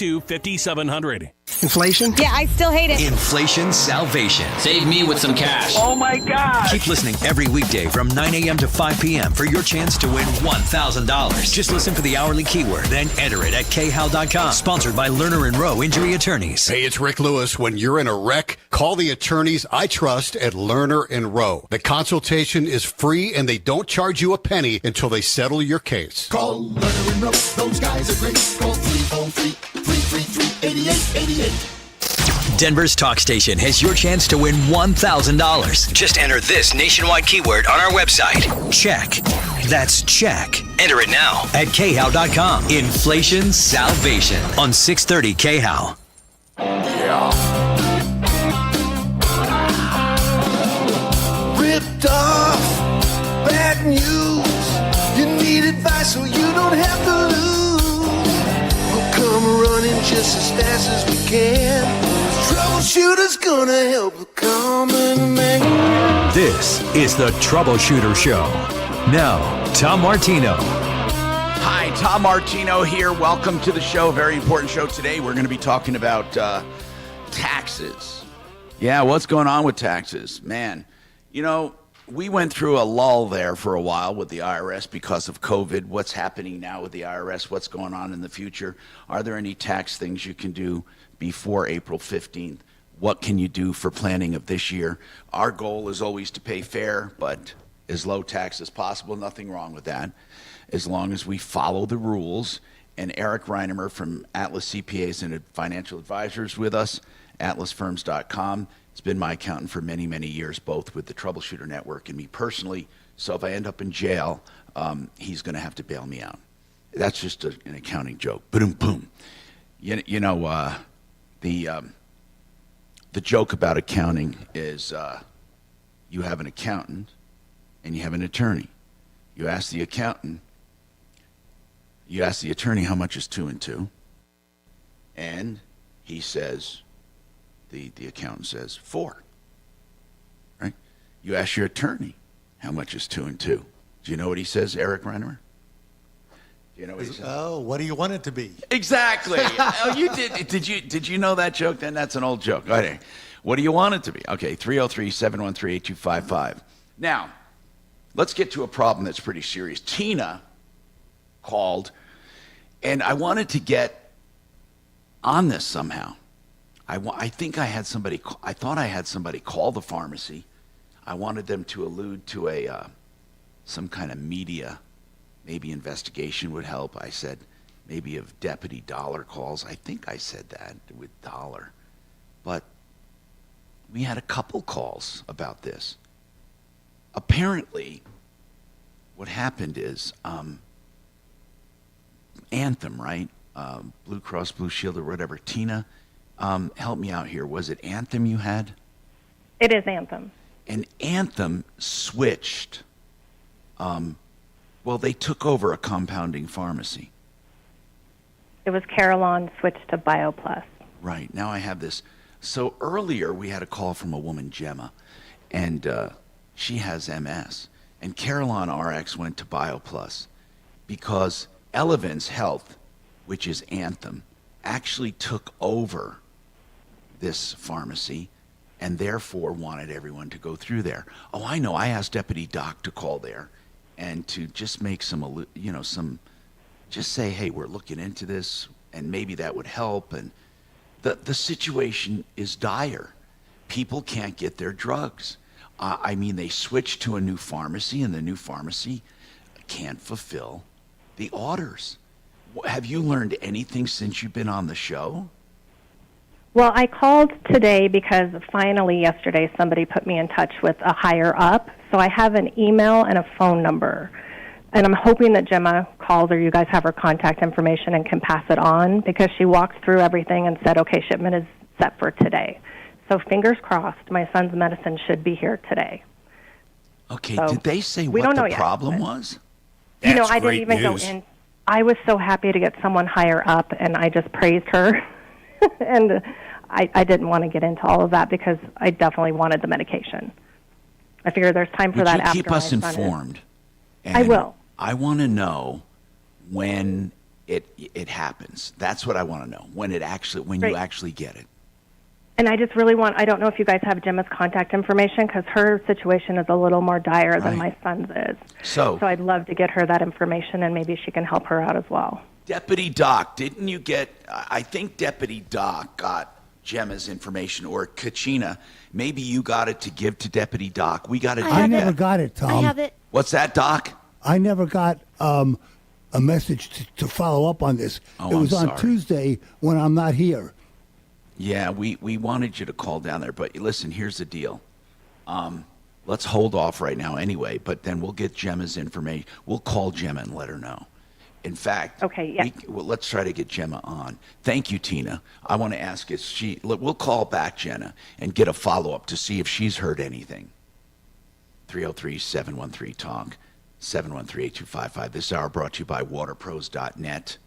822-5700. Inflation? Yeah, I still hate it. Inflation salvation. Save me with some cash. Oh my God. Keep listening every weekday from 9 a.m. to 5 p.m. for your chance to win $1,000. Just listen for the hourly keyword, then enter it at khow.com. Sponsored by Lerner & Rowe Injury Attorneys. Hey, it's Rick Lewis. When you're in a wreck, call the attorneys I trust at Lerner & Rowe. The consultation is free and they don't charge you a penny until they settle your case. Call Lerner & Rowe. Those guys are great. Call 303-333-8888. Denver's talk station has your chance to win $1,000. Just enter this nationwide keyword on our website. Check. That's check. Enter it now at khow.com. Inflation salvation on 630 KHOW. Yeah. Ripped off. Bad news. You need advice so you don't have to lose. We'll come running just as fast as we can. Troubleshooter's gonna help the common man. This is the Troubleshooter Show. Now, Tom Martino. Hi, Tom Martino here. Welcome to the show. Very important show today. We're going to be talking about taxes. Yeah, what's going on with taxes? Man, you know, we went through a lull there for a while with the IRS because of COVID. What's happening now with the IRS? What's going on in the future? Are there any tax things you can do before April 15th? What can you do for planning of this year? Our goal is always to pay fair, but as low tax as possible. Nothing wrong with that, as long as we follow the rules. And Eric Reinemer from Atlas CPAs and Financial Advisors with us, atlasfirms.com. He's been my accountant for many, many years, both with the Troubleshooter Network and me personally. So if I end up in jail, he's going to have to bail me out. That's just an accounting joke. Boom, boom. You know, the joke about accounting is you have an accountant and you have an attorney. You ask the accountant, you ask the attorney how much is 2 and 2, and he says, the accountant says 4, right? You ask your attorney how much is 2 and 2. Do you know what he says, Eric Reinemer? Do you know what he says? Oh, what do you want it to be? Exactly. Oh, you did. Did you know that joke? Then that's an old joke. All right. What do you want it to be? Okay, 303-713-8255. Now, let's get to a problem that's pretty serious. Tina called, and I wanted to get on this somehow. I think I had somebody. I thought I had somebody call the pharmacy. I wanted them to allude to some kind of media, maybe investigation would help. I said maybe if Deputy Dollar calls. I think I said that with Dollar, but we had a couple calls about this. Apparently, what happened is Anthem, right? Blue Cross Blue Shield or whatever. Tina, help me out here. Was it Anthem you had? It is Anthem. And Anthem switched. Well, they took over a compounding pharmacy. It was Carillon switched to BioPlus. Right. Now I have this. So earlier we had a call from a woman, Gemma, and she has MS. And Carillon RX went to BioPlus because Elevance Health, which is Anthem, actually took over this pharmacy and therefore wanted everyone to go through there. Oh, I know. I asked Deputy Doc to call there and to just make some, just say, hey, we're looking into this, and maybe that would help. And the situation is dire. People can't get their drugs. They switched to a new pharmacy, and the new pharmacy can't fulfill the orders. Have you learned anything since you've been on the show? Well, I called today because finally yesterday somebody put me in touch with a higher up. So I have an email and a phone number. And I'm hoping that Gemma calls or you guys have her contact information and can pass it on, because she walked through everything and said, okay, shipment is set for today. So fingers crossed, my son's medicine should be here today. Okay, So did they say we what don't the know problem yet, was? You know, That's I didn't great even news. go in. I was so happy to get someone higher up, and I just praised her. And I didn't want to get into all of that because I definitely wanted the medication. I figured there's time for Would that you after keep us my son is- informed? I will. I want to know when it happens. That's what I want to know, when you actually get it. And I just really I don't know if you guys have Gemma's contact information, because her situation is a little more dire than my son's is. So I'd love to get her that information, and maybe she can help her out as well. Deputy Doc, didn't you get, I think Deputy Doc got Gemma's information, or Kachina, maybe you got it to give to Deputy Doc. We got to do that. I never got it, Tom. I have it. What's that, Doc? I never got a message to follow up on this. Oh, it was I'm on sorry. Tuesday when I'm not here. Yeah, we wanted you to call down there, but listen, here's the deal. Let's hold off right now anyway, but then we'll get Gemma's information. We'll call Gemma and let her know. In fact, Okay, yeah. Let's try to get Gemma on. Thank you, Tina. I want to ask we'll call back Jenna and get a follow-up to see if she's heard anything. 303-713-TALK, 713-8255. This hour brought to you by waterpros.net.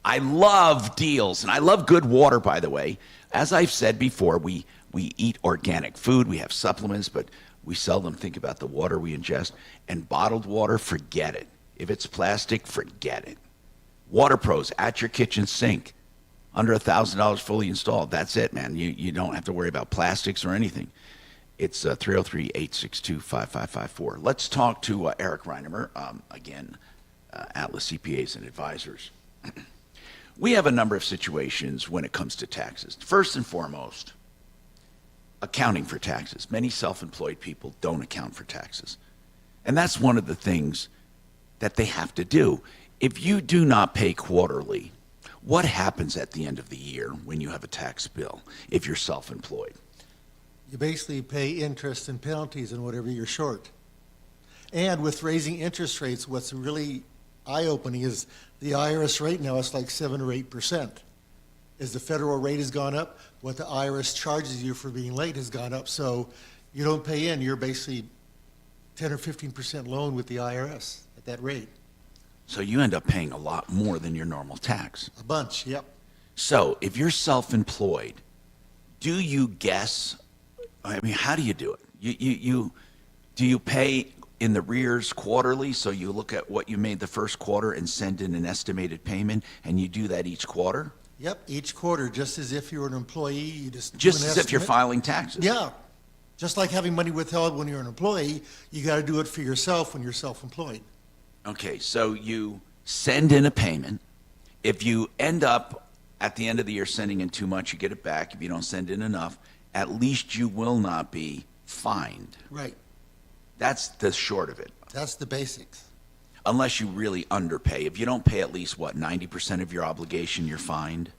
I love deals, and I love good water, by the way. As I've said before, we eat organic food, we have supplements, but we seldom think about the water we ingest. And bottled water, forget it. If it's plastic, forget it. Water Pros at your kitchen sink, under $1,000 fully installed. That's it, man. You don't have to worry about plastics or anything. It's 303-862-5554. Let's talk to Eric Reinemer, again, Atlas CPAs and Advisors. We have a number of situations when it comes to taxes. First and foremost, accounting for taxes. Many self-employed people don't account for taxes. And that's one of the things that they have to do. If you do not pay quarterly, what happens at the end of the year when you have a tax bill if you're self-employed? You basically pay interest and penalties on whatever you're short. And with raising interest rates, what's really eye-opening is the IRS rate now is like 7 or 8%. As the federal rate has gone up, what the IRS charges you for being late has gone up. So you don't pay in, you're basically 10 or 15% loan with the IRS at that rate. So you end up paying a lot more than your normal tax. A bunch, yep. So if you're self-employed, do you guess, I mean, how do you do it? Do you pay in the rears quarterly, so you look at what you made the first quarter and send in an estimated payment, and you do that each quarter? Yep, each quarter, just as if you were an employee, you just Just do an as if you're estimate. filing taxes? Yeah, just like having money withheld when you're an employee, you got to do it for yourself when you're self-employed. Okay, so you send in a payment. If you end up at the end of the year sending in too much, you get it back. If you don't send in enough, at least you will not be fined. Right, That's the short of it. that's the basics. Unless you really underpay. If you don't pay at least, 90% of your obligation, you're fined?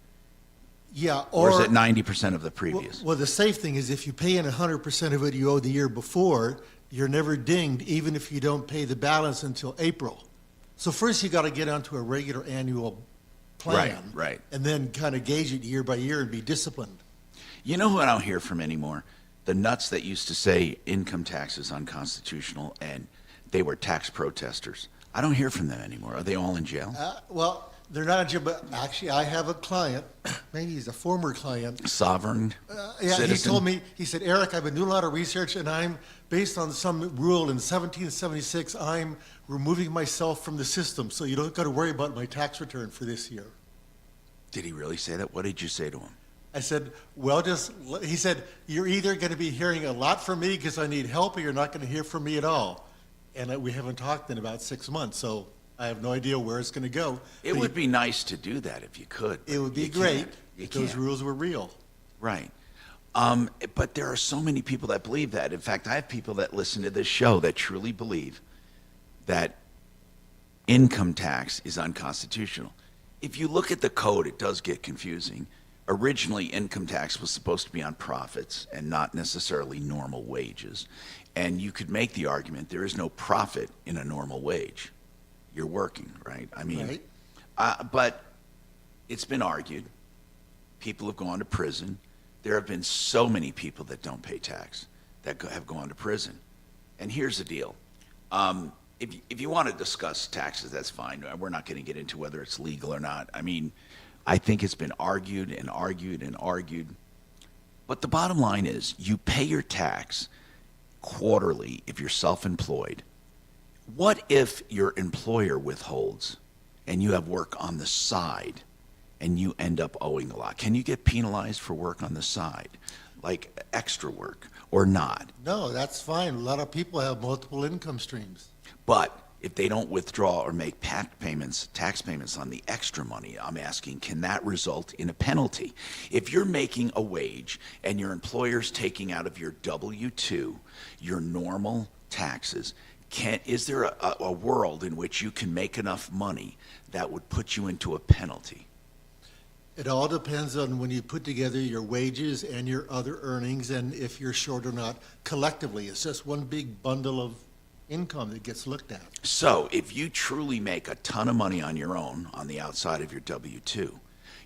Yeah, Or is it 90% of the previous? Well, the safe thing is if you pay in 100% of it you owed the year before, you're never dinged, even if you don't pay the balance until April. So first you got to get onto a regular annual plan. Right. And then kind of gauge it year by year and be disciplined. You know who I don't hear from anymore? The nuts that used to say income tax is unconstitutional and they were tax protesters. I don't hear from them anymore. Are they all in jail? Well, they're not in jail, but actually I have a client, maybe he's a former client. Sovereign Yeah, citizen? he told me, he said, Eric, I've been doing a lot of research and I'm, based on some rule in 1776, I'm removing myself from the system, so you don't got to worry about my tax return for this year. Did he really say that? What did you say to him? I said, well, he said, you're either going to be hearing a lot from me because I need help or you're not going to hear from me at all. And we haven't talked in about 6 months, so I have no idea where it's going to go. It But would be nice to do that if you could. It would be You great can't. You if those can't. rules were real. Right. But there are so many people that believe that. In fact, I have people that listen to this show that truly believe that income tax is unconstitutional. If you look at the code, it does get confusing. Originally, income tax was supposed to be on profits and not necessarily normal wages. And you could make the argument there is no profit in a normal wage. You're working, right? I mean, Right. but it's been argued. People have gone to prison. There have been so many people that don't pay tax that have gone to prison. And here's the deal. If you want to discuss taxes, that's fine. We're not going to get into whether it's legal or not. I mean, I think it's been argued and argued and argued. But the bottom line is you pay your tax quarterly if you're self-employed. What if your employer withholds and you have work on the side and you end up owing a lot, can you get penalized for work on the side, like extra work, or not? No, that's fine. A lot of people have multiple income streams. But if they don't withdraw or make tax payments on the extra money, I'm asking, can that result in a penalty? If you're making a wage and your employer's taking out of your W-2 your normal taxes, is there a world in which you can make enough money that would put you into a penalty? It all depends on when you put together your wages and your other earnings and if you're short or not collectively. It's just one big bundle of income that gets looked at. So if you truly make a ton of money on your own on the outside of your W-2,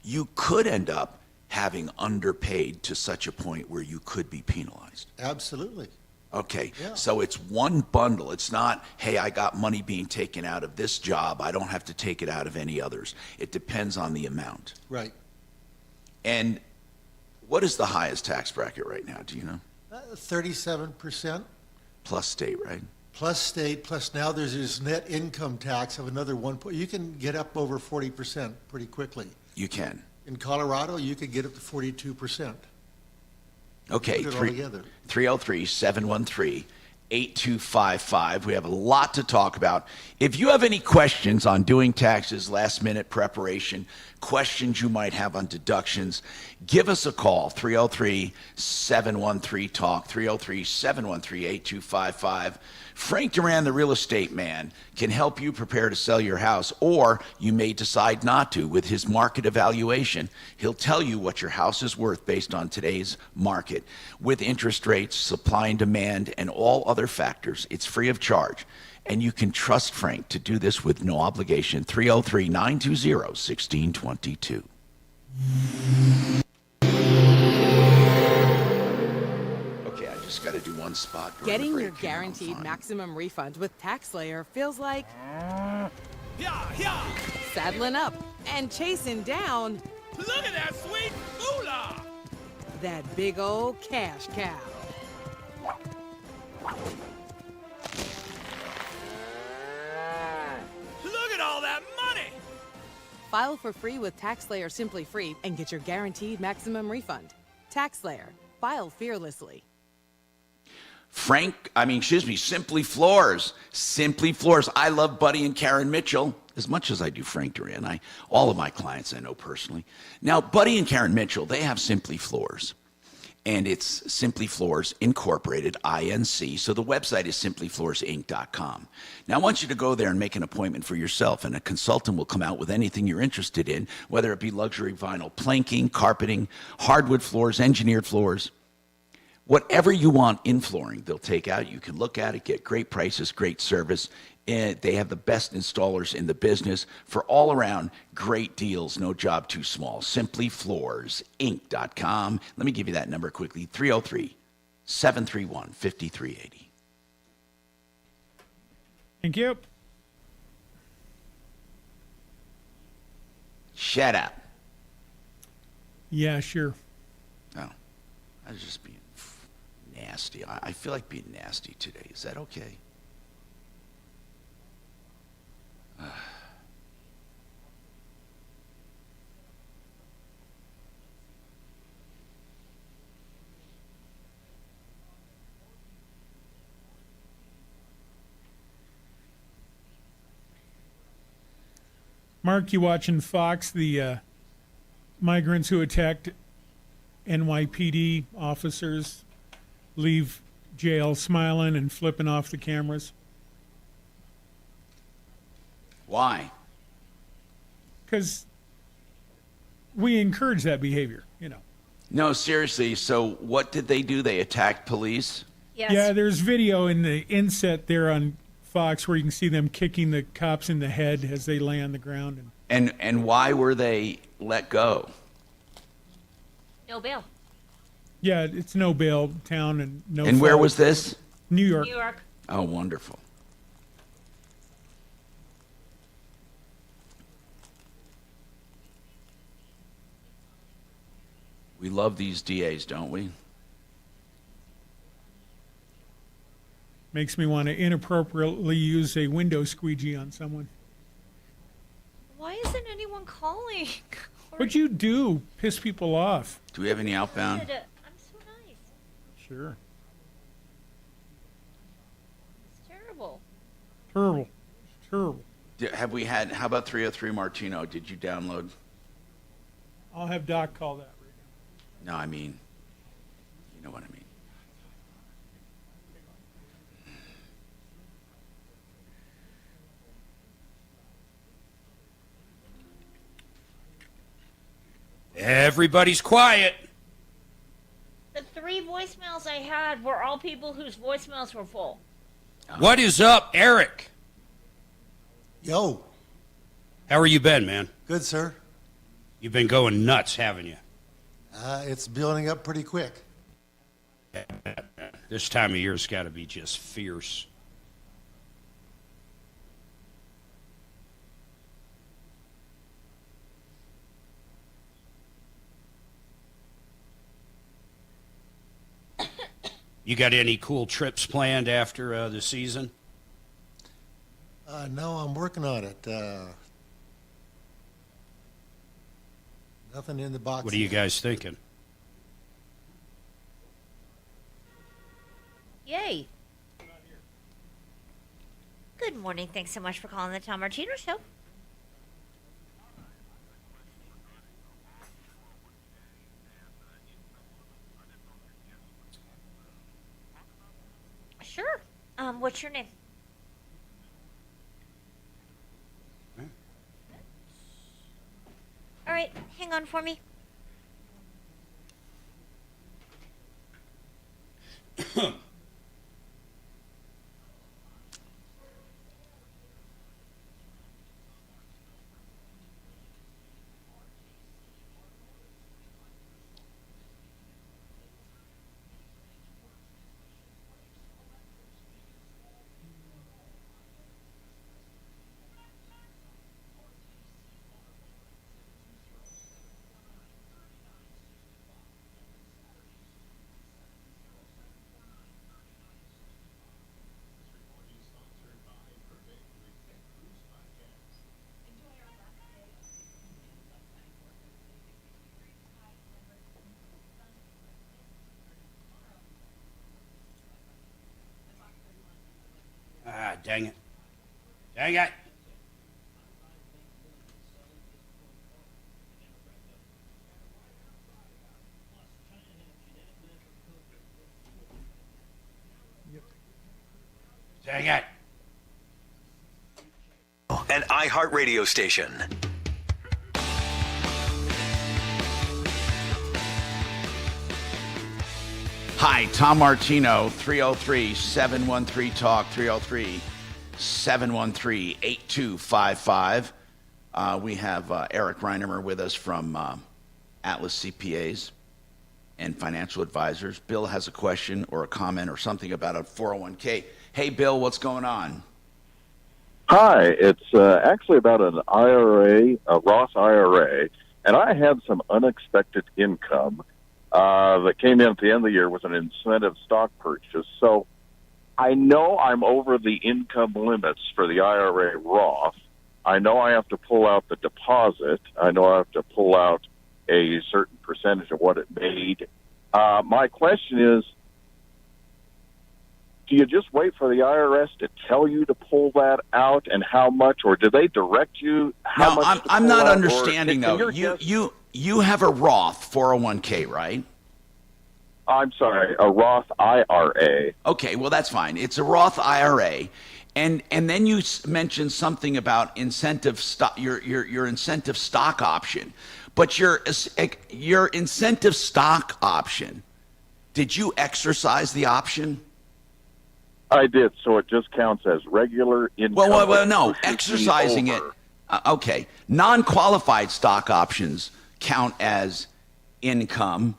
you could end up having underpaid to such a point where you could be penalized. Absolutely. Okay, Yeah. so it's one bundle. It's not, hey, I got money being taken out of this job. I don't have to take it out of any others. It depends on the amount. Right. And what is the highest tax bracket right now? Do you know? 37%. Plus state, right? Plus state, plus now there's this net income tax of another you can get up over 40% pretty quickly. You can. In Colorado, you could get up to 42%. Okay, Put it all together. 303-713-8255. We have a lot to talk about. If you have any questions on doing taxes, last minute preparation, questions you might have on deductions, give us a call, 303-713-TALK, 303-713-8255. Frank Duran, the real estate man, can help you prepare to sell your house, or you may decide not to with his market evaluation. He'll tell you what your house is worth based on today's market. With interest rates, supply and demand, and all other factors, it's free of charge. And you can trust Frank to do this with no obligation. 303-920-1622. Okay, I just got to do one spot. during the Getting break your here. guaranteed I'm fine. maximum refund with TaxSlayer feels like saddling up and chasing down Look at that sweet moolah! that big old cash cow. Look at all that money! File for free with TaxSlayer Simply Free and get your guaranteed maximum refund. TaxSlayer. File fearlessly. Simply Floors. Simply Floors. I love Buddy and Karen Mitchell as much as I do Frank Duran. All of my clients I know personally. Now, Buddy and Karen Mitchell, they have Simply Floors. And it's Simply Floors Incorporated, INC. So the website is simplyfloorsinc.com. Now, I want you to go there and make an appointment for yourself, and a consultant will come out with anything you're interested in, whether it be luxury vinyl planking, carpeting, hardwood floors, engineered floors. Whatever you want in flooring, they'll take out. You can look at it, get great prices, great service. And they have the best installers in the business for all around great deals, no job too small. Simplyfloorsinc.com. Let me give you that number quickly, 303-731-5380. Thank you. Shut up. Yeah, sure. Oh, I was just being nasty. I feel like being nasty today. Is that okay? Mark, you watching Fox, the migrants who attacked NYPD officers leave jail smiling and flipping off the cameras? Why? Because we encourage that behavior, you know. No, seriously. So what did they do? They attacked police? Yes. Yeah, there's video in the inset there on Fox where you can see them kicking the cops in the head as they lay on the ground. And why were they let go? No bail. Yeah, it's no bail town and no. And where fault. was this? New York. New York. Oh, wonderful. We love these DAs, don't we? Makes me want to inappropriately use a window squeegee on someone. calling. What'd you do? Piss people off? Do we have any outbound? I'm so nice. Sure. It's terrible. Terrible. Have we had? How about 303 Martino? Did you download? I'll have Doc call that right now. No, I mean, you know what I mean. Everybody's quiet. The 3 voicemails I had were all people whose voicemails were full. What is up, Eric? Yo, How are you been, man? good, sir. You've been going nuts, haven't you? It's building up pretty quick. This time of year's got to be just fierce. You got any cool trips planned after the season? No, I'm working on it. Nothing in the box. What are you yet. guys thinking? Yay. Good morning. Thanks so much for calling the Tom Martino Show. Sure. What's your name? All right, hang on for me. Ah, dang it. Dang it. Dang it. An iHeartRadio station. Hi, Tom Martino, 303-713-TALK, 303-713-8255. We have Eric Reinemer with us from Atlas CPAs and Financial Advisors. Bill has a question or a comment or something about a 401k. Hey, Bill, what's going on? Hi, it's actually about an IRA, a Roth IRA, and I had some unexpected income that came in at the end of the year with an incentive stock purchase. So I know I'm over the income limits for the IRA Roth. I know I have to pull out the deposit. I know I have to pull out a certain percentage of what it made. My question is, do you just wait for the IRS to tell you to pull that out and how much, or do they direct you how much to I'm pull not out, understanding, or though. You have a Roth 401k, right? I'm sorry, a Roth IRA. Okay, well, that's fine. It's a Roth IRA. And then you mentioned something about incentive stock, your incentive stock option. But your incentive stock option, did you exercise the option? I did, so it just counts as regular income. Well, no, exercising it. Okay, non-qualified stock options count as income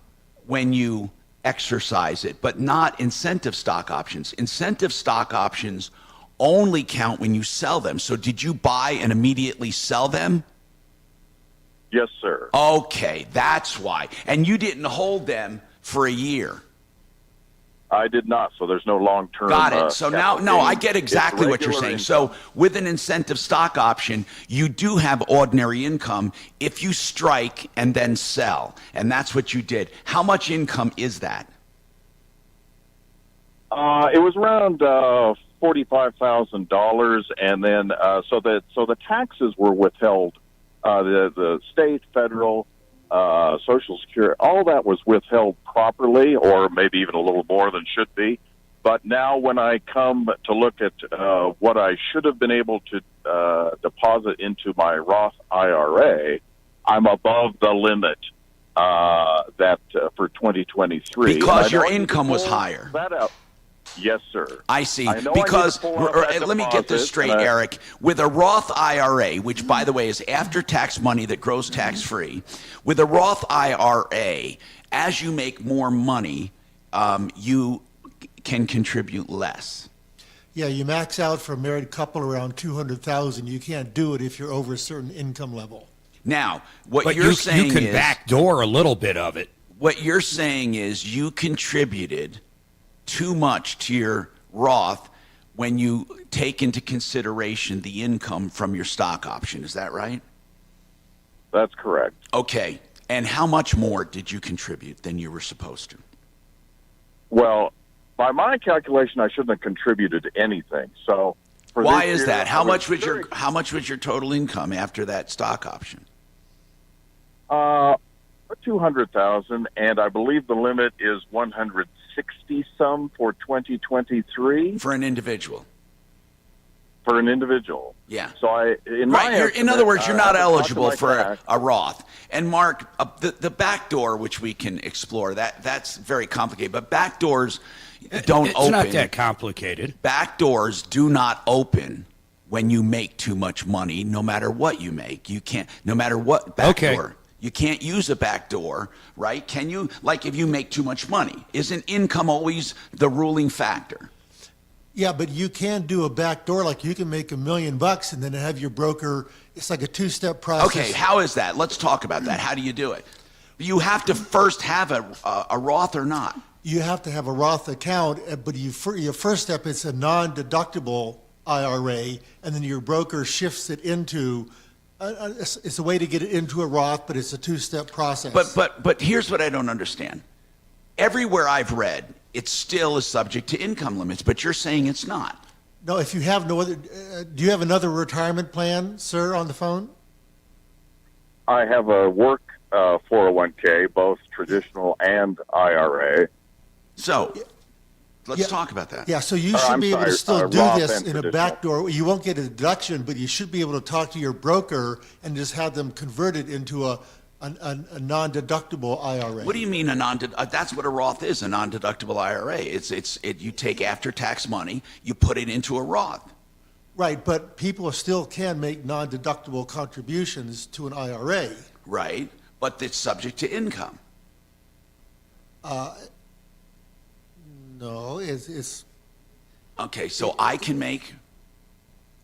when you exercise it, but not incentive stock options. Incentive stock options only count when you sell them. So did you buy and immediately sell them? Yes, sir. Okay, that's why. And you didn't hold them for a year. I did not, so there's no long-term. Got it. So now, capital no, gain. I get exactly It's what you're regular saying. income. So with an incentive stock option, you do have ordinary income if you strike and then sell, and that's what you did. How much income is that? It was around $45,000, and then so the taxes were withheld. The state, federal, Social Security, all that was withheld properly, or maybe even a little more than should be. But now, when I come to look at what I should have been able to deposit into my Roth IRA, I'm above the limit that for 2023 Because your income was higher. That out. Yes, sir. I see. I know Because, I need to pull out that let me get this deposit, straight, and Eric. With a Roth IRA, which, by the way, is after-tax money that grows tax-free, with a Roth IRA, as you make more money, you can contribute less. Yeah, you max out for a married couple around 200,000. You can't do it if you're over a certain income level. Now, what But you're saying you can is, backdoor a little bit of it. what you're saying is you contributed too much to your Roth when you take into consideration the income from your stock option. Is that right? That's correct. Okay. And how much more did you contribute than you were supposed to? Well, by my calculation, I shouldn't have contributed anything. So, for Why this is year, that? I How much was your total income after that stock option? 200,000, and I believe the limit is 160 some for 2023 for an individual. For an individual. Yeah. So in other words, you're not eligible for tax. a Roth. And Mark, the back door, which we can explore, that's very complicated. But back doors don't it's open. It's not that complicated. Back doors do not open when you make too much money, no matter what you make. You can't, no matter what back door. You can't use a back door, right? Can you? Like if you make too much money, isn't income always the ruling factor? Yeah, but you can do a back door. Like you can make $1 million and then have your broker. It's like a two-step process. Okay, how is that? Let's talk about that. How do you do it? You have to first have a Roth or not? You have to have a Roth account, but your first step is a non-deductible IRA, and then your broker shifts it into. It's a way to get it into a Roth, but it's a two-step process. But here's what I don't understand. Everywhere I've read, it still is subject to income limits, but you're saying it's not. No, if you have no other, do you have another retirement plan, sir, on the phone? I have a work 401k, both traditional and IRA. So let's talk about that. Yeah, so you should be able to still do Roth this and in a traditional. back door. You won't get a deduction, but you should be able to talk to your broker and just have them convert it into a non-deductible IRA. What do you mean that's what a Roth is, a non-deductible IRA. You take after-tax money, you put it into a Roth. Right, but people still can make non-deductible contributions to an IRA. Right, but it's subject to income. No, it's okay. So I can make.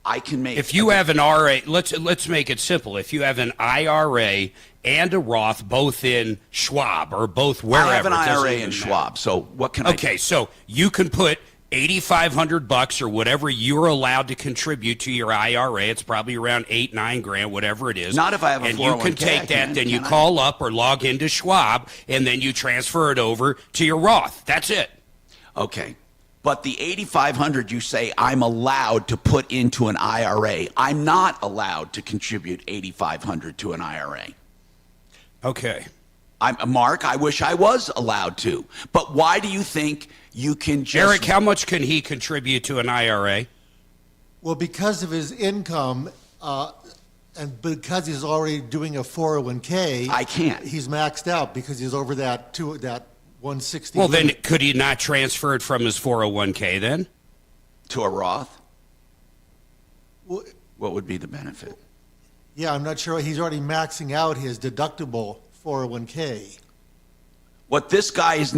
If you have an IRA, let's make it simple. If you have an IRA and a Roth, both in Schwab or both wherever, I have an it doesn't IRA even in matter. Schwab. So what can I? Okay, so you can put $8,500 or whatever you're allowed to contribute to your IRA. It's probably around $8-9 grand, whatever it is. Not if I have a and 401k. you can take that, then you call up or log into Schwab, and then you transfer it over to your Roth. That's it. Okay. But the $8,500 you say I'm allowed to put into an IRA. I'm not allowed to contribute $8,500 to an IRA. Okay. Mark, I wish I was allowed to. But why do you think you can just... Eric, how much can he contribute to an IRA? well, because of his income, and because he's already doing a 401k, I can't. He's maxed out because he's over that 160. Well, then limit. could he not transfer it from his 401k then? To a Roth? Well, What would be the benefit? yeah, I'm not sure. He's already maxing out his deductible 401k. What this guy is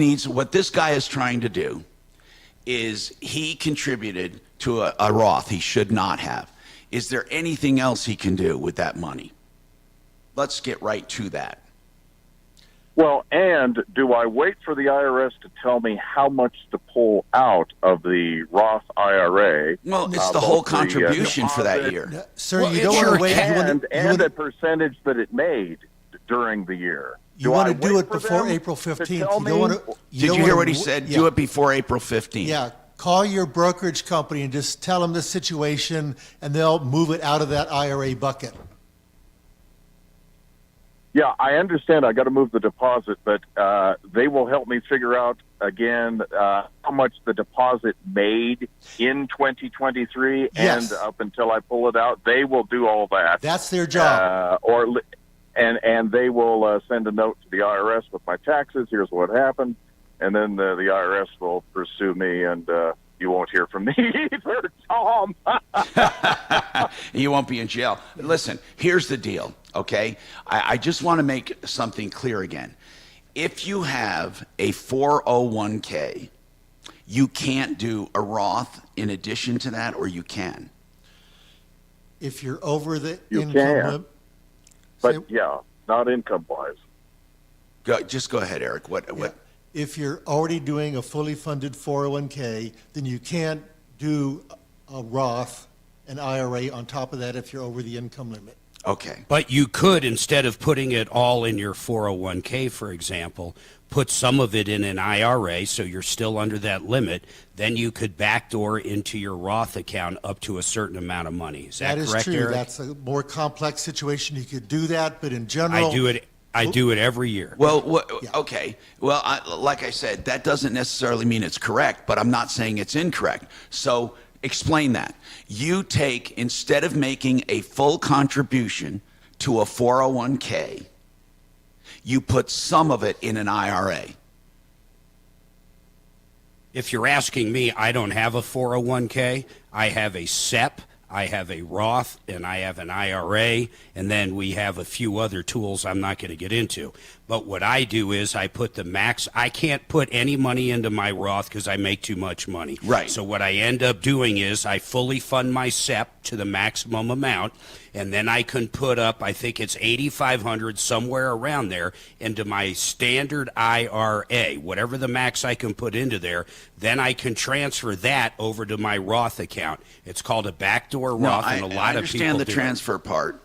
trying to do is he contributed to a Roth he should not have. Is there anything else he can do with that money? Let's get right to that. Well, and do I wait for the IRS to tell me how much to pull out of the Roth IRA? Well, it's the whole contribution for that year. Sir, Well, you don't want to wait. And a percentage that it made during the year. You want to do it before April 15th. You don't want to. Did you hear what he said? Do it before April 15th. Yeah. Call your brokerage company and just tell them the situation, and they'll move it out of that IRA bucket. Yeah, I understand I got to move the deposit, but they will help me figure out, again, how much the deposit made in 2023 Yes. and up until I pull it out. They will do all that. That's their job. And they will send a note to the IRS with my taxes. Here's what happened. And then the IRS will pursue me, and you won't hear from me either, Tom. You won't be in jail. Listen, here's the deal, okay? I just want to make something clear again. If you have a 401k, you can't do a Roth in addition to that, or you can? If you're over the You income can. limit. But, yeah, not income-wise. Just go ahead, Eric. What? If you're already doing a fully funded 401k, then you can't do a Roth, an IRA on top of that if you're over the income limit. Okay. But you could, instead of putting it all in your 401k, for example, put some of it in an IRA so you're still under that limit. Then you could backdoor into your Roth account up to a certain amount of money. Is that correct, true. Eric? That's a more complex situation. You could do that, but in general, I do it every year. Well, okay. Well, like I said, that doesn't necessarily mean it's correct, but I'm not saying it's incorrect. So explain that. You take, instead of making a full contribution to a 401k, you put some of it in an IRA. If you're asking me, I don't have a 401k. I have a SEP, I have a Roth, and I have an IRA, and then we have a few other tools I'm not going to get into. But what I do is I put the max. I can't put any money into my Roth because I make too much money. Right. So what I end up doing is I fully fund my SEP to the maximum amount, and then I can put up, I think it's $8,500, somewhere around there, into my standard IRA, whatever the max I can put into there. Then I can transfer that over to my Roth account. It's called a backdoor Roth, and a lot of people understand the do it. transfer part,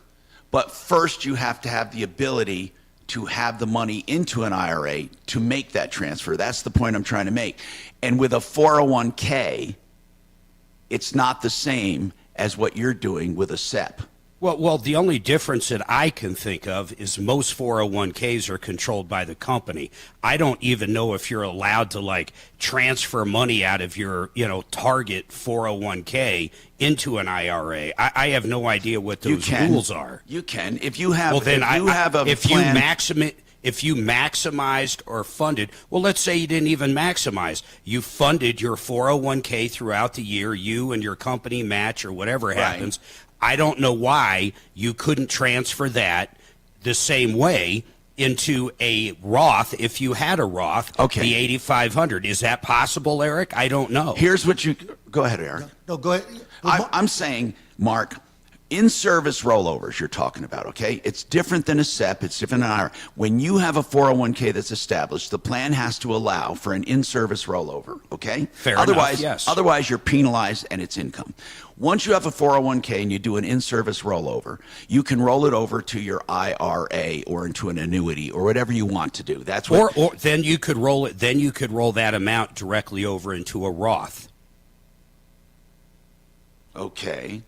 but first you have to have the ability to have the money into an IRA to make that transfer. That's the point I'm trying to make. And with a 401k, it's not the same as what you're doing with a SEP. Well, the only difference that I can think of is most 401ks are controlled by the company. I don't even know if you're allowed to transfer money out of your, target 401k into an IRA. I have no idea what those rules are. You can. If you have, if you maximized or funded, well, let's say you didn't even maximize. You funded your 401k throughout the year, you and your company match or whatever happens. I don't know why you couldn't transfer that the same way into a Roth if you had a Roth, the 8,500. Is that possible, Eric? I don't know. Here's what you go ahead, Eric. No, go ahead. I'm saying, Mark, in-service rollovers you're talking about, okay? It's different than a SEP. It's different than an IRA. When you have a 401k that's established, the plan has to allow for an in-service rollover, okay? Fair enough, yes. Otherwise, you're penalized and it's income. Once you have a 401k and you do an in-service rollover, you can roll it over to your IRA or into an annuity or whatever you want to do. That's what. Or then you could roll it. Then you could roll that amount directly over into a Roth. Okay.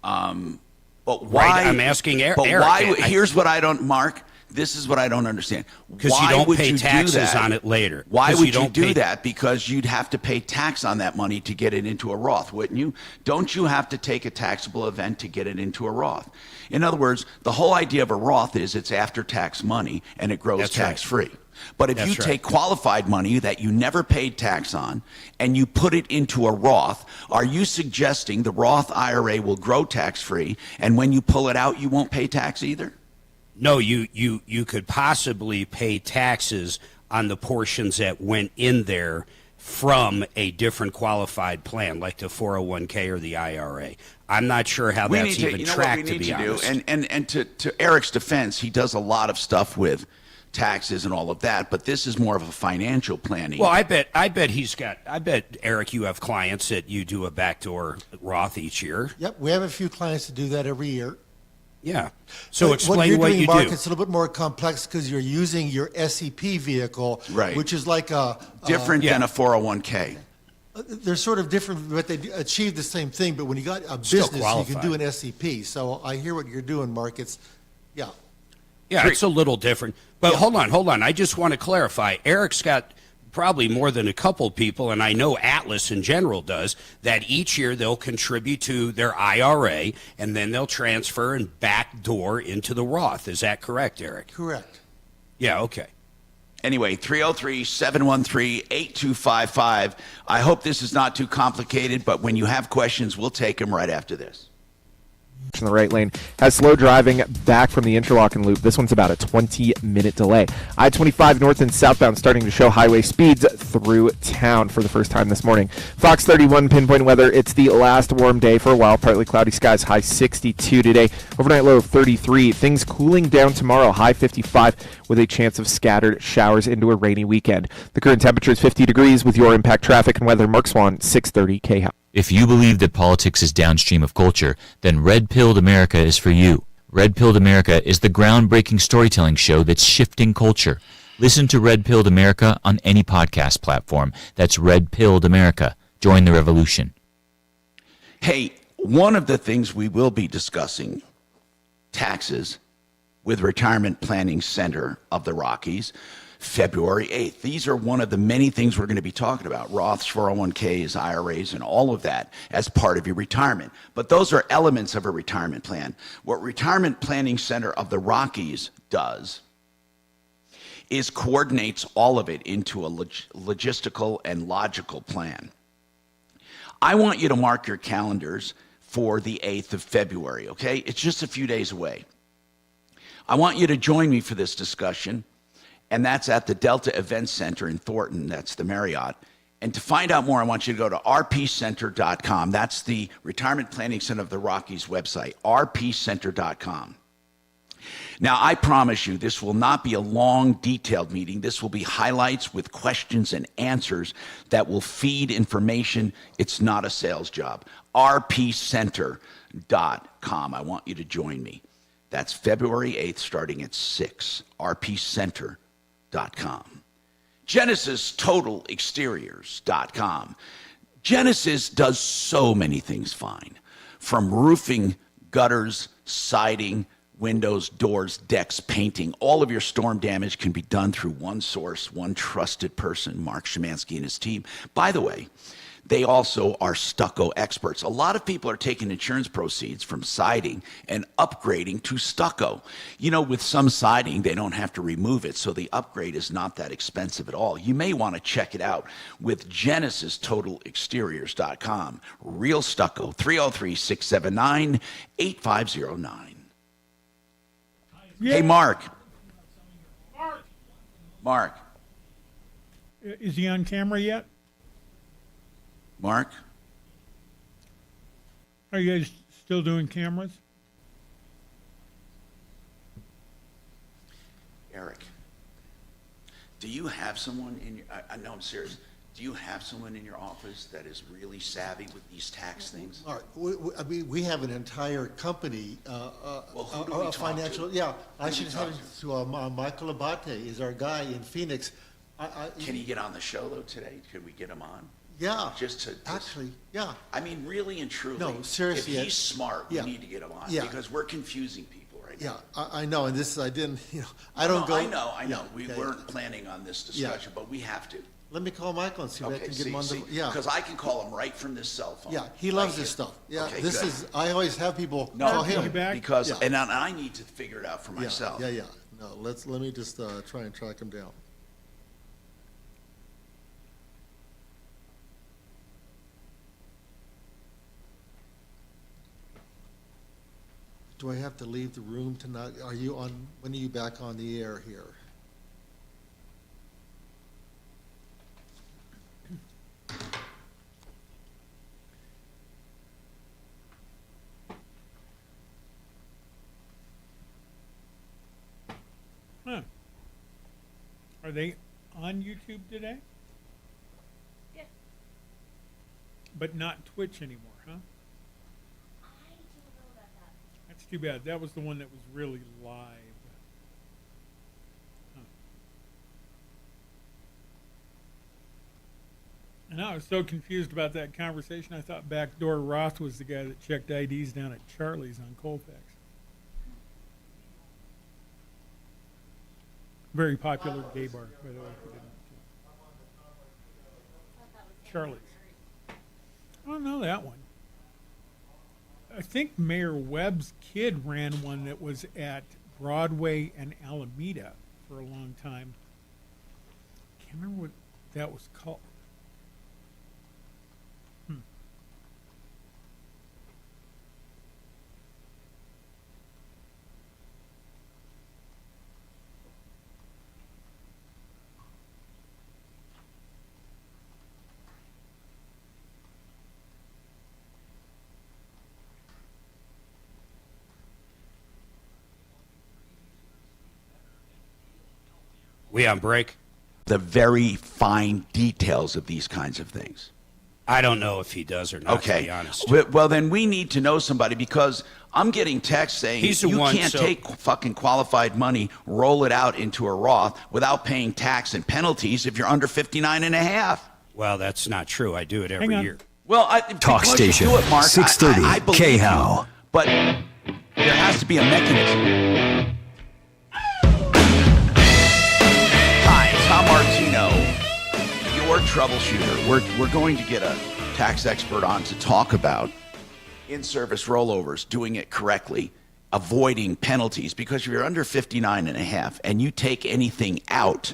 But why? Right, I'm asking Eric. But why? Here's what I don't, Mark. This is what I don't understand. Because you don't pay taxes on it later. Why would you do that? Because you'd have to pay tax on that money to get it into a Roth, wouldn't you? Don't you have to take a taxable event to get it into a Roth? In other words, the whole idea of a Roth is it's after-tax money and it grows tax-free. But if you take qualified money that you never paid tax on and you put it into a Roth, are you suggesting the Roth IRA will grow tax-free and when you pull it out, you won't pay tax either? No, you could possibly pay taxes on the portions that went in there from a different qualified plan, like the 401k or the IRA. I'm not sure how that's even tracked, to be honest. And to Eric's defense, he does a lot of stuff with taxes and all of that, but this is more of a financial planning. Well, I bet Eric, you have clients that you do a backdoor Roth each year. Yep, we have a few clients that do that every year. Yeah. So But explain what you Mark, do. it's a little bit more complex because you're using your SEP vehicle, Right. which is like a Different than a 401k. They're sort of different, but they achieve the same thing. But when you got a Still business, you qualified. can do an SEP. So I hear what you're doing, Mark. Yeah. Yeah, it's a little different. But hold on. I just want to clarify. Eric's got probably more than a couple people, and I know Atlas in general does, that each year they'll contribute to their IRA, and then they'll transfer and backdoor into the Roth. Is that correct, Eric? Correct. Yeah, okay. Anyway, 303-713-8255. I hope this is not too complicated, but when you have questions, we'll take them right after this. In the right lane has slow driving back from the interlocking loop. This one's about a 20-minute delay. I-25 north and southbound starting to show highway speeds through town for the first time this morning. Fox 31 pinpoint weather. It's the last warm day for a while. Partly cloudy skies, high 62 today. Overnight low of 33. Things cooling down tomorrow, high 55 with a chance of scattered showers into a rainy weekend. The current temperature is 50 degrees with your impact traffic and weather. Mark Swan, 630 KHOW. If you believe that politics is downstream of culture, then Red Pilled America is for you. Red Pilled America is the groundbreaking storytelling show that's shifting culture. Listen to Red Pilled America on any podcast platform. That's Red Pilled America. Join the revolution. Hey, one of the things we will be discussing, taxes, with Retirement Planning Center of the Rockies, February 8th. These are one of the many things we're going to be talking about. Roths, 401ks, IRAs, and all of that as part of your retirement. But those are elements of a retirement plan. What Retirement Planning Center of the Rockies does is coordinates all of it into a logistical and logical plan. I want you to mark your calendars for the 8th of February, okay? It's just a few days away. I want you to join me for this discussion, and that's at the Delta Event Center in Thornton. That's the Marriott. And to find out more, I want you to go to rpcenter.com. That's the Retirement Planning Center of the Rockies website, rpcenter.com. Now, I promise you, this will not be a long, detailed meeting. This will be highlights with questions and answers that will feed information. It's not a sales job. rpcenter.com. I want you to join me. That's February 8th, starting at 6, rpcenter.com. GenesisTotalExteriors.com. Genesis does so many things fine, from roofing, gutters, siding, windows, doors, decks, painting. All of your storm damage can be done through one source, one trusted person, Mark Szymanski and his team. By the way, they also are stucco experts. A lot of people are taking insurance proceeds from siding and upgrading to stucco. You know, with some siding, they don't have to remove it, so the upgrade is not that expensive at all. You may want to check it out with GenesisTotalExteriors.com. Real stucco, 303-679-8509. Hey, Mark. Mark. Is he on camera yet? Mark? Are you guys still doing cameras? Eric, do you have someone in your, I know I'm serious, do you have someone in your office that is really savvy with these tax things? All right. We have an entire company, Well, who do we talk financial. to? Yeah, Who I do we should talk have to Michael Abate is our guy in Phoenix. Can he get on the show, though, today? Can we get him on? Yeah. Actually, yeah. I mean, really and truly. No, seriously. If he's smart, yeah. we need to get him on. Yeah. Because we're confusing people right now. Yeah, I know, and this, I didn't, I No, don't go. I know. Yeah, We okay. weren't planning on this discussion, but we have to. Let me call Michael and see if I can get him on the, yeah. Because I can call him right from this cell phone. Yeah, he loves right this here. stuff. Yeah, Okay, this good. is, I always have people No, call him. because, Yeah. and I need to figure it out for myself. Yeah. No, let me just try and track him down. Do I have to leave the room tonight? Are you on, when are you back on the air here? Huh. Are they on YouTube today? Yeah. But not Twitch anymore, huh? That's too bad. That was the one that was really live. Huh. And I was so confused about that conversation. I thought Backdoor Roth was the guy that checked IDs down at Charlie's on Colfax. Very popular gay bar, by the way. If you didn't know. Charlie's. I don't know that one. I think Mayor Webb's kid ran one that was at Broadway and Alameda for a long time. Can't remember what that was called. We on break? The very fine details of these kinds of things. I don't know if he does or not, Okay. to be honest. Well, then we need to know somebody, because I'm getting texts saying He's the you one, can't so- take fucking qualified money, roll it out into a Roth without paying tax and penalties if you're under 59 and a half. Well, that's not true. I do it every year. Well, Talk because you station, do it, Mark, 630 I believe KHOW. you, but there has to be a mechanism. Hi, Tom Martino, your troubleshooter. We're going to get a tax expert on to talk about in-service rollovers, doing it correctly, avoiding penalties, because if you're under 59 and a half and you take anything out,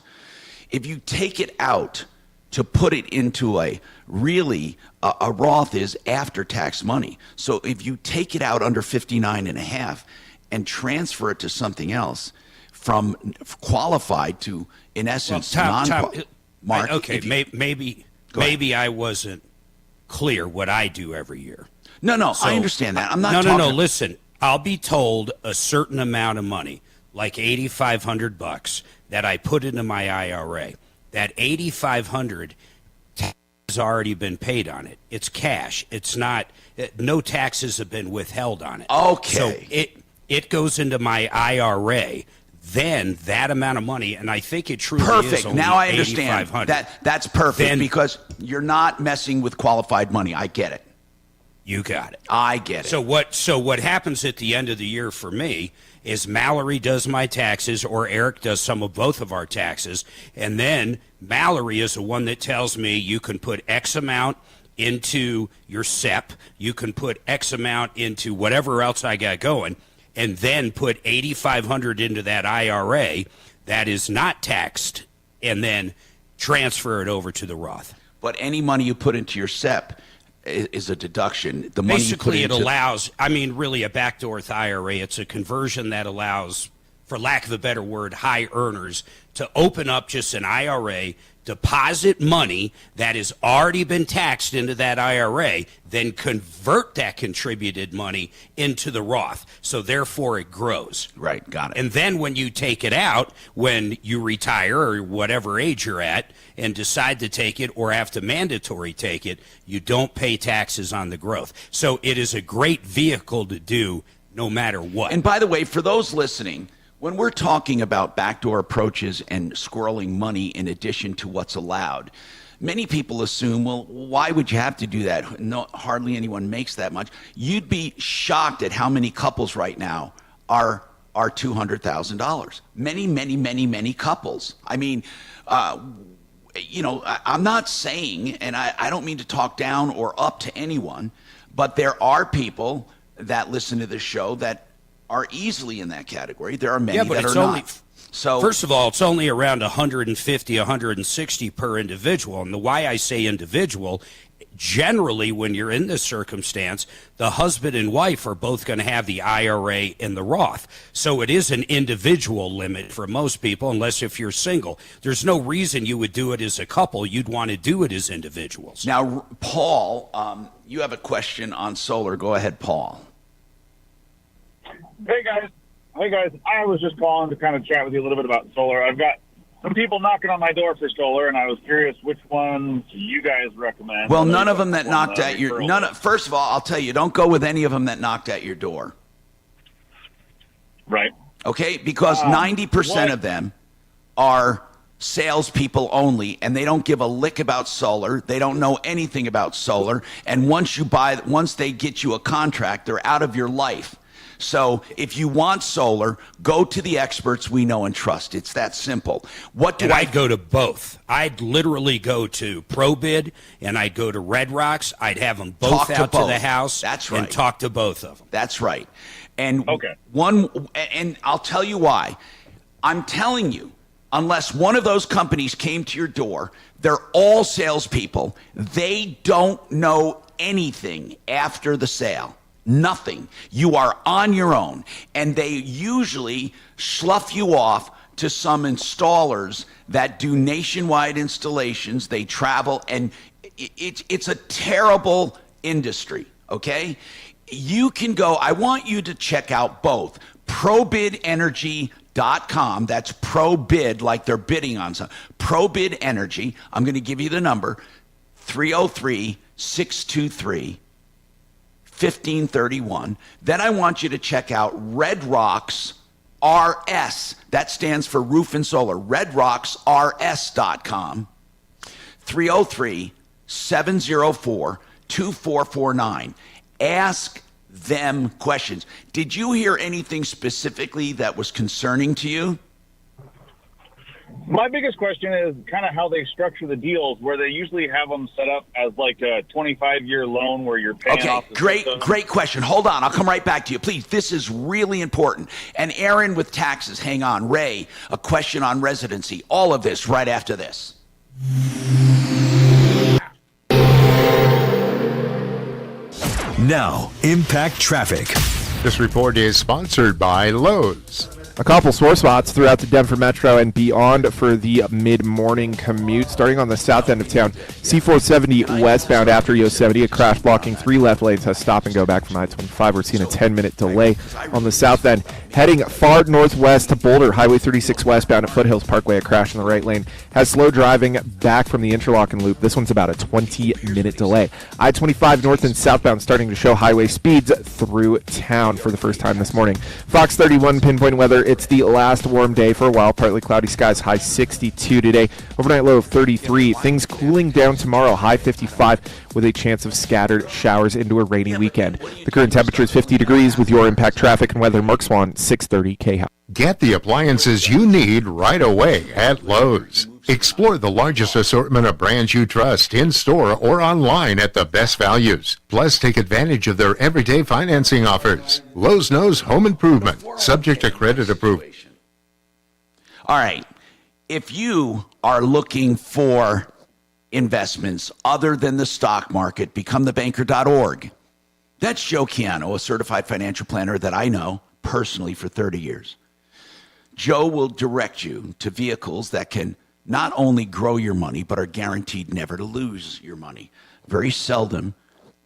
if you take it out to put it into a Roth is after-tax money. So if you take it out under 59 and a half and transfer it to something else, from qualified to, in essence, non-qualified. Mark, okay, maybe I wasn't clear what I do every year. No, I understand that. I'm not No. Listen, I'll be told a certain amount of money, like $8,500, that I put into my IRA. That $8,500 has already been paid on it. It's cash. It's not. No taxes have been withheld on it. Okay. So it goes into my IRA. Then that amount of money, and I think it truly is perfect. only Now I understand. $8,500. That's perfect, because you're not messing with qualified money. I get it. You got it. I get it. So what happens at the end of the year for me is Mallory does my taxes, or Eric does some of both of our taxes, and then Mallory is the one that tells me you can put X amount into your SEP, you can put X amount into whatever else I got going, and then put $8,500 into that IRA that is not taxed, and then transfer it over to the Roth. But any money you put into your SEP is a deduction. The money Basically, you put it allows, really a backdoor IRA. It's a conversion that allows, for lack of a better word, high earners to open up just an IRA, deposit money that has already been taxed into that IRA, then convert that contributed money into the Roth. So therefore it grows. Right, got it. And then when you take it out, when you retire or whatever age you're at and decide to take it or have to mandatory take it, you don't pay taxes on the growth. So it is a great vehicle to do no matter what. And by the way, for those listening, when we're talking about backdoor approaches and squirreling money in addition to what's allowed, many people assume, well, why would you have to do that? No, hardly anyone makes that much. You'd be shocked at how many couples right now are $200,000. Many couples. I mean, I'm not saying, and I don't mean to talk down or up to anyone, but there are people that listen to this show that are easily in that category. There are many that are not. So first of all, it's only around 150, 160 per individual. And the why I say individual, generally when you're in this circumstance, the husband and wife are both going to have the IRA and the Roth. So it is an individual limit for most people, unless if you're single. There's no reason you would do it as a couple. You'd want to do it as individuals. Now, Paul, you have a question on solar. Go ahead, Paul. Hey guys, I was just calling to kind of chat with you a little bit about solar. I've got some people knocking on my door for solar, and I was curious which ones you guys recommend. Well, none of them that knocked at your first of all, I'll tell you, don't go with any of them that knocked at your door. Right. Okay, because 90% of them are salespeople only, and they don't give a lick about solar. They don't know anything about solar, and once they get you a contract, they're out of your life. So if you want solar, go to the experts we know and trust. It's that simple. I'd go to both. I'd literally go to ProBid and I'd go to Red Rocks. I'd have them both out to the house. That's right. And talk to both of them. That's right. And and I'll tell you why. I'm telling you, unless one of those companies came to your door, they're all salespeople. They don't know anything after the sale. Nothing. You are on your own. And they usually slough you off to some installers that do nationwide installations. They travel, and it's a terrible industry, okay? You can go, I want you to check out both. ProBidEnergy.com. That's ProBid, like they're bidding on something. ProBid Energy. I'm going to give you the number, 303-623-1531. Then I want you to check out Red Rocks RS. That stands for Roof and Solar. RedRocksRS.com. 303-704-2449. Ask them questions. Did you hear anything specifically that was concerning to you? My biggest question is kind of how they structure the deals, where they usually have them set up as like a 25-year loan where you're paying off. Okay, great question. Hold on. I'll come right back to you. Please, this is really important. And Aaron with taxes, hang on. Ray, a question on residency. All of this right after this. Now, Impact Traffic. This report is sponsored by Lowe's. A couple sore spots throughout the Denver Metro and beyond for the mid-morning commute. Starting on the south end of town, C-470 westbound after Yosemite, a crash blocking 3 left lanes has stop and go back from I-25. We're seeing a 10-minute delay on the south end. Heading far northwest to Boulder, Highway 36 westbound at Foothills Parkway, a crash in the right lane has slow driving back from the interlocking loop. This one's about a 20-minute delay. I-25 north and southbound starting to show highway speeds through town for the first time this morning. Fox 31 pinpoint weather. It's the last warm day for a while. Partly cloudy skies, high 62 today. Overnight low of 33. Things cooling down tomorrow, high 55 with a chance of scattered showers into a rainy weekend. The current temperature is 50 degrees with your Impact Traffic and weather. Mark Swan, 630 KHOW. Get the appliances you need right away at Lowe's. Explore the largest assortment of brands you trust in-store or online at the best values. Plus, take advantage of their everyday financing offers. Lowe's knows home improvement, subject to credit approval. All right. If you are looking for investments other than the stock market, becomethebanker.org. That's Joe Chiano, a certified financial planner that I know personally for 30 years. Joe will direct you to vehicles that can not only grow your money, but are guaranteed never to lose your money. Very seldom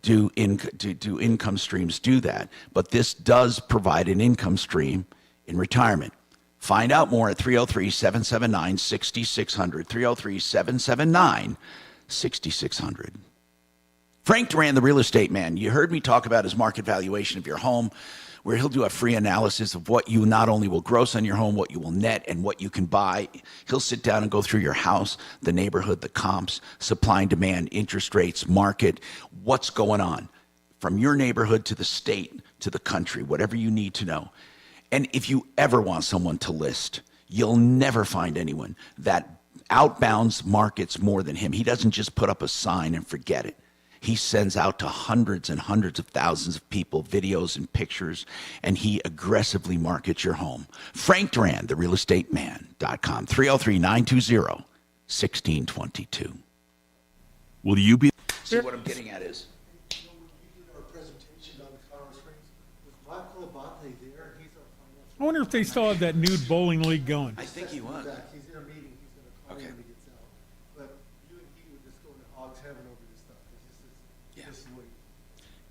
do income streams do that, but this does provide an income stream in retirement. Find out more at 303-779-6600, 303-779-6600. Frank Duran, the real estate man, you heard me talk about his market valuation of your home, where he'll do a free analysis of what you not only will gross on your home, what you will net, and what you can buy. He'll sit down and go through your house, the neighborhood, the comps, supply and demand, interest rates, market, what's going on from your neighborhood to the state to the country, whatever you need to know. And if you ever want someone to list, you'll never find anyone that outbounds markets more than him. He doesn't just put up a sign and forget it. He sends out to hundreds and hundreds of thousands of people videos and pictures, and he aggressively markets your home. Frank Duran, therealestateman.com, 303-920-1622. Will you be... See, what I'm getting at is... I wonder if they still have that nude bowling league going. I think he was. He's in a meeting. He's going to call me when he gets out. But you and he would just go into Hog's Heaven over this stuff. It's just wait.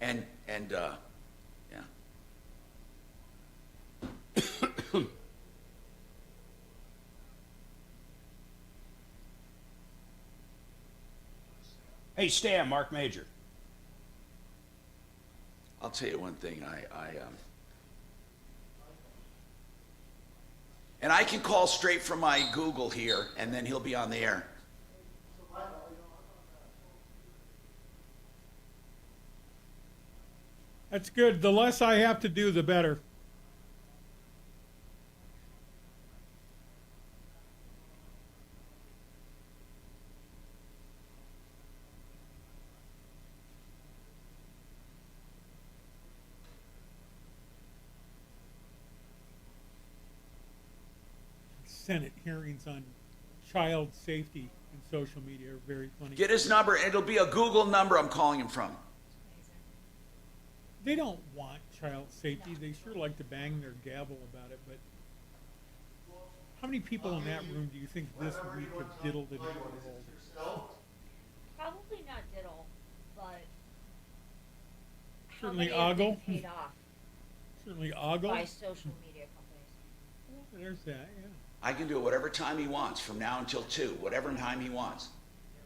And Hey, Stan, Marc Mager. I'll tell you one thing. And I can call straight from my Google here, and then he'll be on the air. That's good. The less I have to do, the better. Senate hearings on child safety and social media are very funny. Get his number. It'll be a Google number I'm calling him from. They don't want child safety. They sure like to bang their gavel about it, but how many people in that room do you think this week have diddled an 8-year-old? Probably not diddle, but Certainly how many have ogle. been paid off Certainly ogle. by social media companies. Well, there's that, yeah. I can do it whatever time he wants, from now until 2, whatever time he wants.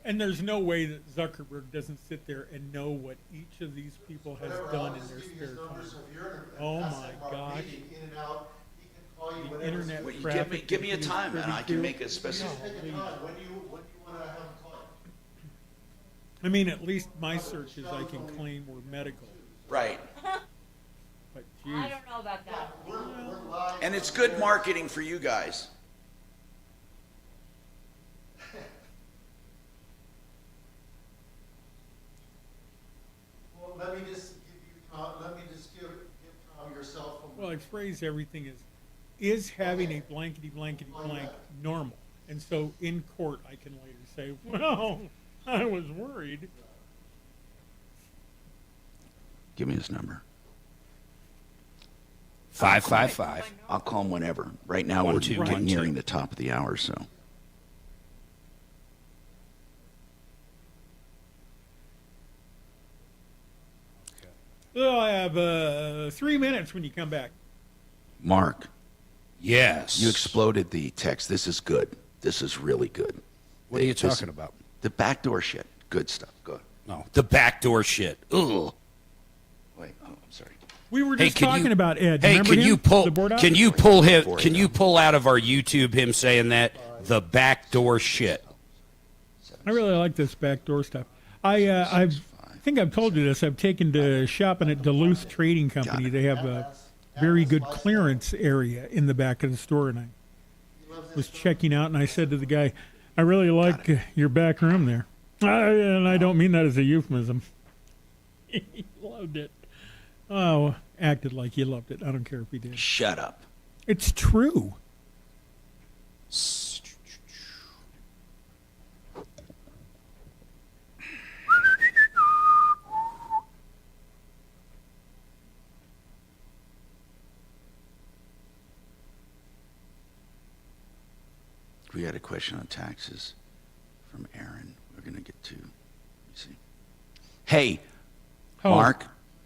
And there's no way that Zuckerberg doesn't sit there and know what each of these people has done in their spare time. Oh my gosh. The internet Well, traffic. give me a time, and I can make a No, specific. please. When do you want to have them call you? I mean, at least my searches I can claim were medical. Right. But I geez. don't know about that. And it's good marketing for you guys. Well, let me just give Tom your cell phone. Well, I phrase everything is having a blankety blankety blank normal? And so in court I can later say, well, I was worried. Give me his number. 555. I'll call him whenever. Right now, we're 1212. nearing the top of the hour, so. Well, I have 3 minutes when you come back. Mark, Yes. you exploded the text. This is good. This is really good. What are you This- talking about? The backdoor shit. Good stuff. Good. No, the backdoor shit. Ugh. Wait, oh, I'm sorry. We were Hey, just can talking you- about Ed. Hey, Remember can him? you pull? The board op? Can you pull him? Can you pull out of our YouTube him saying that the backdoor shit? I really like this backdoor stuff. I think I've told you this. I've taken to shopping at Duluth Trading Company. They have a very good clearance area in the back of the store, and I was checking out, and I said to the guy, "I really like your back room there," and I don't mean that as a euphemism. He loved it. Oh, acted like he loved it. I don't care if he did. Shut up. It's true. We had a question on taxes from Aaron. We're going to get to, let me see. Hey, Mark.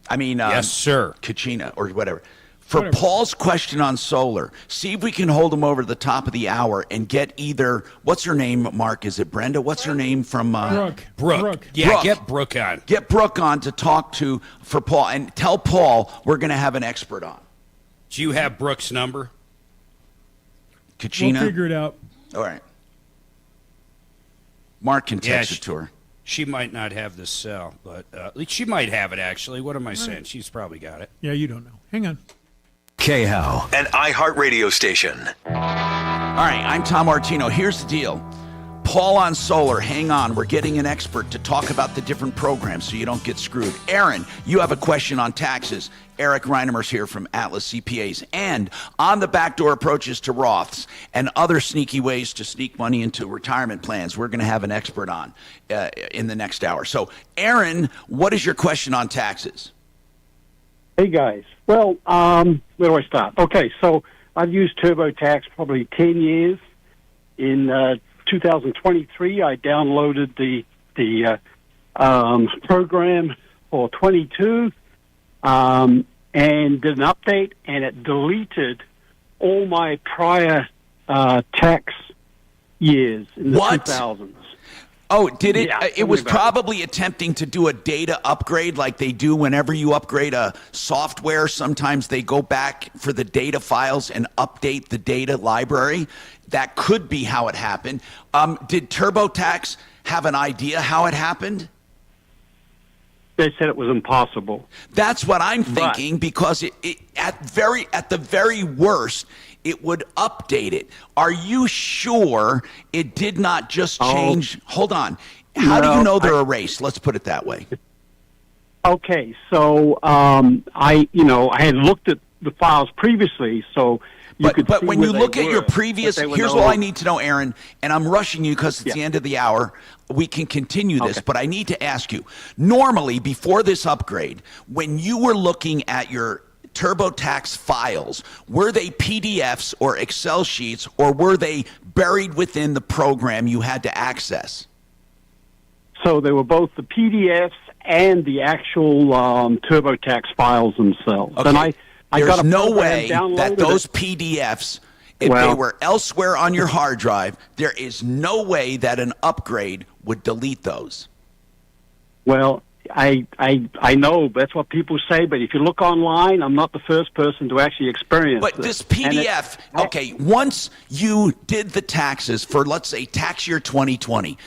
I mean, Yes, sir. Kachina or whatever. For Whatever. Paul's question on solar, see if we can hold him over to the top of the hour and get either, what's her name, Mark? Is it Brenda? What's her name from? Brooke. Yeah, Brooke. get Brooke on. Get Brooke on to talk to for Paul and tell Paul we're going to have an expert on. Do you have Brooke's number? Kachina? We'll figure it out. All right. Mark can text it to her. She might not have the cell, but she might have it, actually. What am I saying? She's probably got it. Yeah, you don't know. Hang on. KHOW, an iHeartRadio station. All right, I'm Tom Martino. Here's the deal. Paul on solar, hang on. We're getting an expert to talk about the different programs so you don't get screwed. Aaron, you have a question on taxes. Eric Reinemer's here from Atlas CPAs. And on the backdoor approaches to Roths and other sneaky ways to sneak money into retirement plans, we're going to have an expert on in the next hour. So, Aaron, what is your question on taxes? Hey, guys. Well, where do I start? Okay, so I've used TurboTax probably 10 years. In 2023, I downloaded the program for 22 and did an update, and it deleted all my prior tax years in the 2000s. Oh, did it? Yeah, It tell me was about probably attempting to do a data upgrade like they do whenever you upgrade a software. Sometimes they go back for the data files and update the data library. That could be how it happened. Did TurboTax have an idea how it happened? They said it was impossible. That's what I'm thinking, because at the very worst, it would update it. Are you sure it did not just change? Hold on. How do you know they're erased? Let's put it that way. Okay, so I had looked at the files previously, so you could. But see when where you they look at your were, previous, but they were here's no all I longer- need to know, Aaron, and I'm rushing you because it's the end of the hour. We can continue this, but I need to ask you. Normally, before this upgrade, when you were looking at your TurboTax files, were they PDFs or Excel sheets, or were they buried within the program you had to access? So they were both the PDFs and the actual TurboTax files themselves. Okay. And I There's got a no program, way that downloaded those it. PDFs, if Well- they were elsewhere on your hard drive, there is no way that an upgrade would delete those. Well, I know that's what people say, but if you look online, I'm not the first person to actually experience But this PDF, okay, once you did the taxes for, let's say, tax year 2020,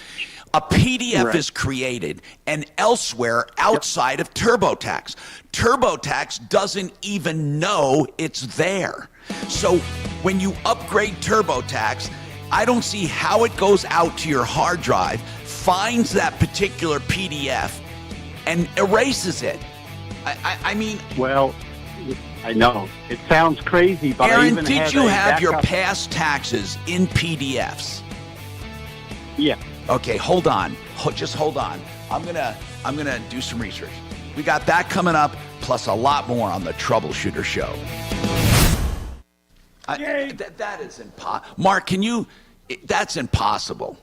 a PDF Right. is created and elsewhere outside of TurboTax. TurboTax doesn't even know it's there. So when you upgrade TurboTax, I don't see how it goes out to your hard drive, finds that particular PDF, and erases it. I mean... Well, I know. It sounds crazy, but I Aaron, even did you a have your backup- past taxes in PDFs? Yeah. Okay, hold on. Just hold on. I'm gonna do some research. We got that coming up, plus a lot more on the Troubleshooter Show. That is impossible. Mark, can you? That's impossible.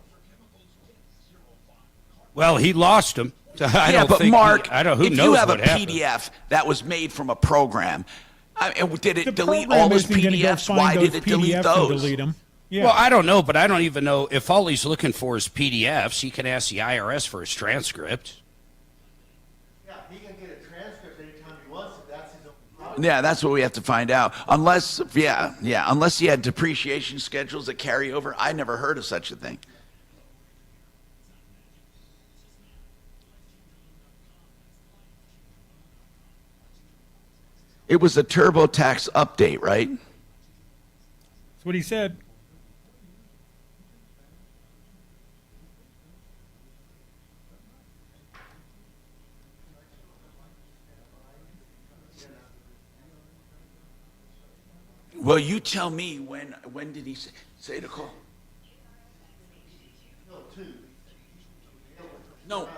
Well, he lost him. I yeah, don't but think Mark, I don't. Who if knows you have what a happened. PDF that was made from a program, did it delete program all those isn't gonna go PDFs? find Why those did it delete PDFs and those? delete 'em. Yeah. Well, I don't know, but I don't even know if all he's looking for is PDFs. He can ask the IRS for his transcript. Yeah, he can get a transcript anytime he wants if that's his own problem. Yeah, that's what we have to find out. Unless he had depreciation schedules that carry over. I never heard of such a thing. It was a TurboTax update, right? That's what he said. Well, you tell me when did he say to call? No.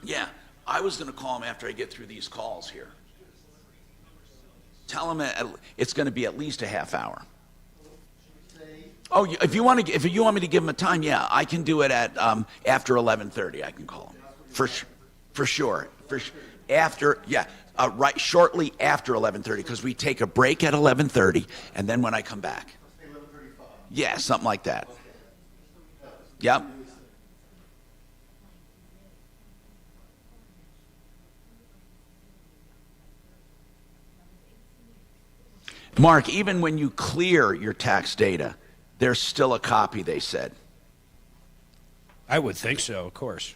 Yeah, I was going to call him after I get through these calls here. Tell him it's going to be at least a half hour. Oh, if you want me to give him a time, yeah, I can do it at after 11:30. I can call him for sure. After right shortly after 11:30 because we take a break at 11:30 and then when I come back. Yeah, something like that. Yep. Mark, even when you clear your tax data, there's still a copy, they said. I would think so, of course.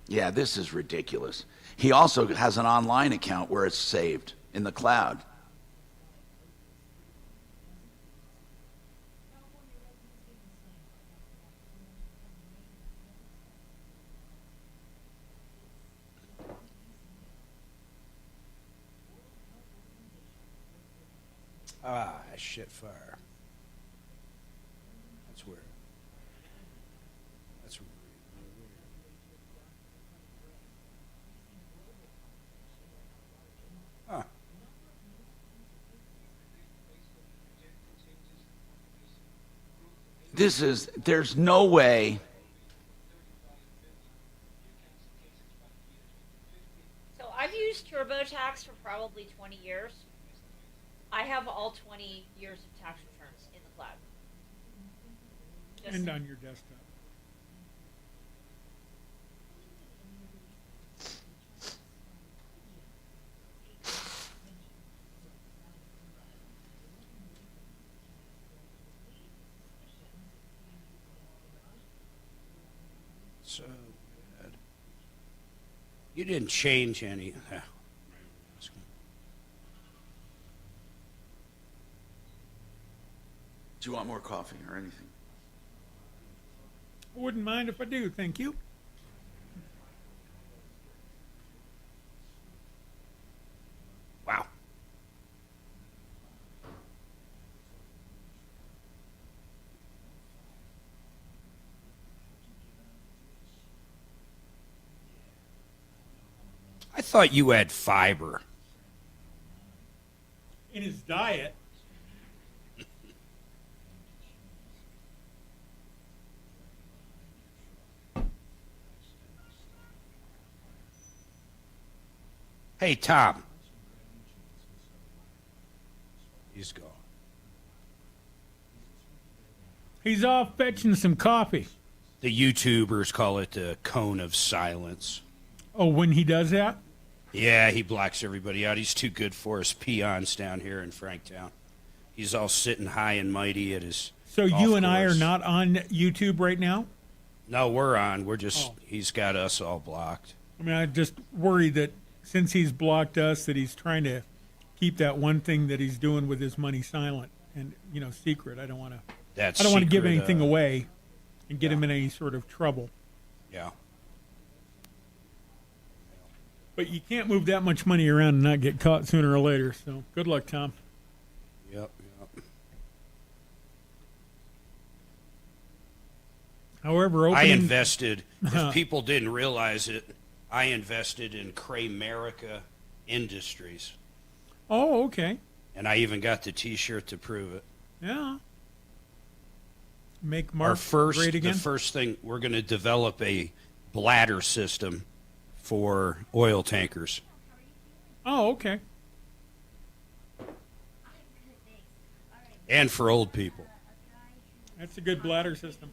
Yeah, this is ridiculous. He also has an online account where it's saved in the cloud. Ah, shit fire. That's weird. That's weird. Huh. There's no way. So I've used TurboTax for probably 20 years. I have all 20 years of tax returns in the cloud. And on your desktop. So good. You didn't change any. Do you want more coffee or anything? I wouldn't mind if I do, thank you. Wow. I thought you had fiber. In his diet. Hey, Tom. He's gone. He's off fetching some coffee. The YouTubers call it the cone of silence. Oh, when he does that? Yeah, he blocks everybody out. He's too good for us peons down here in Franktown. He's all sitting high and mighty at his. So golf you and I are course. not on YouTube right now? No, we're on. We're just. He's got us all blocked. I mean, I just worry that since he's blocked us, that he's trying to keep that one thing that he's doing with his money silent and, secret. I don't want to. I don't want to give anything away and get him in any sort of trouble. Yeah. But you can't move that much money around and not get caught sooner or later. So good luck, Tom. Yep. However, I invested. If people didn't realize it, I invested in Cramerica Industries. Oh, okay. And I even got the T-shirt to prove it. Yeah. Make Our Mark great again. The first thing, we're going to develop a bladder system for oil tankers. Oh, okay. And for old people. That's a good bladder system.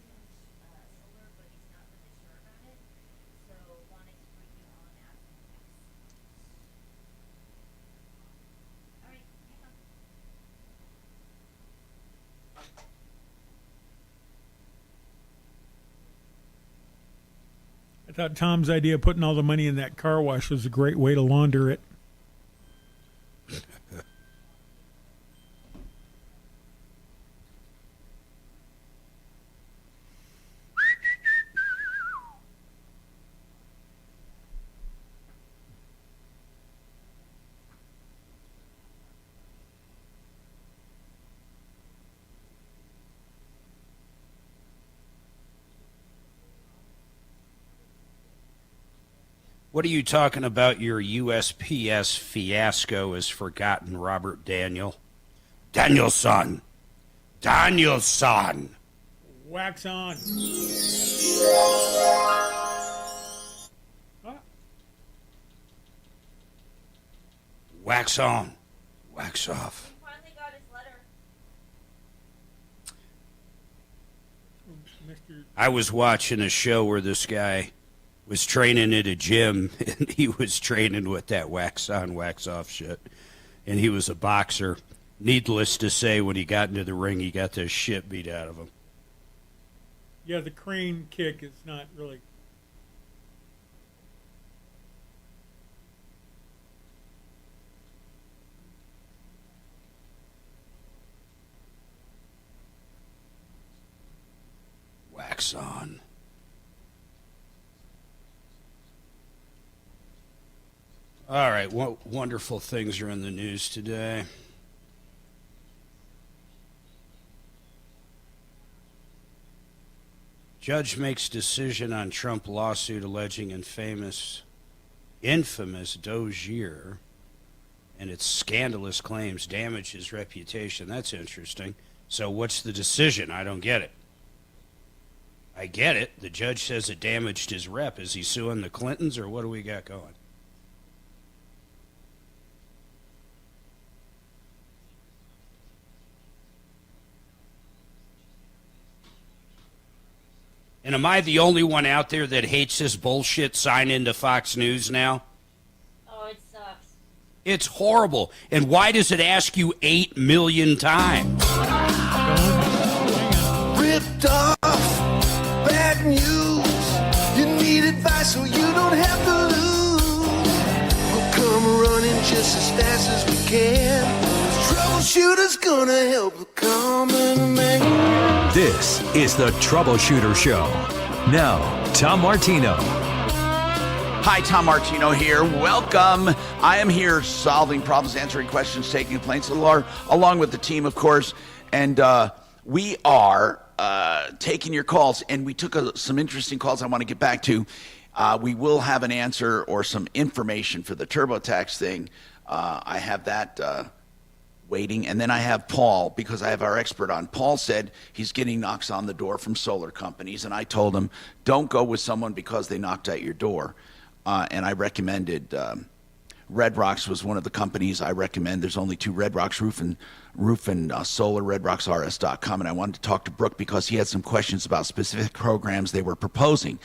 I thought Tom's idea of putting all the money in that car wash was a great way to launder it. What are you talking about? Your USPS fiasco is forgotten, Robert Danielson. Danielson. Wax on. Wax on. Wax off. I was watching a show where this guy was training at a gym, and he was training with that wax on, wax off shit. And he was a boxer. Needless to say, when he got into the ring, he got the shit beat out of him. Yeah, the crane kick is not really. Wax on. All right, what wonderful things are in the news today? Judge makes decision on Trump lawsuit alleging infamous Dozier and its scandalous claims damage his reputation. That's interesting. So what's the decision? I don't get it. I get it. The judge says it damaged his rep. Is he suing the Clintons, or what do we got going? And am I the only one out there that hates this bullshit sign into Fox News now? Oh, it sucks. It's horrible. And why does it ask you 8 million times? Ripped off, bad news. You need advice so you don't have to lose. We'll come running just as fast as we can. Troubleshooter's gonna help the common man. This is the Troubleshooter Show. Now, Tom Martino. Hi, Tom Martino here. Welcome. I am here solving problems, answering questions, taking complaints, along with the team, of course. And we are taking your calls, and we took some interesting calls I want to get back to. We will have an answer or some information for the TurboTax thing. I have that waiting. And then I have Paul, because I have our expert on. Paul said he's getting knocks on the door from solar companies, and I told him, don't go with someone because they knocked at your door. And I recommended Red Rocks was one of the companies I recommend. There's only 2, Red Rocks Roof and Solar, redrocksrs.com. And I wanted to talk to Brooke because he had some questions about specific programs they were proposing.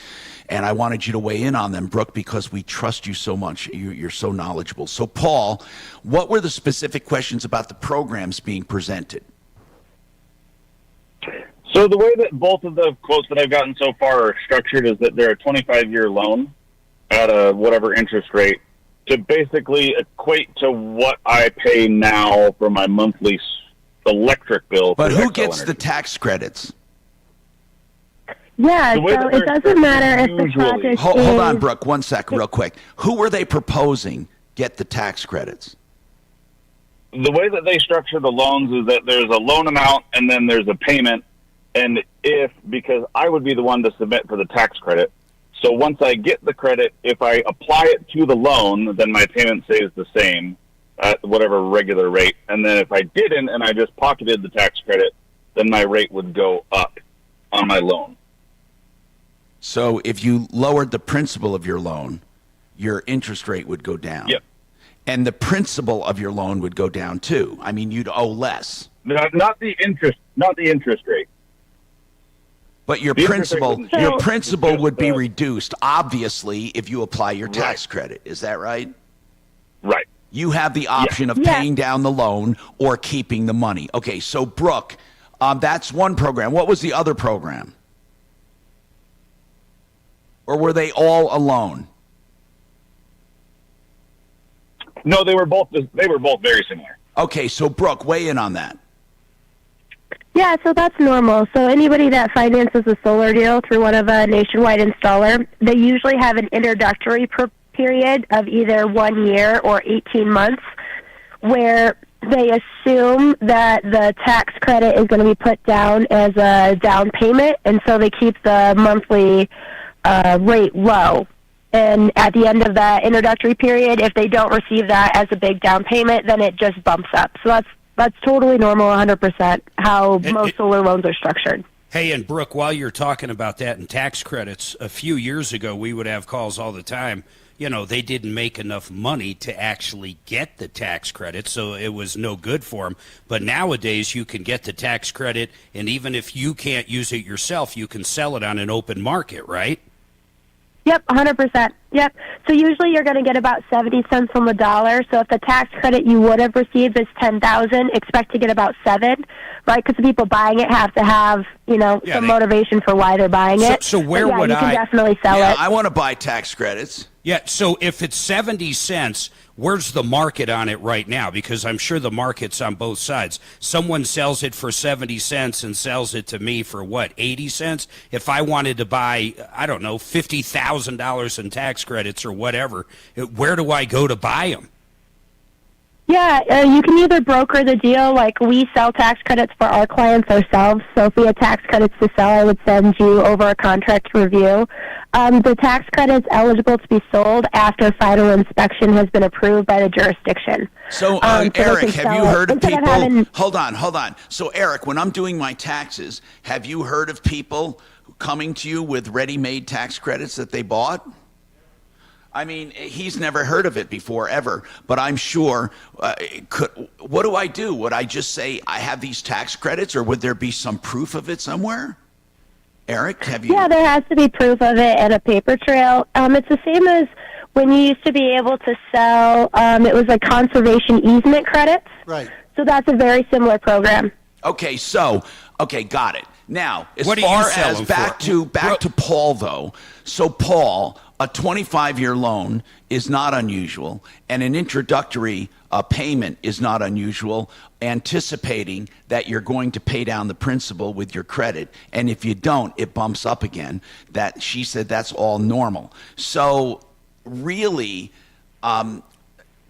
And I wanted you to weigh in on them, Brooke, because we trust you so much. You're so knowledgeable. So, Paul, what were the specific questions about the programs being presented? So the way that both of the quotes that I've gotten so far are structured is that they're a 25-year loan at a whatever interest rate to basically equate to what I pay now for my monthly electric bill. But who gets the tax credits? Yeah, so it doesn't matter if the project Hold on, Brooke, 1 sec, real quick. Who were they proposing get the tax credits? The way that they structure the loans is that there's a loan amount and then there's a payment. And because I would be the one to submit for the tax credit, so once I get the credit, if I apply it to the loan, then my payment stays the same at whatever regular rate. And then if I didn't and I just pocketed the tax credit, then my rate would go up on my loan. So if you lowered the principal of your loan, your interest rate would go down. Yep. And the principal of your loan would go down too. I mean, you'd owe less. Not the interest rate. But your principal would be reduced, obviously, if you apply your tax credit. Is that right? Right. You have the option of paying down the loan or keeping the money. Okay, so Brooke, that's one program. What was the other program? Or were they all alone? No, they were both very similar. Okay, so Brooke, weigh in on that. Yeah, so that's normal. So anybody that finances a solar deal through one of a nationwide installer, they usually have an introductory period of either 1 year or 18 months where they assume that the tax credit is going to be put down as a down payment, and so they keep the monthly rate low. And at the end of that introductory period, if they don't receive that as a big down payment, then it just bumps up. So that's totally normal, 100%, how most solar loans are structured. Hey, and Brooke, while you're talking about that and tax credits, a few years ago we would have calls all the time. You know, they didn't make enough money to actually get the tax credit, so it was no good for them. But nowadays you can get the tax credit, and even if you can't use it yourself, you can sell it on an open market, right? Yep, 100%. Yep. So usually you're going to get about 70 cents on the dollar. So if the tax credit you would have received is $10,000, expect to get about 7, right? Because the people buying it have to have, some motivation for why they're buying it. So where would you can definitely sell it. I want to buy tax credits. Yeah, so if it's 70 cents, where's the market on it right now? Because I'm sure the market's on both sides. Someone sells it for 70 cents and sells it to me for, 80 cents? If I wanted to buy, I don't know, $50,000 in tax credits or whatever, where do I go to buy them? Yeah, you can either broker the deal, like we sell tax credits for our clients ourselves. So if we had tax credits to sell, I would send you over a contract review. The tax credit's eligible to be sold after final inspection has been approved by the jurisdiction. So, Eric, have you heard of people? Hold on. So, Eric, when I'm doing my taxes, have you heard of people coming to you with ready-made tax credits that they bought? I mean, he's never heard of it before, ever. But I'm sure, what do I do? Would I just say I have these tax credits, or would there be some proof of it somewhere? Eric, have you? Yeah, there has to be proof of it and a paper trail. It's the same as when you used to be able to sell, it was like conservation easement credits. Right. So that's a very similar program. Okay, got it. Now, as What do you far sell as them back for? to Paul though. So Paul, a 25-year loan is not unusual, and an introductory payment is not unusual, anticipating that you're going to pay down the principal with your credit, and if you don't, it bumps up again. That she said that's all normal. So really,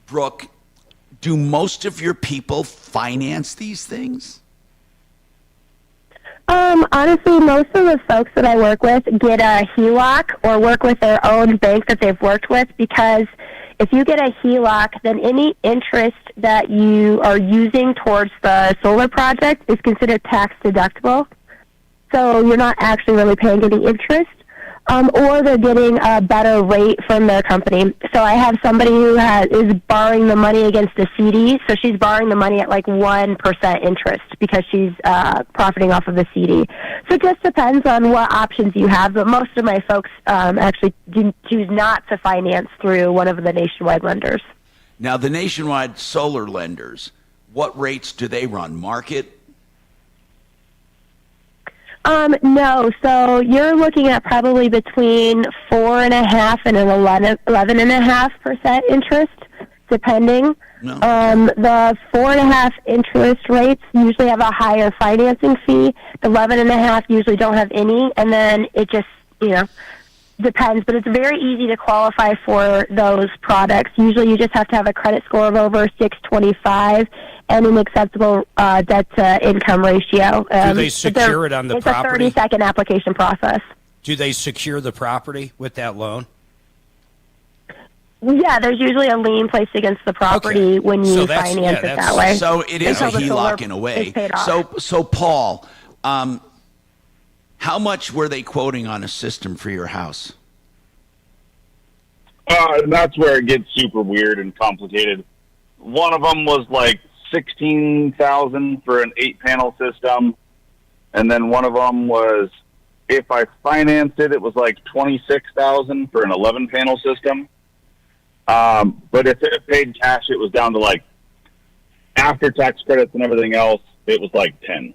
Brooke, do most of your people finance these things? Honestly, most of the folks that I work with get a HELOC or work with their own bank that they've worked with, because if you get a HELOC, then any interest that you are using towards the solar project is considered tax deductible. So you're not actually really paying any interest. Or they're getting a better rate from their company. So I have somebody who is borrowing the money against a CD. So she's borrowing the money at like 1% interest because she's profiting off of the CD. So it just depends on what options you have. But most of my folks actually choose not to finance through one of the nationwide lenders. Now, the nationwide solar lenders, what rates do they run? Market? No, so you're looking at probably between 4.5% and an 11.5% interest, depending. No. The 4.5 interest rates usually have a higher financing fee. The 11.5 usually don't have any, and then it just, depends. But it's very easy to qualify for those products. Usually, you just have to have a credit score of over 625 and an acceptable debt-to-income ratio. Do they secure it on the property? It's a 30-second application process. Do they secure the property with that loan? Yeah, there's usually a lien placed against the property when you finance it that way. So it is a HELOC in a way. So Paul, how much were they quoting on a system for your house? That's where it gets super weird and complicated. One of them was like $16,000 for an 8-panel system, and then one of them was, if I financed it, it was like $26,000 for an 11-panel system. But if it paid cash, it was down to like, after tax credits and everything else, it was like 10.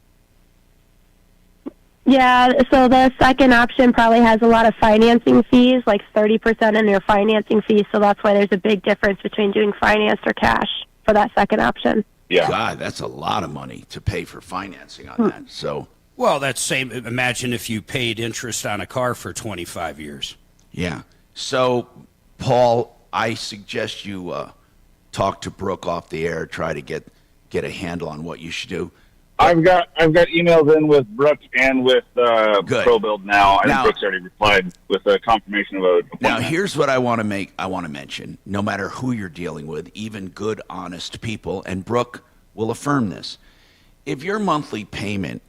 Yeah, so the second option probably has a lot of financing fees, like 30% in your financing fees. So that's why there's a big difference between doing financed or cash for that second option. Yeah. God, that's a lot of money to pay for financing on that. So, well, that's same. Imagine if you paid interest on a car for 25 years. Yeah. So, Paul, I suggest you talk to Brooke off the air, try to get a handle on what you should do. I've got emails in with Brooke and with ProBuild now, and Brooke's already replied with a confirmation of a appointment. Now, here's what I want to mention. No matter who you're dealing with, even good, honest people, and Brooke will affirm this. If your monthly payment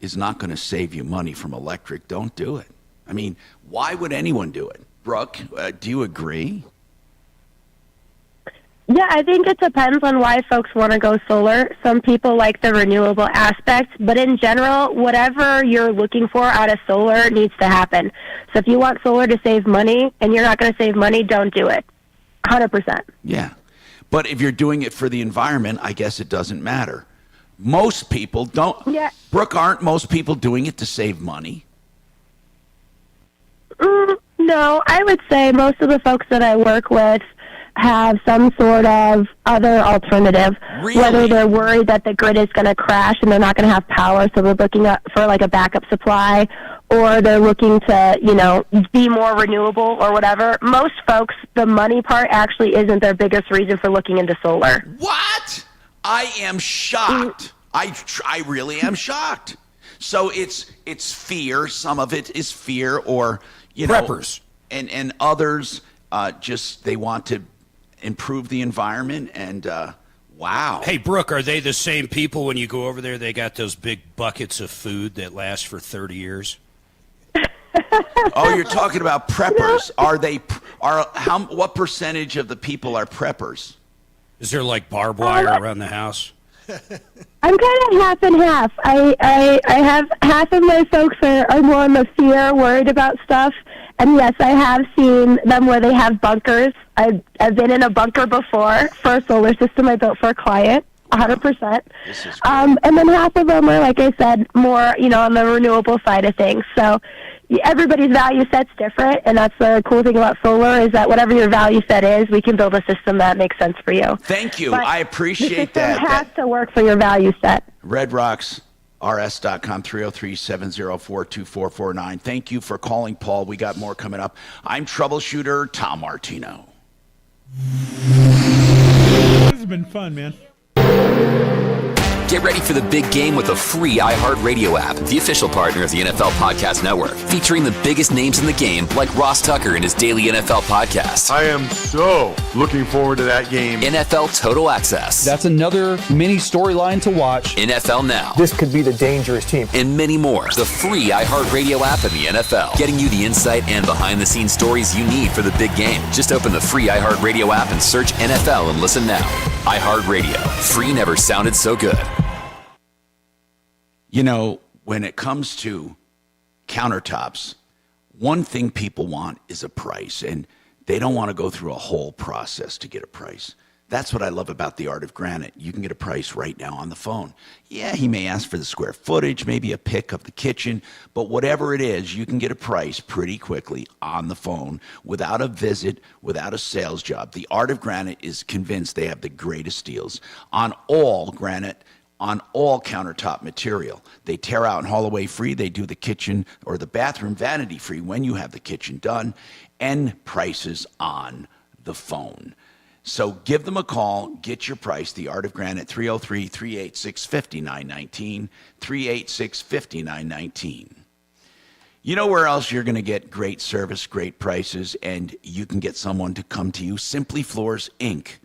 is not going to save you money from electric, don't do it. I mean, why would anyone do it? Brooke, do you agree? Yeah, I think it depends on why folks want to go solar. Some people like the renewable aspect, but in general, whatever you're looking for out of solar needs to happen. So if you want solar to save money and you're not going to save money, don't do it. 100%. Yeah. But if you're doing it for the environment, I guess it doesn't matter. Most people don't. Yeah. Brooke, aren't most people doing it to save money? No, I would say most of the folks that I work with have some sort of other alternative. Really? Whether they're worried that the grid is going to crash and they're not going to have power, so they're looking for like a backup supply, or they're looking to, be more renewable or whatever. Most folks, the money part actually isn't their biggest reason for looking into solar. What? I am shocked. I really am shocked. So it's fear. Some of it is fear, or preppers, and others just they want to improve the environment. And wow. Hey, Brooke, are they the same people when you go over there? They got those big buckets of food that last for 30 years. Oh, you're talking about preppers. What percentage of the people are preppers? Is there like barbed wire around the house? I'm kind of half and half. I have half of my folks are more on the fear, worried about stuff. And yes, I have seen them where they have bunkers. I've been in a bunker before for a solar system I built for a client, 100%. And then half of them are, like I said, more, on the renewable side of things. So everybody's value set's different, and that's the cool thing about solar is that whatever your value set is, we can build a system that makes sense for you. Thank you. But I appreciate the that. system has to work for your value set. RedRocksRS.com, 303-704-2449. Thank you for calling, Paul. We got more coming up. I'm Troubleshooter Tom Martino. This has been fun, man. Get ready for the big game with the free iHeartRadio app, the official partner of the NFL Podcast Network, featuring the biggest names in the game like Ross Tucker and his daily NFL podcast. I am so looking forward to that game. NFL Total Access. That's another mini storyline to watch. NFL Now. This could be the dangerous team. And many more. The free iHeartRadio app in the NFL, getting you the insight and behind-the-scenes stories you need for the big game. Just open the free iHeartRadio app and search NFL and listen now. iHeartRadio. Free never sounded so good. When it comes to countertops, one thing people want is a price, and they don't want to go through a whole process to get a price. That's what I love about the Art of Granite. You can get a price right now on the phone. Yeah, he may ask for the square footage, maybe a pic of the kitchen, but whatever it is, you can get a price pretty quickly on the phone without a visit, without a sales job. The Art of Granite is convinced they have the greatest deals on all granite, on all countertop material. They tear out and haul away free. They do the kitchen or the bathroom vanity free when you have the kitchen done, and prices on the phone. So give them a call, get your price. The Art of Granite, 303-386-5919, 386-5919. You know where else you're going to get great service, great prices, and you can get someone to come to you? SimplyFloorsInc.com.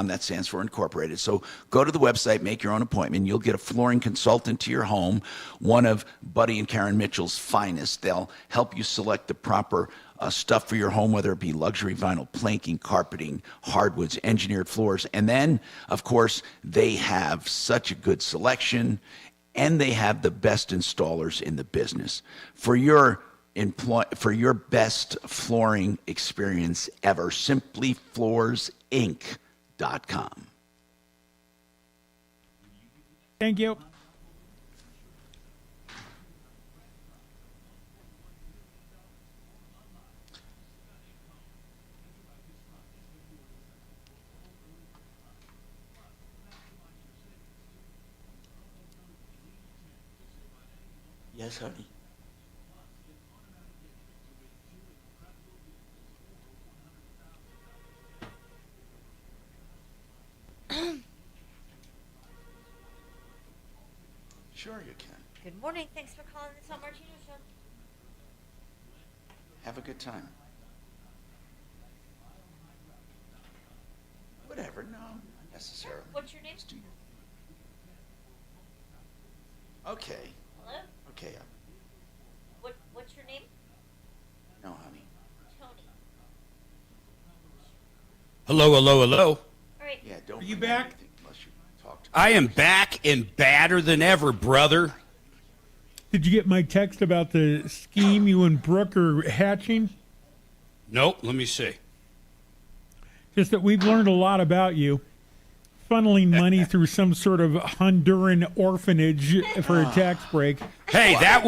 That stands for Incorporated. So go to the website, make your own appointment. You'll get a flooring consultant to your home, one of Buddy and Karen Mitchell's finest. They'll help you select the proper stuff for your home, whether it be luxury vinyl, planking, carpeting, hardwoods, engineered floors. And then, of course, they have such a good selection, and they have the best installers in the business. For your best flooring experience ever, SimplyFloorsInc.com. Thank you. Yes, honey. Sure you can. Good morning. Thanks for calling the Tom Martino Show. Have a good time. Whatever, no, not necessarily. What's your name? Okay. Hello? Okay. What's your name? No, honey. Tony. Hello, hello, hello. All right. Yeah, don't. Are you back? I am back and badder than ever, brother. Did you get my text about the scheme you and Brooke are hatching? Nope, let me see. Just that we've learned a lot about you. Funneling money through some sort of Honduran orphanage for a tax break. Hey, that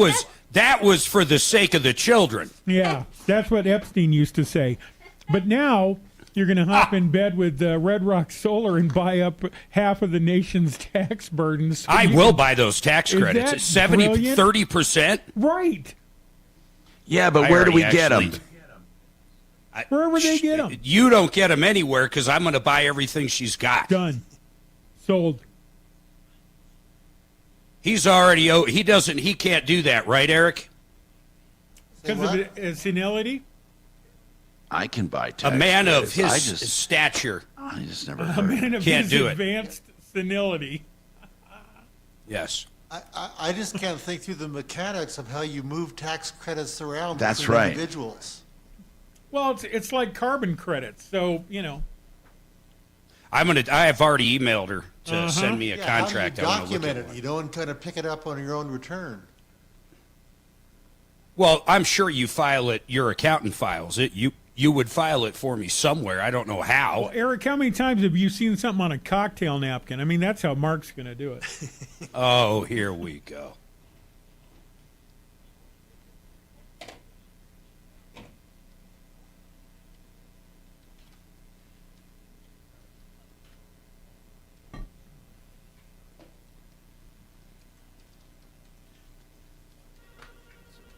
was for the sake of the children. Yeah, that's what Epstein used to say. But now you're going to hop in bed with Red Rock Solar and buy up half of the nation's tax burdens. I will buy those tax Is credits. that 70, brilliant? 30%. Right. Yeah, but I where do we already get them? actually- Wherever they get them. You don't get them anywhere because I'm going to buy everything she's got. Done. Sold. He's already, he can't do that, right, Eric? Because of senility? I can buy A tax man of credits. his stature. I just never A heard man of Can't his do it. advanced senility. Yes. I just can't think through the mechanics of how you move tax credits around That's between right. individuals. Well, it's like carbon credits, so, I have already emailed her to send me a contract. How do you document it? You don't kind of pick it up on your own return. Well, I'm sure you file it. Your accountant files it. You would file it for me somewhere. I don't know how. Well, Eric, how many times have you seen something on a cocktail napkin? I mean, that's how Mark's going to do it. Oh, here we go.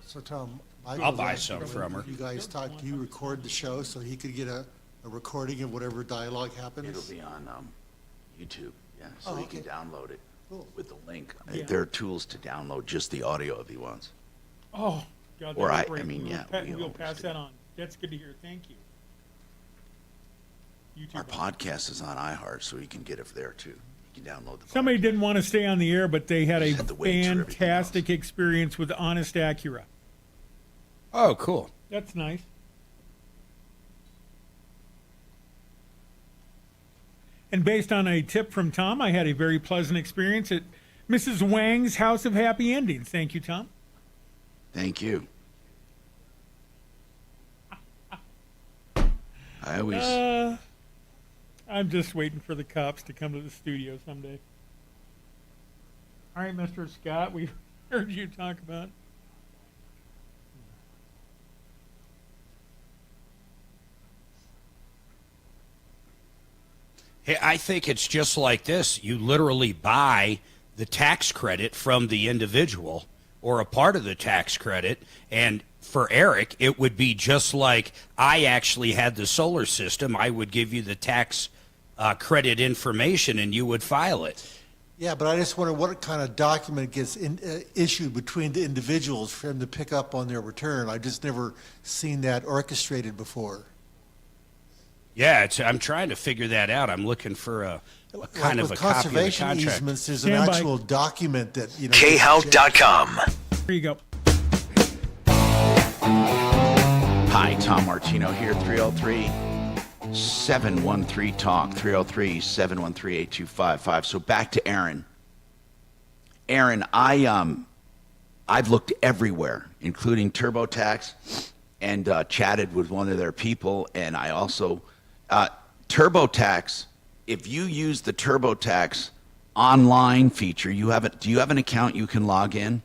So, Tom, I'll buy some from her. You guys talk, do you record the show so he could get a recording of whatever dialogue happens? It'll be on YouTube, yeah, so he can download it with the link. Yeah. There are tools to download just the audio if he wants. Oh, God, Or that's I great. mean, yeah, We'll pass that on. That's good to hear. Thank you. Our podcast is on iHeart, so he can get it there too. He can download the Somebody didn't want to stay on the air, but they had a to wait for everything fantastic experience with Honest Acura. Oh, cool. That's nice. And based on a tip from Tom, I had a very pleasant experience at Mrs. Wang's House of Happy Endings. Thank you, Tom. Thank you. I always... I'm just waiting for the cops to come to the studio someday. All right, Mr. Scott, we've heard you talk about. Hey, I think it's just like this. You literally buy the tax credit from the individual or a part of the tax credit. And for Eric, it would be just like I actually had the solar system. I would give you the tax credit information and you would file it. Yeah, but I just wonder what kind of document gets issued between the individuals for them to pick up on their return. I've just never seen that orchestrated before. Yeah, I'm trying to figure that out. I'm looking for a kind of a copy of the conservation contract. easements, there's an actual document that, you know. khout.com. There you go. Hi, Tom Martino here, 303-713-TALK, 303-713-8255. So back to Aaron. Aaron, I've looked everywhere, including TurboTax, and chatted with one of their people, and I also... TurboTax, if you use the TurboTax online feature, do you have an account you can log in?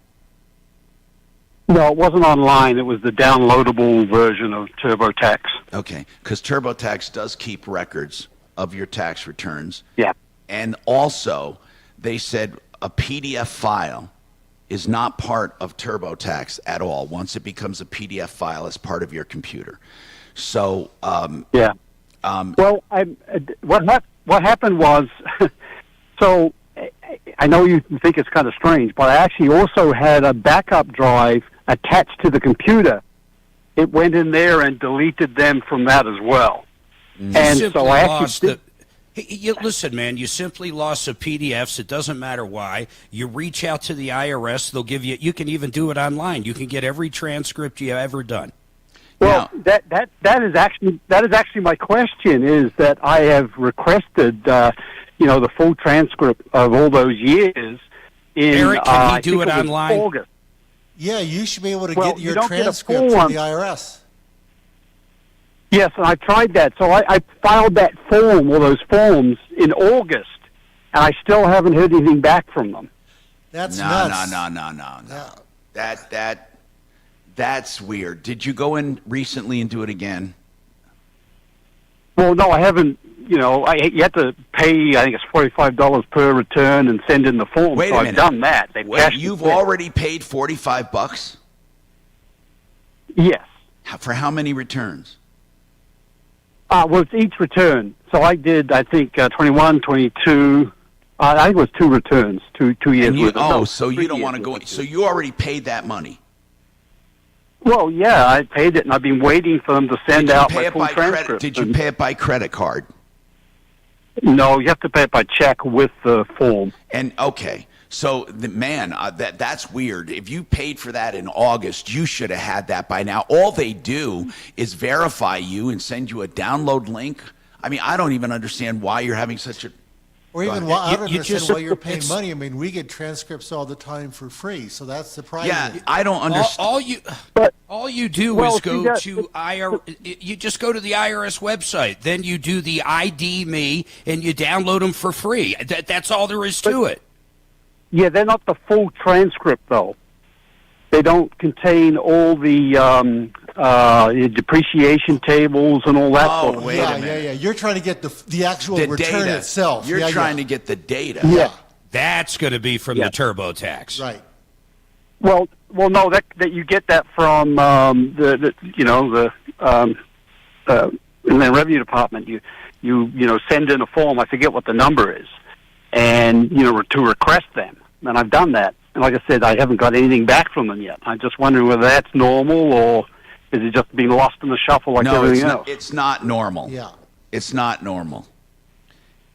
No, it wasn't online. It was the downloadable version of TurboTax. Okay, because TurboTax does keep records of your tax returns. Yeah. And also, they said a PDF file is not part of TurboTax at all. Once it becomes a PDF file, it's part of your computer. So, yeah. Well, what happened was, so I know you think it's kind of strange, but I actually also had a backup drive attached to the computer. It went in there and deleted them from that as well. And so I actually listen, man, you simply lost the PDFs. It doesn't matter why. You reach out to the IRS. They'll give you, you can even do it online. You can get every transcript you've ever done. Well, that is actually my question. Is that I have requested, the full transcript of all those years. Eric, can he do it online? August. Yeah, you should be able to get your you don't get a transcript full from one. the IRS. Yes, and I tried that. So I filed that form, or those forms, in August, and I still haven't heard anything back from them. That's nuts. No. That's weird. Did you go in recently and do it again? Well, no, I haven't. You have to pay, I think it's $45 per return and send in the form. Wait a minute. I've done that. You've already paid $45? Yes. For how many returns? Well, it's each return. So I did, I think, 21, 22. I think it was 2 returns, two years worth. So you don't want to go. So you already paid that money. Well, yeah, I paid it, and I've been waiting for them to send out my full transcript. Did you pay it by credit card? No, you have to pay it by check with the form. And okay, so that's weird. If you paid for that in August, you should have had that by now. All they do is verify you and send you a download link. I mean, I don't even understand why you're having such a. Or even why, I don't understand why you're paying money. I mean, we get transcripts all the time for free, so that's surprising. Yeah, I don't understand. All you do is go to IRS. You just go to the IRS website. Then you do the ID Me, and you download them for free. That's all there is to it. Yeah, they're not the full transcript, though. They don't contain all the depreciation tables and all that sort of stuff. Yeah. You're trying to get the actual return data itself. You're trying to get the data. Yeah. That's going to be from the TurboTax. Right. Well, no, that you get that from in the revenue department. You send in a form. I forget what the number is, and to request them. And I've done that. And like I said, I haven't got anything back from them yet. I'm just wondering whether that's normal or is it just being lost in the shuffle like everything else? It's not normal. Yeah. It's not normal.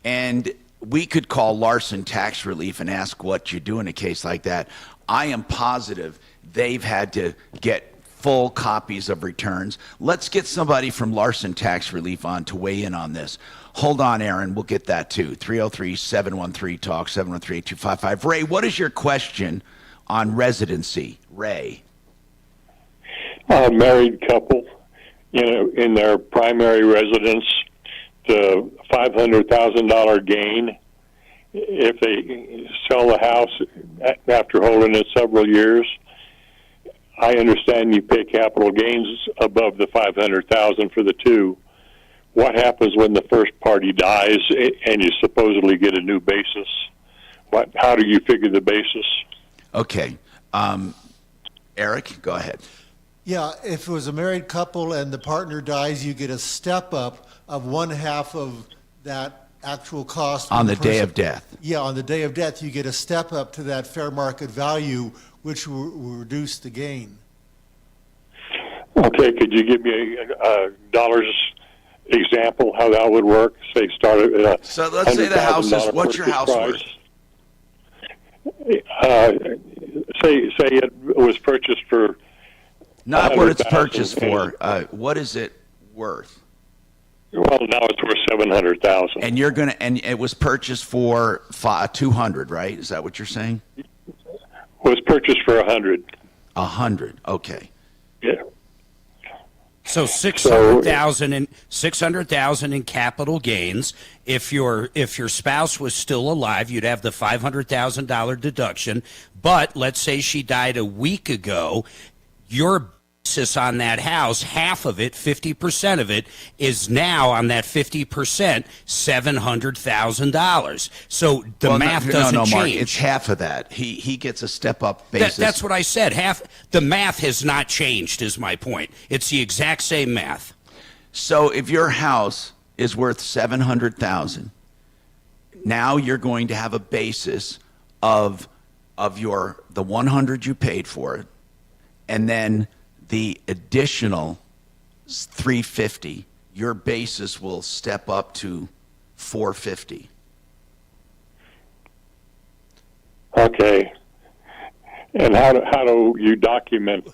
And we could call Larson Tax Relief and ask what you do in a case like that. I am positive they've had to get full copies of returns. Let's get somebody from Larson Tax Relief on to weigh in on this. Hold on, Aaron. We'll get that too. 303-713-TALK, 713-8255. Ray, what is your question on residency? Ray. A married couple, in their primary residence, the $500,000 gain, if they sell the house after holding it several years, I understand you pay capital gains above the $500,000 for the two. What happens when the first party dies and you supposedly get a new basis? How do you figure the basis? Okay. Eric, go ahead. Yeah, if it was a married couple and the partner dies, you get a step up of one half of that actual cost. On the day of death. Yeah, on the day of death, you get a step up to that fair market value, which will reduce the gain. Okay, could you give me a dollars example how that would work? Say start at so let's say the house is, what's your house price. worth? Say it was purchased for not what it's purchased for. What is it worth? Well, now it's worth $700,000. And you're gonna, and it was purchased for $200, right? Is that what you're saying? It was purchased for $100. $100. Okay. Yeah. So 600,000 in capital gains. If your spouse was still alive, you'd have the $500,000 deduction. But let's say she died a week ago, your basis on that house, half of it, 50% of it, is now on that 50%, $700,000. So the math doesn't change. Mark, it's half of that. He gets a step up basis. That's what I said. The math has not changed, is my point. It's the exact same math. So if your house is worth $700,000, now you're going to have a basis of the $100 you paid for it, and then the additional $350, your basis will step up to $450. Okay. And how do you document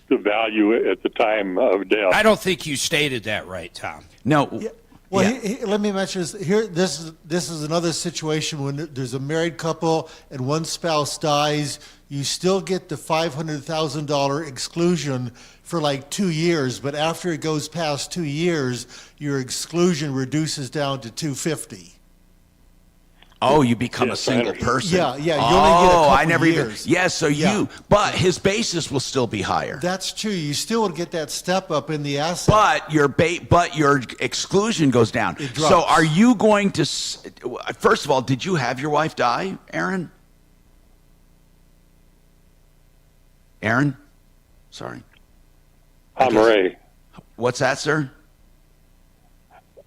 the value at the time of death? I don't think you stated that right, Tom. No. Yeah. Well, let me mention this. Here, this is another situation when there's a married couple and one spouse dies. You still get the $500,000 exclusion for like 2 years, but after it goes past 2 years, your exclusion reduces down to $250. Oh, you become a single person. Yeah. You only get a couple years. Yes, but his basis will still be higher. That's true. You still would get that step up in the asset. But your exclusion goes down. It drops. So are you going to? First of all, did you have your wife die, Aaron? Aaron, sorry. I'm Ray. What's that, sir?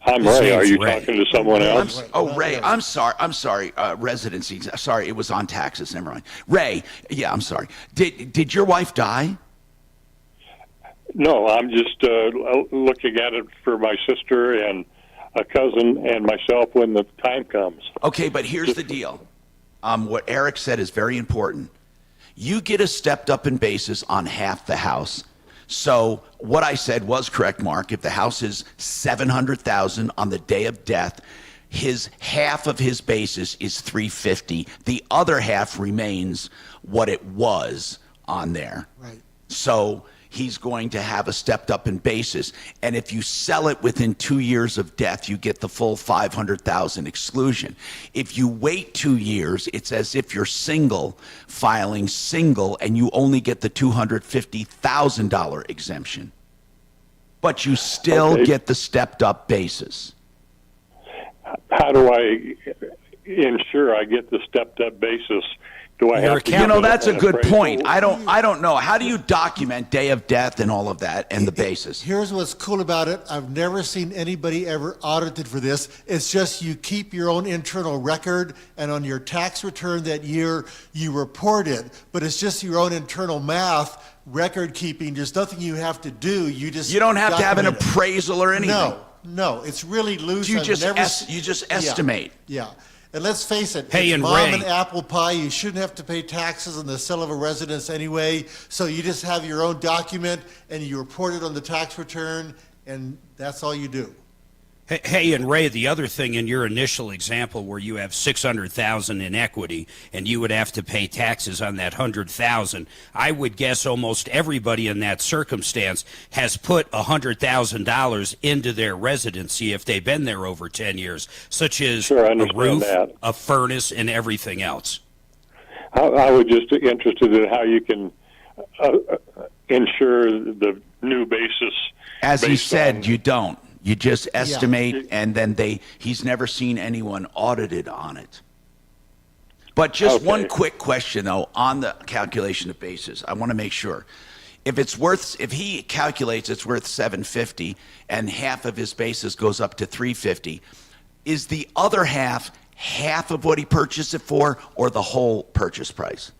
I'm Ray. Are you talking to someone else? Ray. I'm sorry. Residency. Sorry, it was on taxes. Never mind. Ray. Yeah, I'm sorry. Did your wife die? No, I'm just looking at it for my sister and a cousin and myself when the time comes. Okay, but here's the deal. What Eric said is very important. You get a stepped up in basis on half the house. So what I said was correct, Mark. If the house is $700,000 on the day of death, his half of his basis is $350,000. The other half remains what it was on there. Right. So he's going to have a stepped up in basis. And if you sell it within 2 years of death, you get the full $500,000 exclusion. If you wait 2 years, it's as if you're filing single, and you only get the $250,000 exemption. But you still get the stepped up basis. How do I ensure I get the stepped up basis? Do I have to? That's a good point. I don't know. How do you document day of death and all of that and the basis? Here's what's cool about it. I've never seen anybody ever audited for this. It's just you keep your own internal record, and on your tax return that year, you report it. But it's just your own internal math, record keeping. There's nothing you have to do. You don't have to have an appraisal or anything. No, it's really loose. You just estimate. Yeah. And let's face it, Hey, it's and mom Ray. and apple pie. You shouldn't have to pay taxes on the sale of a residence anyway. So you just have your own document and you report it on the tax return, and that's all you do. Hey, and Ray, the other thing in your initial example where you have $600,000 in equity and you would have to pay taxes on that $100,000, I would guess almost everybody in that circumstance has put $100,000 into their residency if they've been there over 10 years, such as a roof, a furnace, and everything else. I was just interested in how you can ensure the new basis. As you said, you don't. You just estimate, and then he's never seen anyone audited on it. But just one quick question, though, on the calculation of basis. I want to make sure. If he calculates it's worth $750 and half of his basis goes up to $350, is the other half of what he purchased it for, or the whole purchase price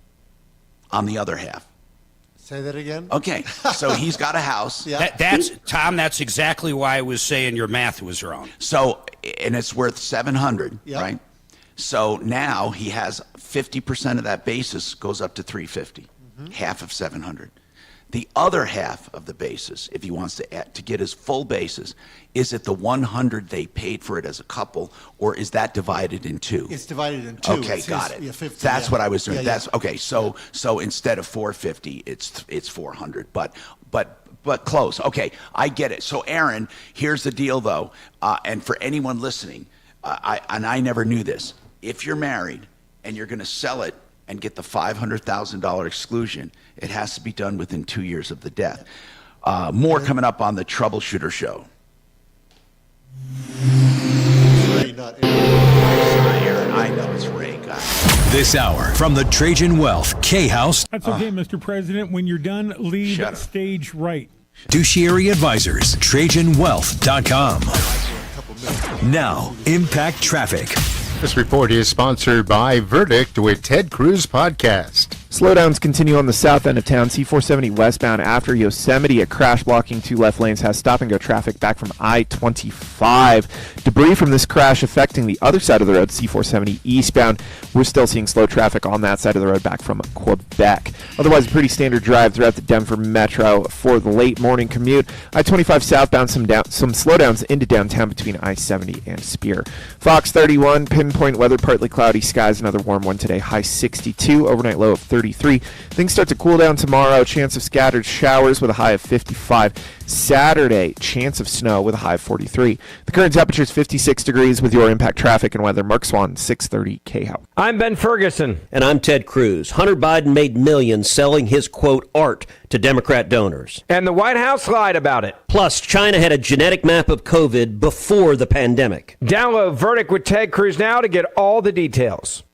on the other half? Say that again? Okay, so he's got a house. Tom, that's exactly why I was saying your math was wrong. So, and it's worth $700, right? So now he has 50% of that basis goes up to $350, half of $700. The other half of the basis, if he wants to get his full basis, is it the $100 they paid for it as a couple, or is that divided in two? It's divided in two. Okay, got it. 50, That's what I was doing. Yeah, Okay. So instead of $450, it's $400, but close. Okay, I get it. So Aaron, here's the deal, though, and for anyone listening, I never knew this. If you're married and you're going to sell it and get the $500,000 exclusion, it has to be done within 2 years of the death. More coming up on the Troubleshooter Show. I know it's Ray, guys. This hour from the Trajan Wealth K-House. That's okay, Mr. President. When you're done, leave stage right. Fiduciary Advisors, TrajanWealth.com. Now, Impact Traffic. This report is sponsored by Verdict with Ted Cruz Podcast. Slowdowns continue on the south end of town. C-470 westbound after Yosemite. A crash blocking two left lanes has stop-and-go traffic back from I-25. Debris from this crash affecting the other side of the road, C-470 eastbound. We're still seeing slow traffic on that side of the road back from Quebec. Otherwise, a pretty standard drive throughout the Denver metro for the late morning commute. I-25 southbound, some slowdowns into downtown between I-70 and Spear. Fox 31, pinpoint weather, partly cloudy skies, another warm one today, high 62, overnight low of 33. Things start to cool down tomorrow. Chance of scattered showers with a high of 55. Saturday, chance of snow with a high of 43. The current temperature is 56 degrees with your Impact Traffic and Weather. Mark Swan, 630 KHOW. I'm Ben Ferguson. And I'm Ted Cruz. Hunter Biden made millions selling his, quote, art to Democrat donors. And the White House lied about it. Plus, China had a genetic map of COVID before the pandemic. Download Verdict with Ted Cruz now to get all the details.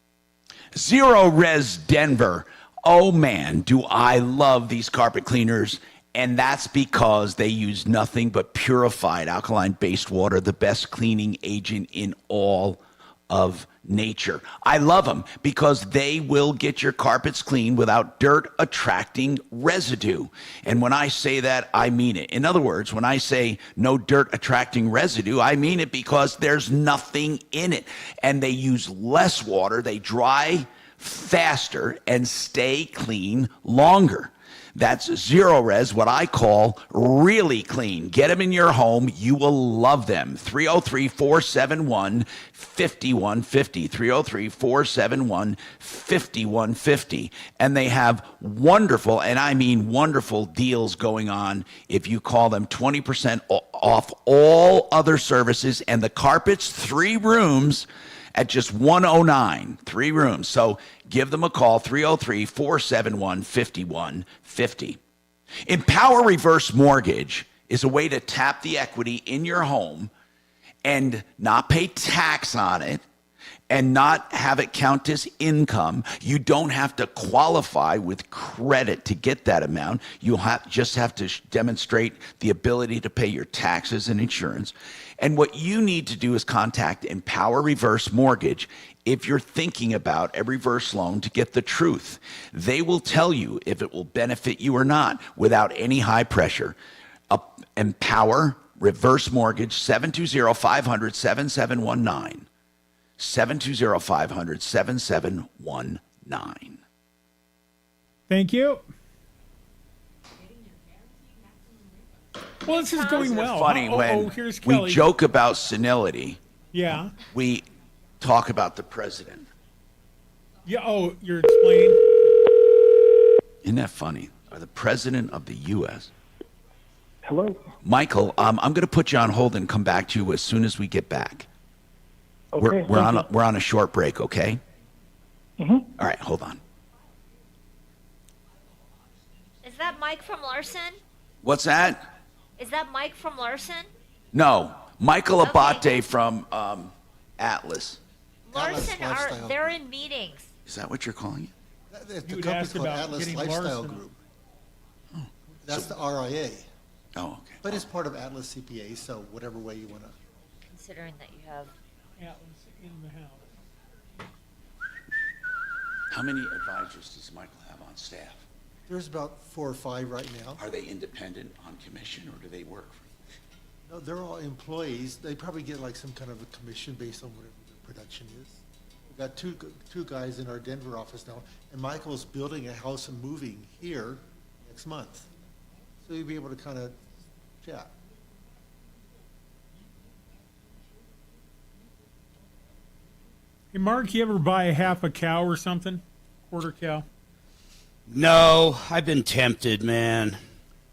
Zero Res Denver. Oh man, do I love these carpet cleaners. And that's because they use nothing but purified alkaline-based water, the best cleaning agent in all of nature. I love them because they will get your carpets clean without dirt attracting residue. And when I say that, I mean it. In other words, when I say no dirt attracting residue, I mean it because there's nothing in it. And they use less water, they dry faster, and stay clean longer. That's Zero Res, what I call really clean. Get them in your home. You will love them. 303-471-5150. 303-471-5150. And they have wonderful, and I mean wonderful deals going on if you call them. 20% off all other services, and the carpets, 3 rooms at just $109, 3 rooms. So give them a call, 303-471-5150. Empower Reverse Mortgage is a way to tap the equity in your home and not pay tax on it and not have it count as income. You don't have to qualify with credit to get that amount. You'll just have to demonstrate the ability to pay your taxes and insurance. And what you need to do is contact Empower Reverse Mortgage if you're thinking about a reverse loan to get the truth. They will tell you if it will benefit you or not without any high pressure. Empower Reverse Mortgage, 720-500-7719. 720-500-7719. Thank you. Well, this is going well. Funny when here's Kelly. we joke about senility. Yeah. We talk about the president. Yeah. Oh, you're explaining. Isn't that funny? Or the president of the U.S. Hello. Michael, I'm going to put you on hold and come back to you as soon as we get back. Okay. We're on a short break, okay? Mm-hmm. All right, hold on. Is that Mike from Larson? What's that? Is that Mike from Larson? No, Michael Abate from Atlas. Larson they're in meetings. Is that what you're calling it? The company's called Atlas Lifestyle Group. Oh. That's the RIA. Oh, okay. But it's part of Atlas CPA, so whatever way you want to. Considering that you have Atlas in the house. How many advisors does Michael have on staff? There's about 4 or 5 right now. Are they independent on commission, or do they work for you? No, they're all employees. They probably get like some kind of a commission based on whatever their production is. We've got two guys in our Denver office now, and Michael's building a house and moving here next month. So you'll be able to kind of chat. Hey, Mark, you ever buy a half a cow or something? Quarter cow? No, I've been tempted, man.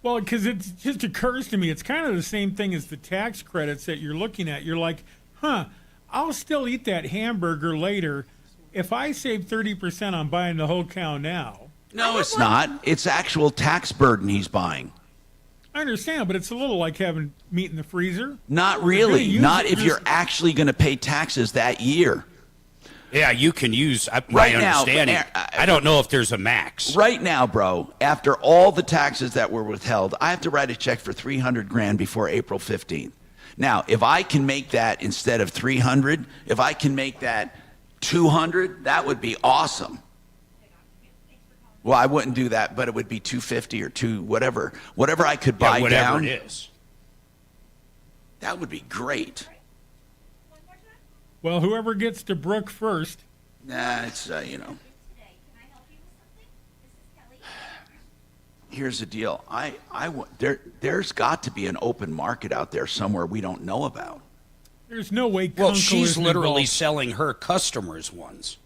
Well, because it just occurs to me, it's kind of the same thing as the tax credits that you're looking at. You're like, I'll still eat that hamburger later if I save 30% on buying the whole cow now. No, it's not. It's actual tax burden he's buying. I understand, but it's a little like having meat in the freezer. Not really. Not if you're actually going to pay taxes that year. Yeah, you can use, my right now, understanding, I don't know if there's a max. Right now, bro, after all the taxes that were withheld, I have to write a check for $300,000 before April 15th. Now, if I can make that instead of 300, if I can make that 200, that would be awesome. Well, I wouldn't do that, but it would be 250 or whatever I could buy whatever down. It is. That would be great. Well, whoever gets to Brook first. Nah, it's, Here's the deal. There's got to be an open market out there somewhere we don't know about. There's no way. Well, Kunkel she's isn't literally involved. selling her customers ones.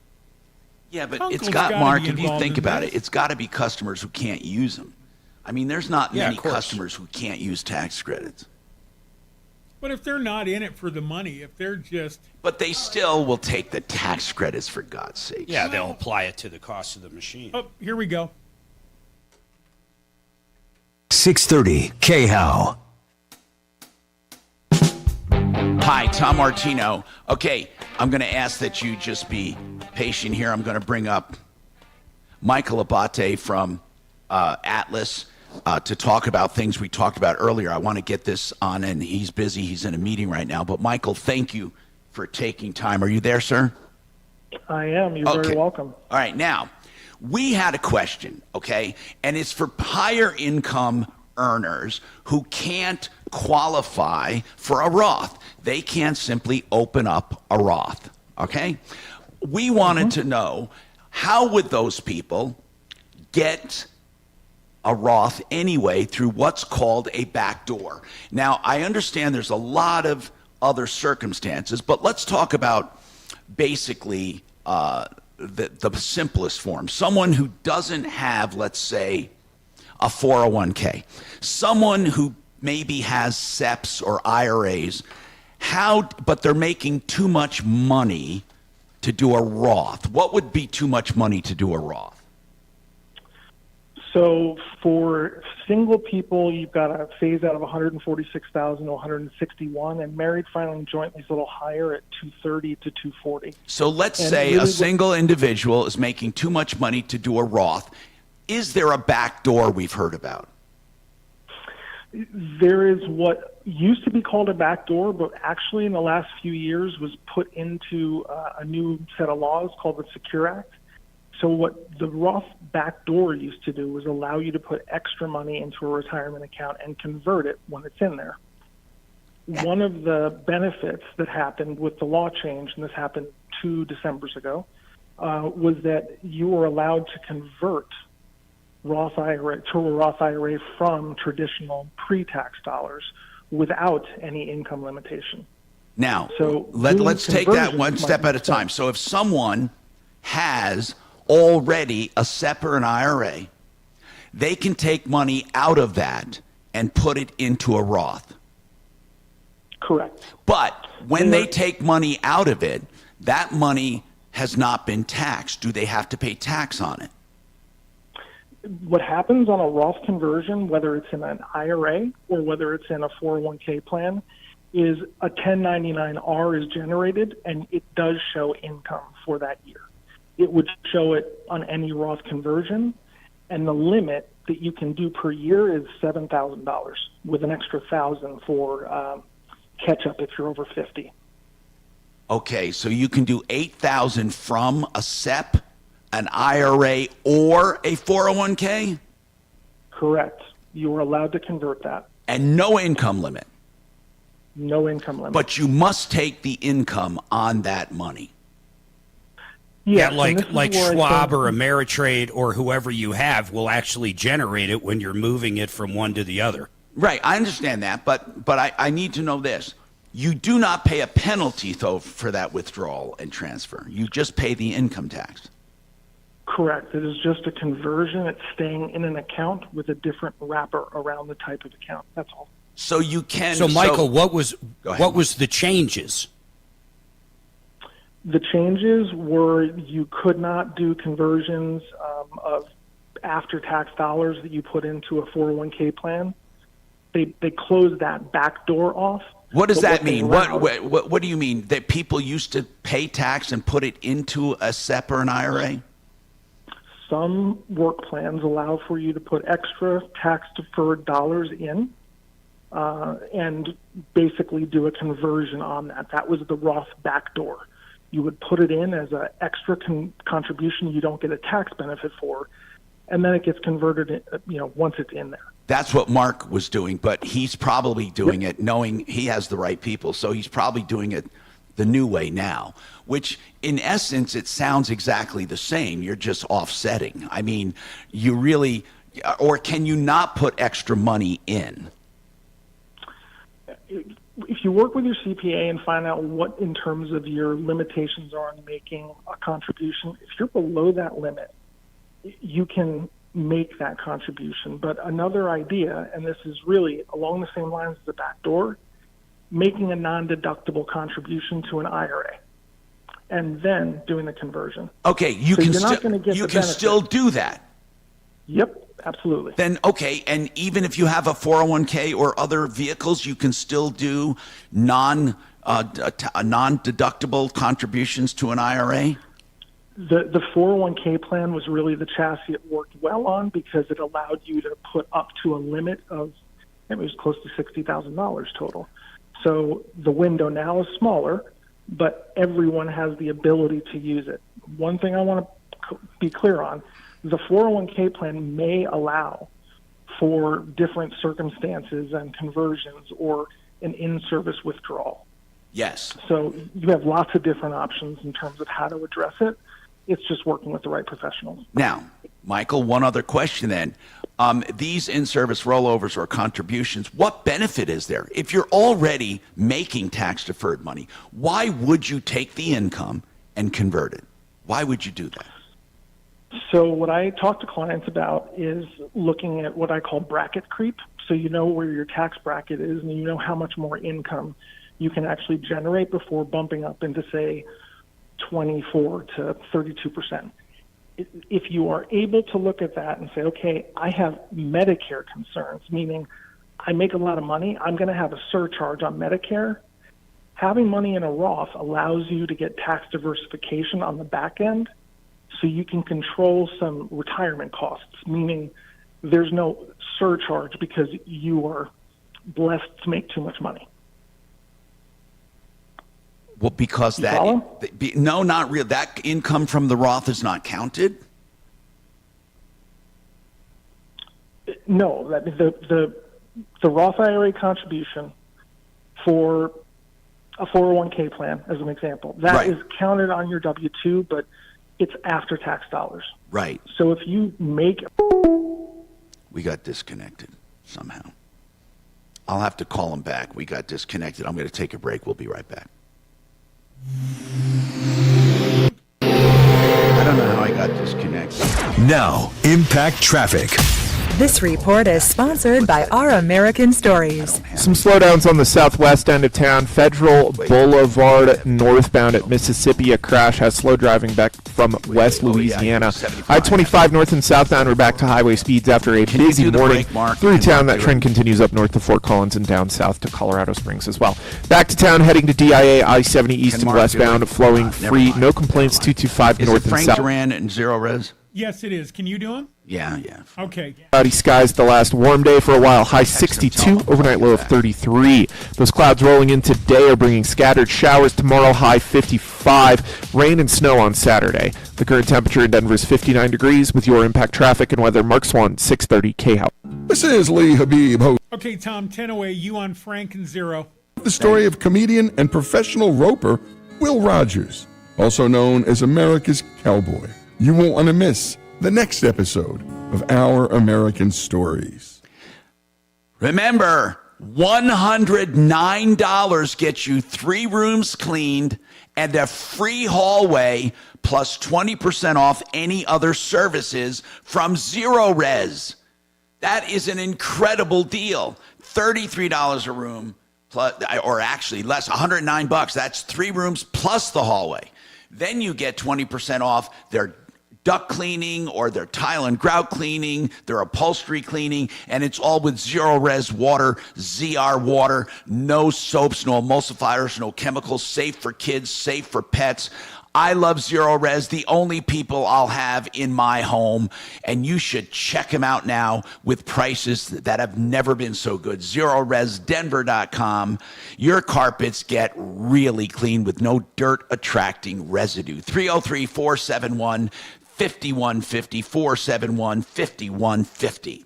Yeah, but Kunkel's it's got, gotta Mark, be if you involved think in about this. it, it's got to be customers who can't use them. I mean, there's not Yeah, many of course. customers who can't use tax credits. But if they're not in it for the money, if they're just. But they still will take the tax credits, for God's sake. Yeah, they'll apply it to the cost of the machine. Oh, here we go. 630 KHOW. Hi, Tom Martino. Okay, I'm going to ask that you just be patient here. I'm going to bring up Michael Abate from Atlas to talk about things we talked about earlier. I want to get this on, and he's busy. He's in a meeting right now. But, Michael, thank you for taking time. Are you there, sir? I am. You're very welcome. All right, now, we had a question, okay? And it's for higher income earners who can't qualify for a Roth. They can't simply open up a Roth, okay? We wanted to know, how would those people get a Roth anyway through what's called a backdoor. Now, I understand there's a lot of other circumstances, but let's talk about basically the simplest form. Someone who doesn't have, let's say, a 401k, someone who maybe has SEPs or IRAs, but they're making too much money to do a Roth. What would be too much money to do a Roth? So for single people, you've got a phase out of 146,000 to 161, and married filing jointly is a little higher at 230 to 240. So let's say a single individual is making too much money to do a Roth. Is there a backdoor we've heard about? There is what used to be called a backdoor, but actually in the last few years was put into a new set of laws called the Secure Act. So what the Roth backdoor used to do was allow you to put extra money into a retirement account and convert it when it's in there. One of the benefits that happened with the law change, and this happened 2 Decembers ago, was that you were allowed to convert Roth IRA to a Roth IRA from traditional pre-tax dollars without any income limitation. Now, so let's take that one step at a time. So if someone has already a SEP or an IRA, they can take money out of that and put it into a Roth. Correct. But when they take money out of it, that money has not been taxed. Do they have to pay tax on it? What happens on a Roth conversion, whether it's in an IRA or whether it's in a 401k plan, is a 1099-R is generated, and it does show income for that year. It would show it on any Roth conversion, and the limit that you can do per year is $7,000 with an extra $1,000 for catch-up if you're over 50. Okay, so you can do $8,000 from a SEP, an IRA, or a 401k? Correct. You are allowed to convert that. And no income limit? No income limit. But you must take the income on that money. Yeah, like Schwab or Ameritrade or whoever you have will actually generate it when you're moving it from one to the other. Right, I understand that, but I need to know this. You do not pay a penalty, though, for that withdrawal and transfer. You just pay the income tax. Correct. It is just a conversion. It's staying in an account with a different wrapper around the type of account. That's all. So you can... So, Michael, what was the changes? The changes were you could not do conversions of after-tax dollars that you put into a 401k plan. They closed that back door off. What does that mean? What do you mean? That people used to pay tax and put it into a SEP or an IRA? Some work plans allow for you to put extra tax-deferred dollars in and basically do a conversion on that. That was the Roth backdoor. You would put it in as an extra contribution you don't get a tax benefit for, and then it gets converted, once it's in there. That's what Mark was doing, but he's probably doing it knowing he has the right people, so he's probably doing it the new way now, which in essence, it sounds exactly the same. You're just offsetting. I mean, you really, or can you not put extra money in? If you work with your CPA and find out what in terms of your limitations are on making a contribution, if you're below that limit, you can make that contribution. But another idea, and this is really along the same lines as the backdoor, making a non-deductible contribution to an IRA and then doing the conversion. Okay, you can still do that. Yep, absolutely. Then, okay, and even if you have a 401k or other vehicles, you can still do non-deductible contributions to an IRA? The 401k plan was really the chassis it worked well on because it allowed you to put up to a limit of, it was close to $60,000 total. So the window now is smaller, but everyone has the ability to use it. One thing I want to be clear on, the 401k plan may allow for different circumstances and conversions or an in-service withdrawal. Yes. So you have lots of different options in terms of how to address it. It's just working with the right professionals. Now, Michael, one other question then. These in-service rollovers or contributions, what benefit is there? If you're already making tax-deferred money, why would you take the income and convert it? Why would you do that? So what I talk to clients about is looking at what I call bracket creep. So you know where your tax bracket is, and you know how much more income you can actually generate before bumping up into, say, 24 to 32%. If you are able to look at that and say, okay, I have Medicare concerns, meaning I make a lot of money, I'm going to have a surcharge on Medicare. Having money in a Roth allows you to get tax diversification on the back end, so you can control some retirement costs, meaning there's no surcharge because you are blessed to make too much money. Well, because no, not real. That income from the Roth is not counted? No, the Roth IRA contribution for a 401k plan, as an example, that is counted on your W-2, but it's after tax dollars. Right. So if you make... We got disconnected somehow. I'll have to call him back. We got disconnected. I'm going to take a break. We'll be right back. I don't know how I got disconnected. Now, Impact Traffic. This report is sponsored by Our American Stories. Some slowdowns on the southwest end of town. Federal Boulevard northbound at Mississippi. A crash has slow driving back from West Louisiana. I-25 north and southbound are back to highway speeds after a busy morning through town. That trend continues up north to Fort Collins and down south to Colorado Springs as well. Back to town, heading to DIA, I-70 east and westbound, flowing free. No complaints, 225 north and south. Is it Frank Duran and Zero Res? Yes, it is. Can you do them? Yeah. Okay. Cloudy skies the last warm day for a while. High 62, overnight low of 33. Those clouds rolling in today are bringing scattered showers tomorrow. High 55. Rain and snow on Saturday. The current temperature in Denver is 59 degrees. With your Impact Traffic and weather, Mark Swan, 630 K-House. This is Lee Habib, host. Okay, Tom, 10 away. You on Frank and Zero. The story of comedian and professional roper Will Rogers, also known as America's Cowboy. You won't want to miss the next episode of Our American Stories. Remember, $109 gets you 3 rooms cleaned and a free hallway plus 20% off any other services from Zero Res. That is an incredible deal. $33 a room, plus, or actually less, $109. That's 3 rooms plus the hallway. Then you get 20% off their duct cleaning or their tile and grout cleaning, their upholstery cleaning, and it's all with Zero Res water, ZR water, no soaps, no emulsifiers, no chemicals, safe for kids, safe for pets. I love Zero Res, the only people I'll have in my home, and you should check them out now with prices that have never been so good. ZeroResDenver.com. Your carpets get really clean with no dirt-attracting residue. 303-471-5150, 471-5150.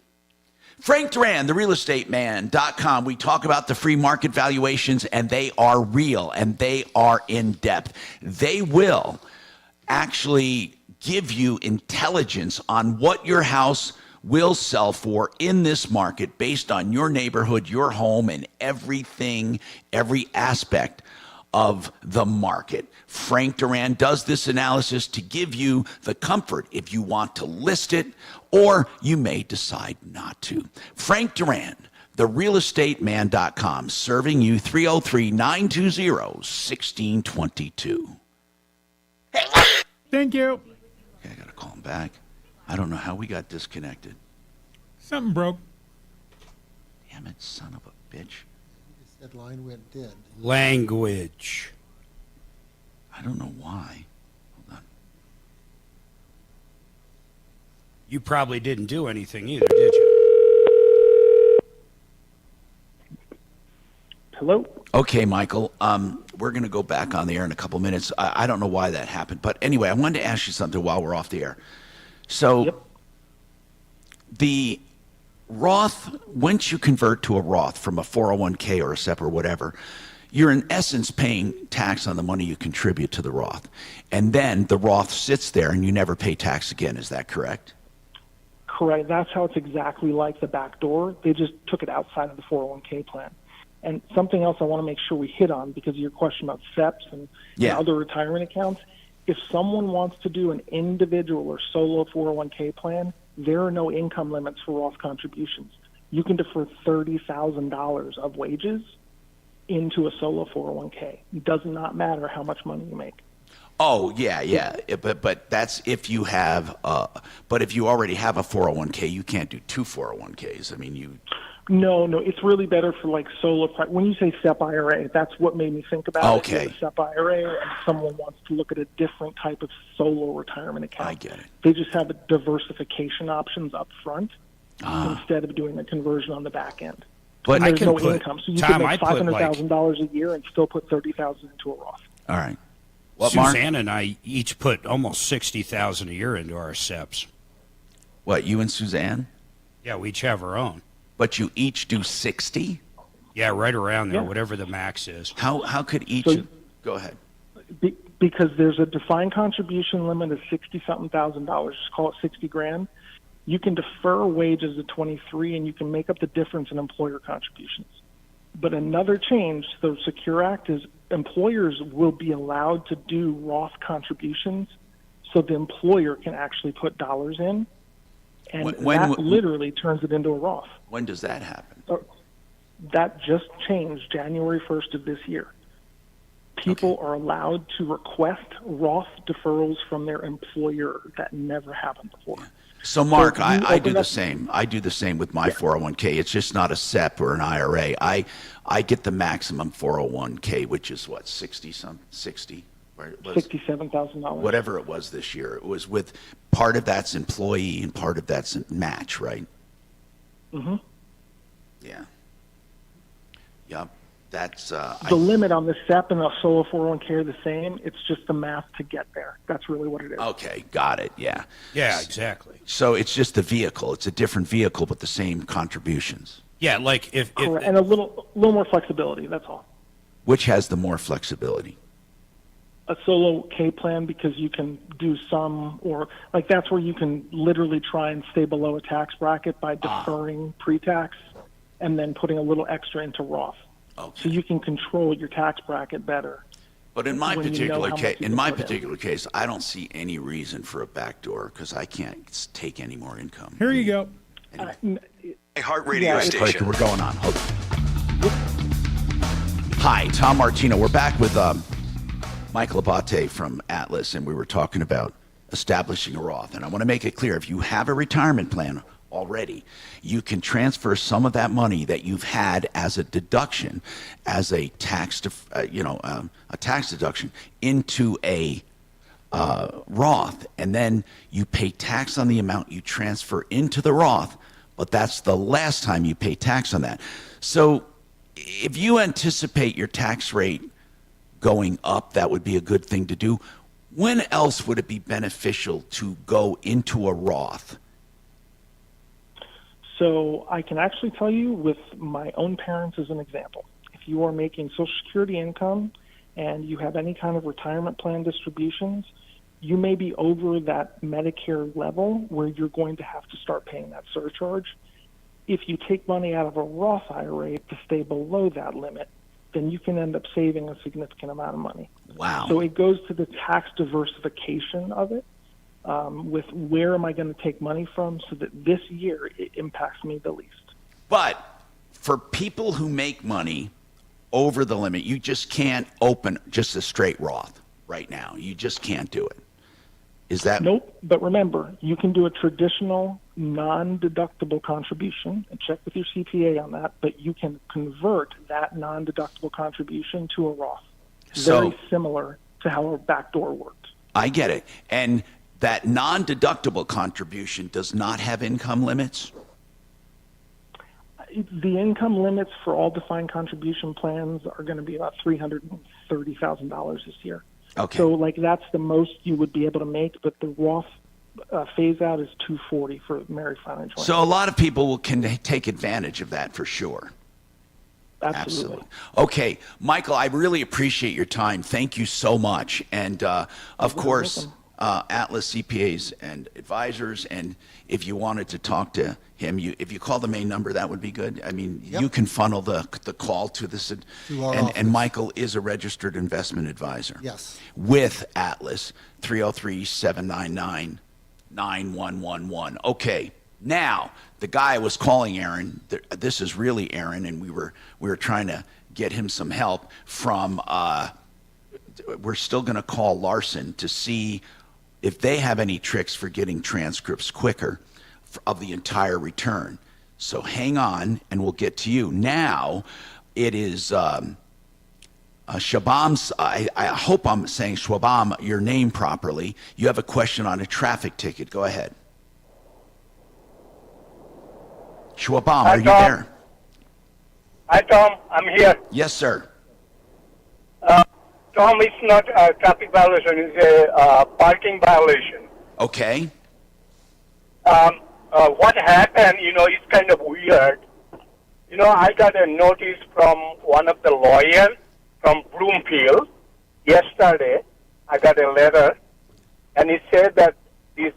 Frank Duran, therealestateman.com. We talk about the free market valuations, and they are real, and they are in depth. They will actually give you intelligence on what your house will sell for in this market based on your neighborhood, your home, and everything, every aspect of the market. Frank Duran does this analysis to give you the comfort if you want to list it, or you may decide not to. Frank Duran, therealestateman.com, serving you 303-920-1622. Thank you. Okay, I got to call him back. I don't know how we got disconnected. Something broke. Damn it, son of a bitch. That line went dead. Language. I don't know why. Hold on. You probably didn't do anything either, did you? Hello? Okay, Michael. We're going to go back on the air in a couple minutes. I don't know why that happened. But anyway, I wanted to ask you something while we're off the air. So the Roth, once you convert to a Roth from a 401k or a SEP or whatever, you're in essence paying tax on the money you contribute to the Roth. And then the Roth sits there and you never pay tax again. Is that correct? Correct. That's how it's exactly like the back door. They just took it outside of the 401k plan. And something else I want to make sure we hit on because of your question about SEPs and other retirement accounts. If someone wants to do an individual or solo 401k plan, there are no income limits for Roth contributions. You can defer $30,000 of wages into a solo 401k. It does not matter how much money you make. Oh, yeah. But that's if you have, but if you already have a 401k, you can't do two 401ks. I mean, you. No, it's really better for like solo. When you say SEP IRA, that's what made me think about it. Okay. If you have a SEP IRA and someone wants to look at a different type of solo retirement account. I get it. They just have diversification options up front instead of doing the conversion on the back end. But there's no income, so you can make $500,000 a year and still put $30,000 into a Roth. All right. Suzanne and I each put almost $60,000 a year into our SEPs. What, you and Suzanne? Yeah, we each have our own. But you each do 60? Yeah, right around there, whatever the max is. How could each? Go ahead. Because there's a defined contribution limit of $60-something thousand. Just call it $60,000. You can defer wages at 23, and you can make up the difference in employer contributions. But another change, the Secure Act, is employers will be allowed to do Roth contributions, so the employer can actually put dollars in, and that literally turns it into a Roth. When does that happen? That just changed January 1st of this year. People are allowed to request Roth deferrals from their employer. That never happened before. So, Mark, I do the same. I do the same with my 401k. It's just not a SEP or an IRA. I get the maximum 401k, which is what, 60? $67,000. Whatever it was this year. It was with part of that's employee and part of that's match, right? Mm-hmm. Yeah. Yep. That's the limit on the SEP and the solo 401k are the same. It's just the math to get there. That's really what it is. Okay, got it. Yeah. Yeah, exactly. So it's just the vehicle. It's a different vehicle, but the same contributions. Yeah, like if and a little more flexibility. That's all. Which has the more flexibility? A solo K plan, because you can do some, or like that's where you can literally try and stay below a tax bracket by deferring pre-tax and then putting a little extra into Roth. Okay. So you can control your tax bracket better. But in my particular case, I don't see any reason for a backdoor because I can't take any more income. Here you go. Heart radio station. We're going on. Hi, Tom Martino. We're back with Michael Abate from Atlas, and we were talking about establishing a Roth. And I want to make it clear, if you have a retirement plan already, you can transfer some of that money that you've had as a deduction, as a tax, a tax deduction, into a Roth, and then you pay tax on the amount you transfer into the Roth. But that's the last time you pay tax on that. So if you anticipate your tax rate going up, that would be a good thing to do. When else would it be beneficial to go into a Roth? So I can actually tell you with my own parents as an example. If you are making Social Security income and you have any kind of retirement plan distributions, you may be over that Medicare level where you're going to have to start paying that surcharge. If you take money out of a Roth IRA to stay below that limit, then you can end up saving a significant amount of money. Wow. So it goes to the tax diversification of it. With where am I going to take money from so that this year it impacts me the least. But for people who make money over the limit, you just can't open just a straight Roth right now. You just can't do it. Is that? Nope. But remember, you can do a traditional non-deductible contribution and check with your CPA on that, but you can convert that non-deductible contribution to a Roth. Very similar to how a backdoor works. I get it. And that non-deductible contribution does not have income limits? The income limits for all defined contribution plans are going to be about $330,000 this year. Okay. So, that's the most you would be able to make, but the Roth phase out is $240 for married filing joint. So a lot of people can take advantage of that for sure. Absolutely. Okay, Michael, I really appreciate your time. Thank you so much. And of course, Atlas CPAs and Advisors, and if you wanted to talk to him, if you call the main number, that would be good. I mean, you can funnel the call to this, To our and office. Michael is a registered investment advisor. Yes. With Atlas, 303-799-9111. Okay, now the guy was calling Aaron. This is really Aaron, and we were trying to get him some help from. We're still going to call Larson to see if they have any tricks for getting transcripts quicker of the entire return. So hang on, and we'll get to you. Now, it is Shabam's, I hope I'm saying Shwabam, your name properly. You have a question on a traffic ticket. Go ahead. Shwabam, are you there? Hi, Tom. I'm here. Yes, sir. Tom, it's not a traffic violation. It's a parking violation. Okay. What happened, it's kind of weird. I got a notice from one of the lawyers from Bloomfield yesterday. I got a letter, and it said that this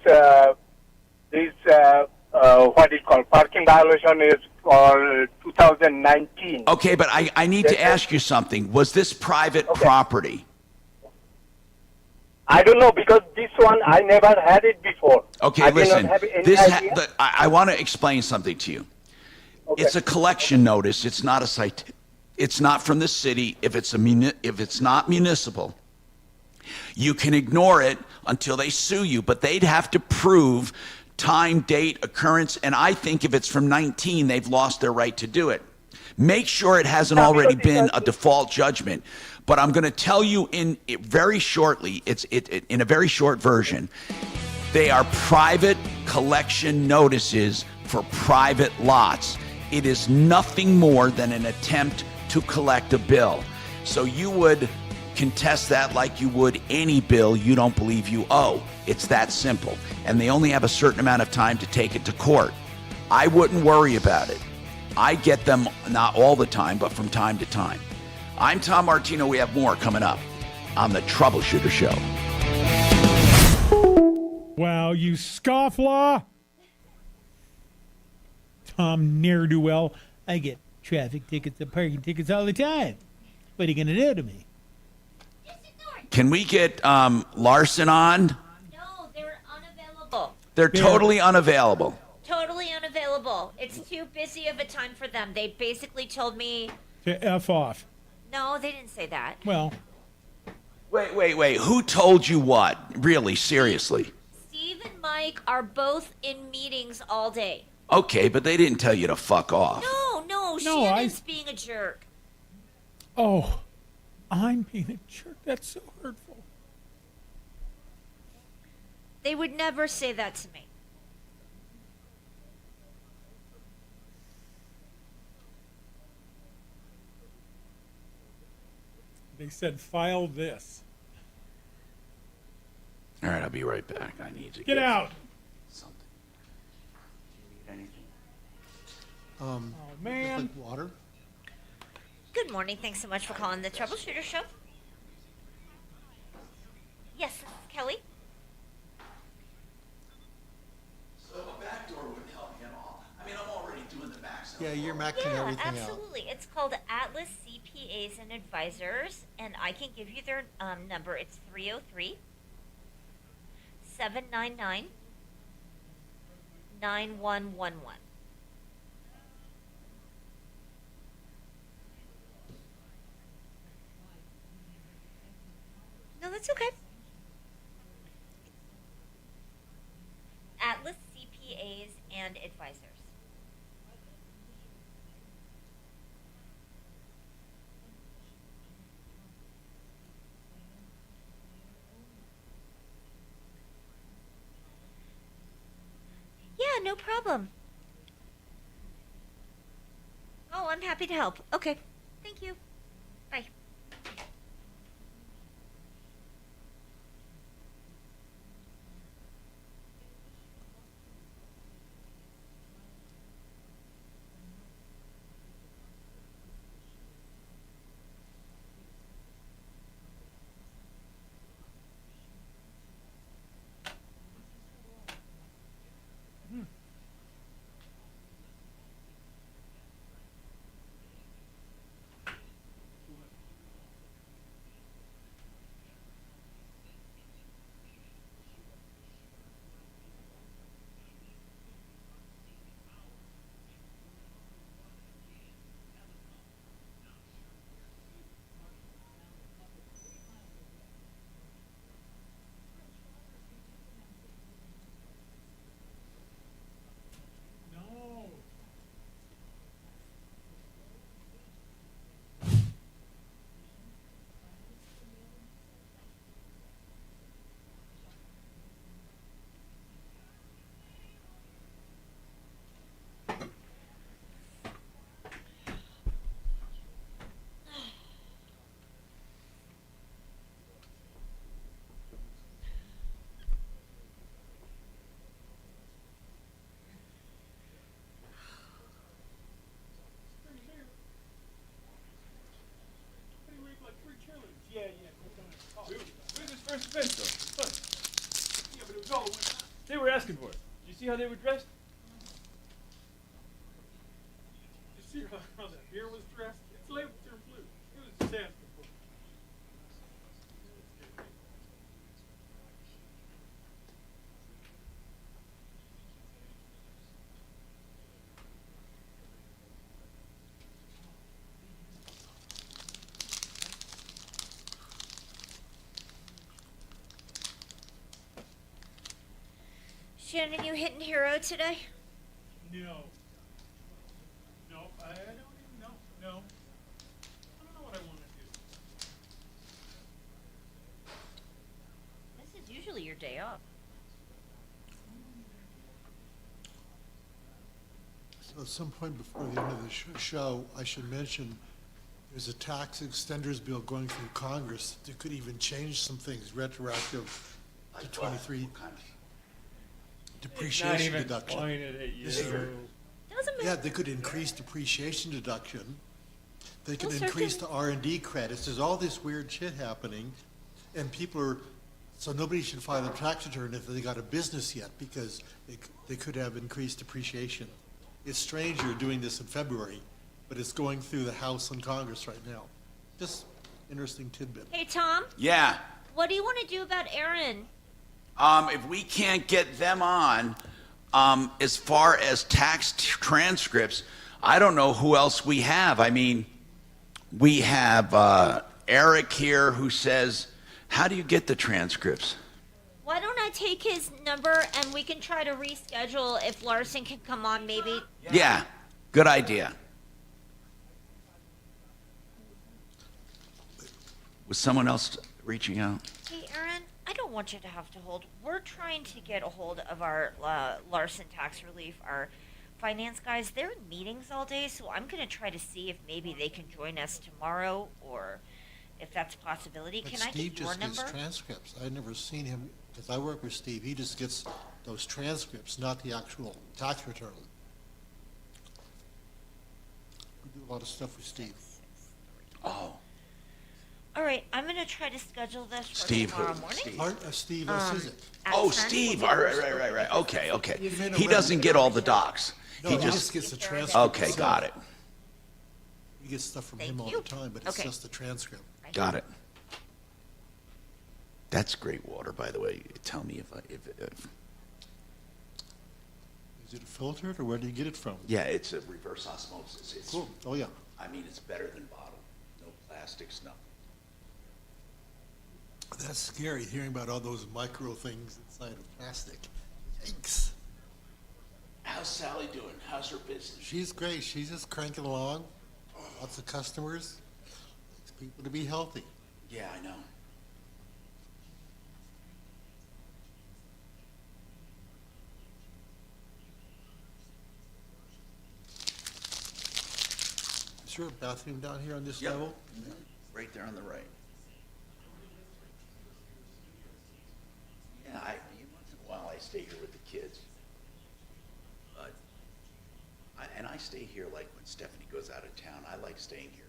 what is called parking violation is for 2019. Okay, but I need to ask you something. Was this private property? I don't know, because this one, I never had it before. Okay, I did listen. not have any idea. I want to explain something to you. Okay. It's a collection notice. It's not a site. It's not from the city. If it's not municipal, you can ignore it until they sue you. But they'd have to prove time, date, occurrence, and I think if it's from 19, they've lost their right to do it. Make sure it hasn't already been a default judgment. But I'm going to tell you very shortly. In a very short version. They are private collection notices for private lots. It is nothing more than an attempt to collect a bill. So you would contest that like you would any bill you don't believe you owe. It's that simple. And they only have a certain amount of time to take it to court. I wouldn't worry about it. I get them not all the time, but from time to time. I'm Tom Martino. We have more coming up on the Troubleshooter Show. Wow, you scofflaw! Tom ne'er-do-well. I get traffic tickets and parking tickets all the time. What are you going to do to me? Can we get Larson on? No, they're unavailable. They're totally unavailable. Totally unavailable. It's too busy of a time for them. They basically told me... To F off. No, they didn't say that. Well... Wait. Who told you what? Really, seriously? Steve and Mike are both in meetings all day. Okay, but they didn't tell you to fuck off. No, Shannon's being a jerk. Oh, I'm being a jerk. That's so hurtful. They would never say that to me. They said, file this. All right, I'll be right back. I need to get out. Something. Do you need anything? Oh, man. Like water. Good morning. Thanks so much for calling the Troubleshooter Show. Yes, this is Kelly. So a backdoor wouldn't help me at all. I mean, I'm already doing the back. Yeah, you're maxing everything out. Absolutely. It's called Atlas CPAs and Advisors, and I can give you their number. It's 303-799-9111. No, that's okay. Atlas CPAs and Advisors. Yeah, no problem. Oh, I'm happy to help. Okay. Thank you. Bye. asking for? You see how they were dressed? You see how that beer was dressed? It's labeled pure blue. It was just asking for it. Shannon, you hitting hero today? No. No, I don't even know. No. I don't know what I want to do. This is usually your day off. So at some point before the end of the show, I should mention there's a tax extenders bill going through Congress that could even change some things retroactive to 23 depreciation deduction. Pointed at you. Doesn't matter. Yeah, they could increase depreciation deduction. They could Well, increase the R&D credits. There's all this weird shit happening, and people are, so nobody should file a tax return if they got a business yet, because they could have increased depreciation. It's strange you're doing this in February, but it's going through the House and Congress right now. Just interesting tidbit. Hey, Tom, Yeah. what do you want to do about Aaron? If we can't get them on, as far as tax transcripts, I don't know who else we have. I mean, we have Eric here who says, how do you get the transcripts? Why don't I take his number and we can try to reschedule if Larson can come on maybe? Yeah, good idea. Was someone else reaching out? Hey, Aaron, I don't want you to have to hold. We're trying to get a hold of our Larson Tax Relief, our finance guys. They're in meetings all day, so I'm going to try to see if maybe they can join us tomorrow or if that's a possibility. But Can I Steve get your just number? gets transcripts. I've never seen him, because I work with Steve, he just gets those transcripts, not the actual tax return. We do a lot of stuff with Steve. Oh. All right, I'm going to try to schedule this for Steve tomorrow who? morning. Steve Sizik. Oh, Steve. All right. Okay. He doesn't get all the docs. No, he just gets the transcript. Okay, itself. got it. We get stuff from him all the time, but it's just the transcript. Got it. That's great water, by the way. Tell me if Is it filtered, or where do you get it from? yeah, it's a reverse osmosis. It's, Cool. Oh, yeah. I mean, it's better than bottled. No plastics, nothing. That's scary, hearing about all those micro things inside of plastic. Yikes. How's Sally doing? How's her business? She's great. She's just cranking along. Lots of customers. Likes people to be healthy. Yeah, I know. Is there a bathroom down here on this Yep. level? Right there on the right. Yeah, once in a while I stay here with the kids. But I stay here like when Stephanie goes out of town. I like staying here.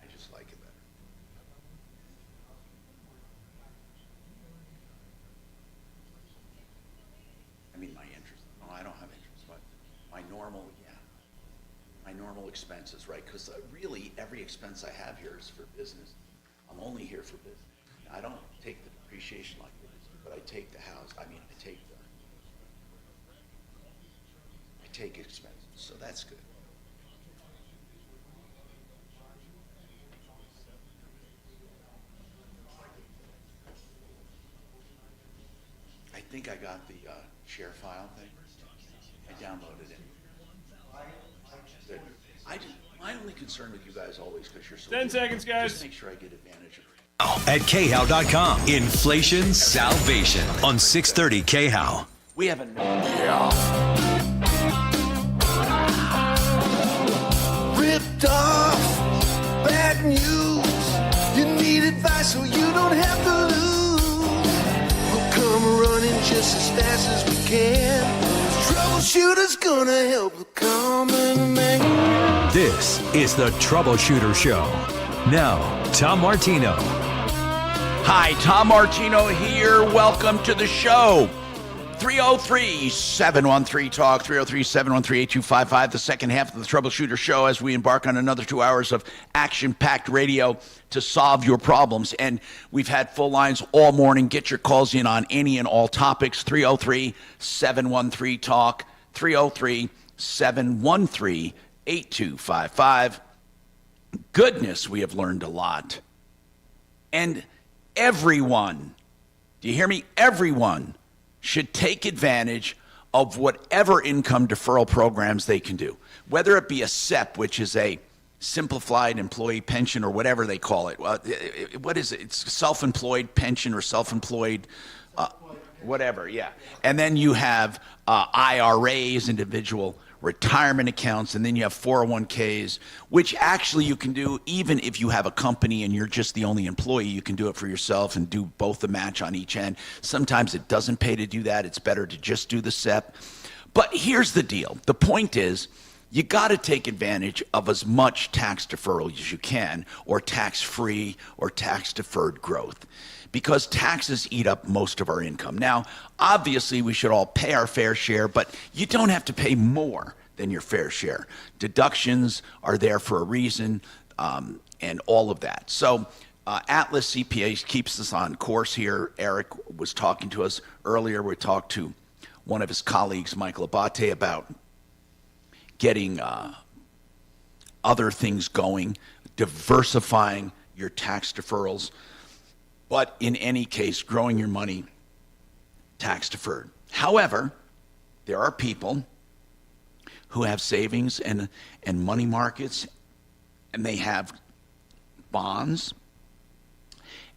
I just like it better. I mean, my interest. No, I don't have interest, but my normal, my normal expenses, right? Because really, every expense I have here is for business. I'm only here for business. I don't take the depreciation like this, but I take the house. I mean, I take expenses, so that's good. I think I got the share file thing. I downloaded it. Good. My only concern with you guys always, because you're so 10 good, seconds, guys. Just make sure I get advantage of it. At khow.com. Inflation Salvation on 630 KHOW. We have a Ripped off, bad news. You need advice so you don't have to lose. We'll come running just as fast as we can. Troubleshooter's gonna help the common man. This is the Troubleshooter Show. Now, Tom Martino. Hi, Tom Martino here. Welcome to the show. 303-713-TALK, 303-713-8255, the second half of the Troubleshooter Show as we embark on another 2 hours of action-packed radio to solve your problems. And we've had full lines all morning. Get your calls in on any and all topics, 303-713-TALK, 303-713-8255. Goodness, we have learned a lot. And everyone, do you hear me? Everyone should take advantage of whatever income deferral programs they can do, whether it be a SEP, which is a simplified employee pension or whatever they call it. What is it? It's self-employed pension or self-employed whatever, yeah. And then you have IRAs, individual retirement accounts, and then you have 401ks, which actually you can do even if you have a company and you're just the only employee. You can do it for yourself and do both the match on each end. Sometimes it doesn't pay to do that. It's better to just do the SEP. But here's the deal. The point is, you got to take advantage of as much tax deferral as you can, or tax-free or tax-deferred growth, because taxes eat up most of our income. Now, obviously, we should all pay our fair share, but you don't have to pay more than your fair share. Deductions are there for a reason, and all of that. So Atlas CPA keeps us on course here. Eric was talking to us earlier. We talked to one of his colleagues, Michael Abate, about getting other things going, diversifying your tax deferrals. But in any case, growing your money tax deferred. However, there are people who have savings and money markets, and they have bonds,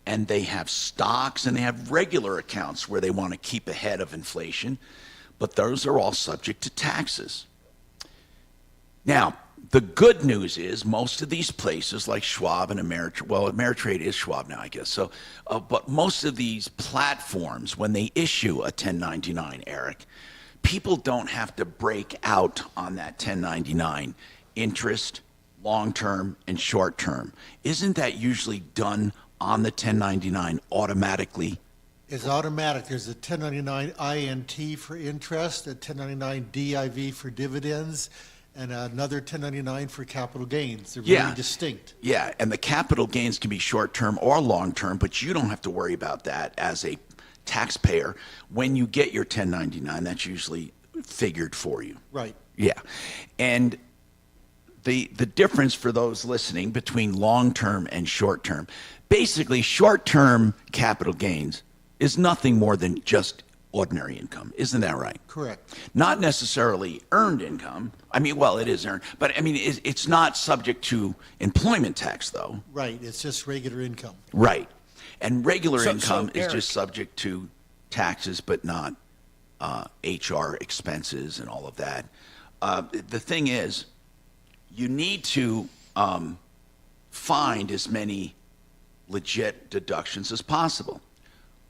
and they have stocks, and they have regular accounts where they want to keep ahead of inflation, but those are all subject to taxes. Now, the good news is most of these places like Schwab and Ameritrade, well, Ameritrade is Schwab now, I guess. So, but most of these platforms, when they issue a 1099, Eric, people don't have to break out on that 1099 interest, long-term, and short-term. Isn't that usually done on the 1099 automatically? It's automatic. There's a 1099 INT for interest, a 1099 DIV for dividends, and another 1099 for capital gains. They're really distinct. Yeah, and the capital gains can be short-term or long-term, but you don't have to worry about that as a taxpayer. When you get your 1099, that's usually figured for you. Right. Yeah. And the difference for those listening between long-term and short-term, basically short-term capital gains is nothing more than just ordinary income. Isn't that right? Correct. Not necessarily earned income. I mean, well, it is earned, but I mean, it's not subject to employment tax, though. Right. It's just regular income. Right. And regular income is Eric, just subject to taxes, but not HR expenses and all of that. The thing is, you need to find as many legit deductions as possible.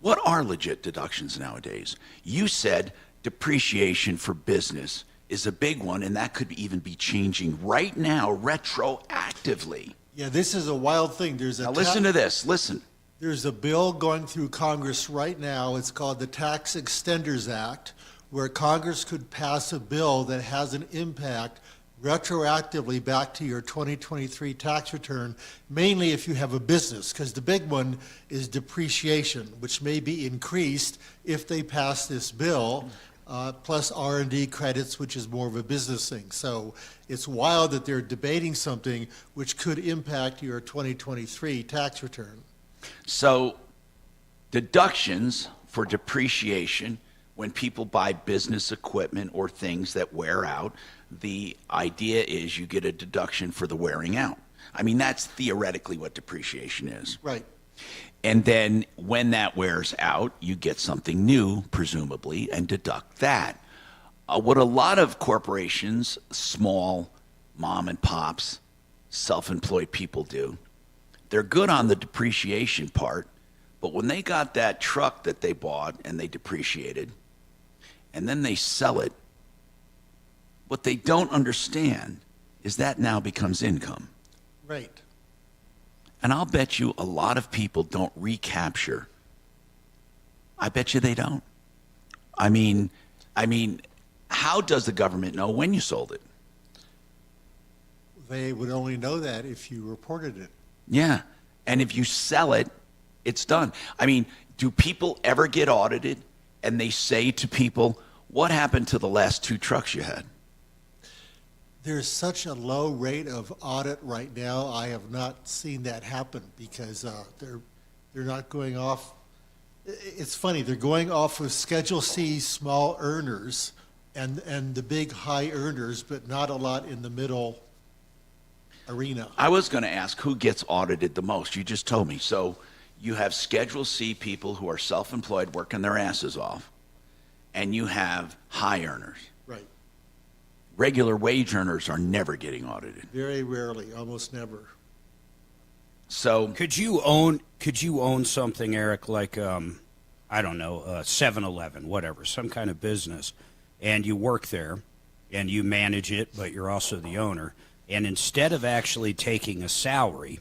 What are legit deductions nowadays? You said depreciation for business is a big one, and that could even be changing right now retroactively. Yeah, this is a wild thing. Now listen to this. Listen. There's a bill going through Congress right now. It's called the Tax Extenders Act, where Congress could pass a bill that has an impact retroactively back to your 2023 tax return, mainly if you have a business, because the big one is depreciation, which may be increased if they pass this bill, plus R&D credits, which is more of a business thing. So it's wild that they're debating something which could impact your 2023 tax return. So deductions for depreciation when people buy business equipment or things that wear out, the idea is you get a deduction for the wearing out. I mean, that's theoretically what depreciation is. Right. And then when that wears out, you get something new, presumably, and deduct that. What a lot of corporations, small mom and pops, self-employed people do, they're good on the depreciation part, but when they got that truck that they bought and they depreciated, and then they sell it, what they don't understand is that now becomes income. Right. And I'll bet you a lot of people don't recapture. I bet you they don't. I mean, how does the government know when you sold it? They would only know that if you reported it. Yeah. And if you sell it, it's done. I mean, do people ever get audited and they say to people, what happened to the last 2 trucks you had? There's such a low rate of audit right now. I have not seen that happen because they're not going off. It's funny, they're going off of Schedule C small earners and the big high earners, but not a lot in the middle arena. I was going to ask who gets audited the most. You just told me. So you have Schedule C people who are self-employed working their asses off, and you have high earners. Right. Regular wage earners are never getting audited. Very rarely, almost never. So could you own something, Eric, like I don't know, 7-Eleven, whatever, some kind of business, and you work there and you manage it, but you're also the owner, and instead of actually taking a salary,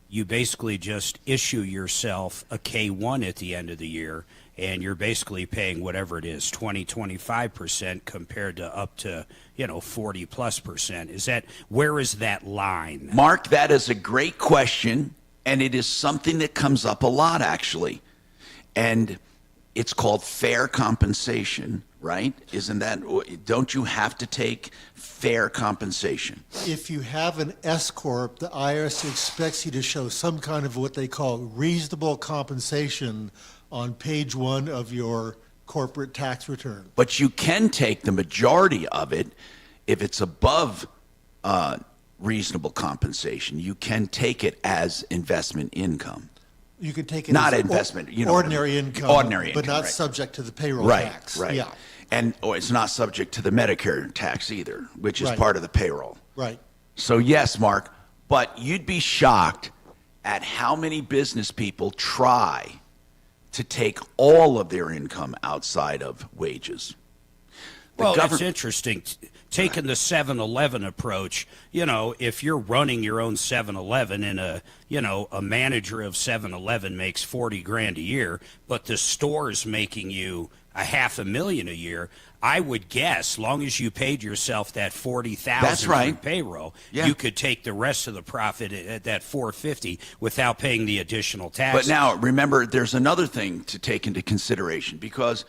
you basically just issue yourself a K-1 at the end of the year, and you're basically paying whatever it is, 20-25% compared to up to 40+%. Where is that line? Mark, that is a great question, and it is something that comes up a lot, actually. And it's called fair compensation, right? Don't you have to take fair compensation? If you have an S corp, the IRS expects you to show some kind of what they call reasonable compensation on page 1 of your corporate tax return. But you can take the majority of it if it's above reasonable compensation. You can take it as investment income. You can take it not as investment, ordinary income, but not subject to the payroll tax. Right. Yeah. And it's not subject to the Medicare tax either, which is Right. part of the payroll. Right. So yes, Mark, but you'd be shocked at how many business people try to take all of their income outside of wages. Well, that's interesting. Taking the 7-Eleven approach, if you're running your own 7-Eleven and a manager of 7-Eleven makes $40,000 a year, but the store's making you $500,000 a year, I would guess, long as you paid yourself that $40,000 That's right. for payroll, Yeah. you could take the rest of the profit at that $450 without paying the additional tax. But now, remember, there's another thing to take into consideration, because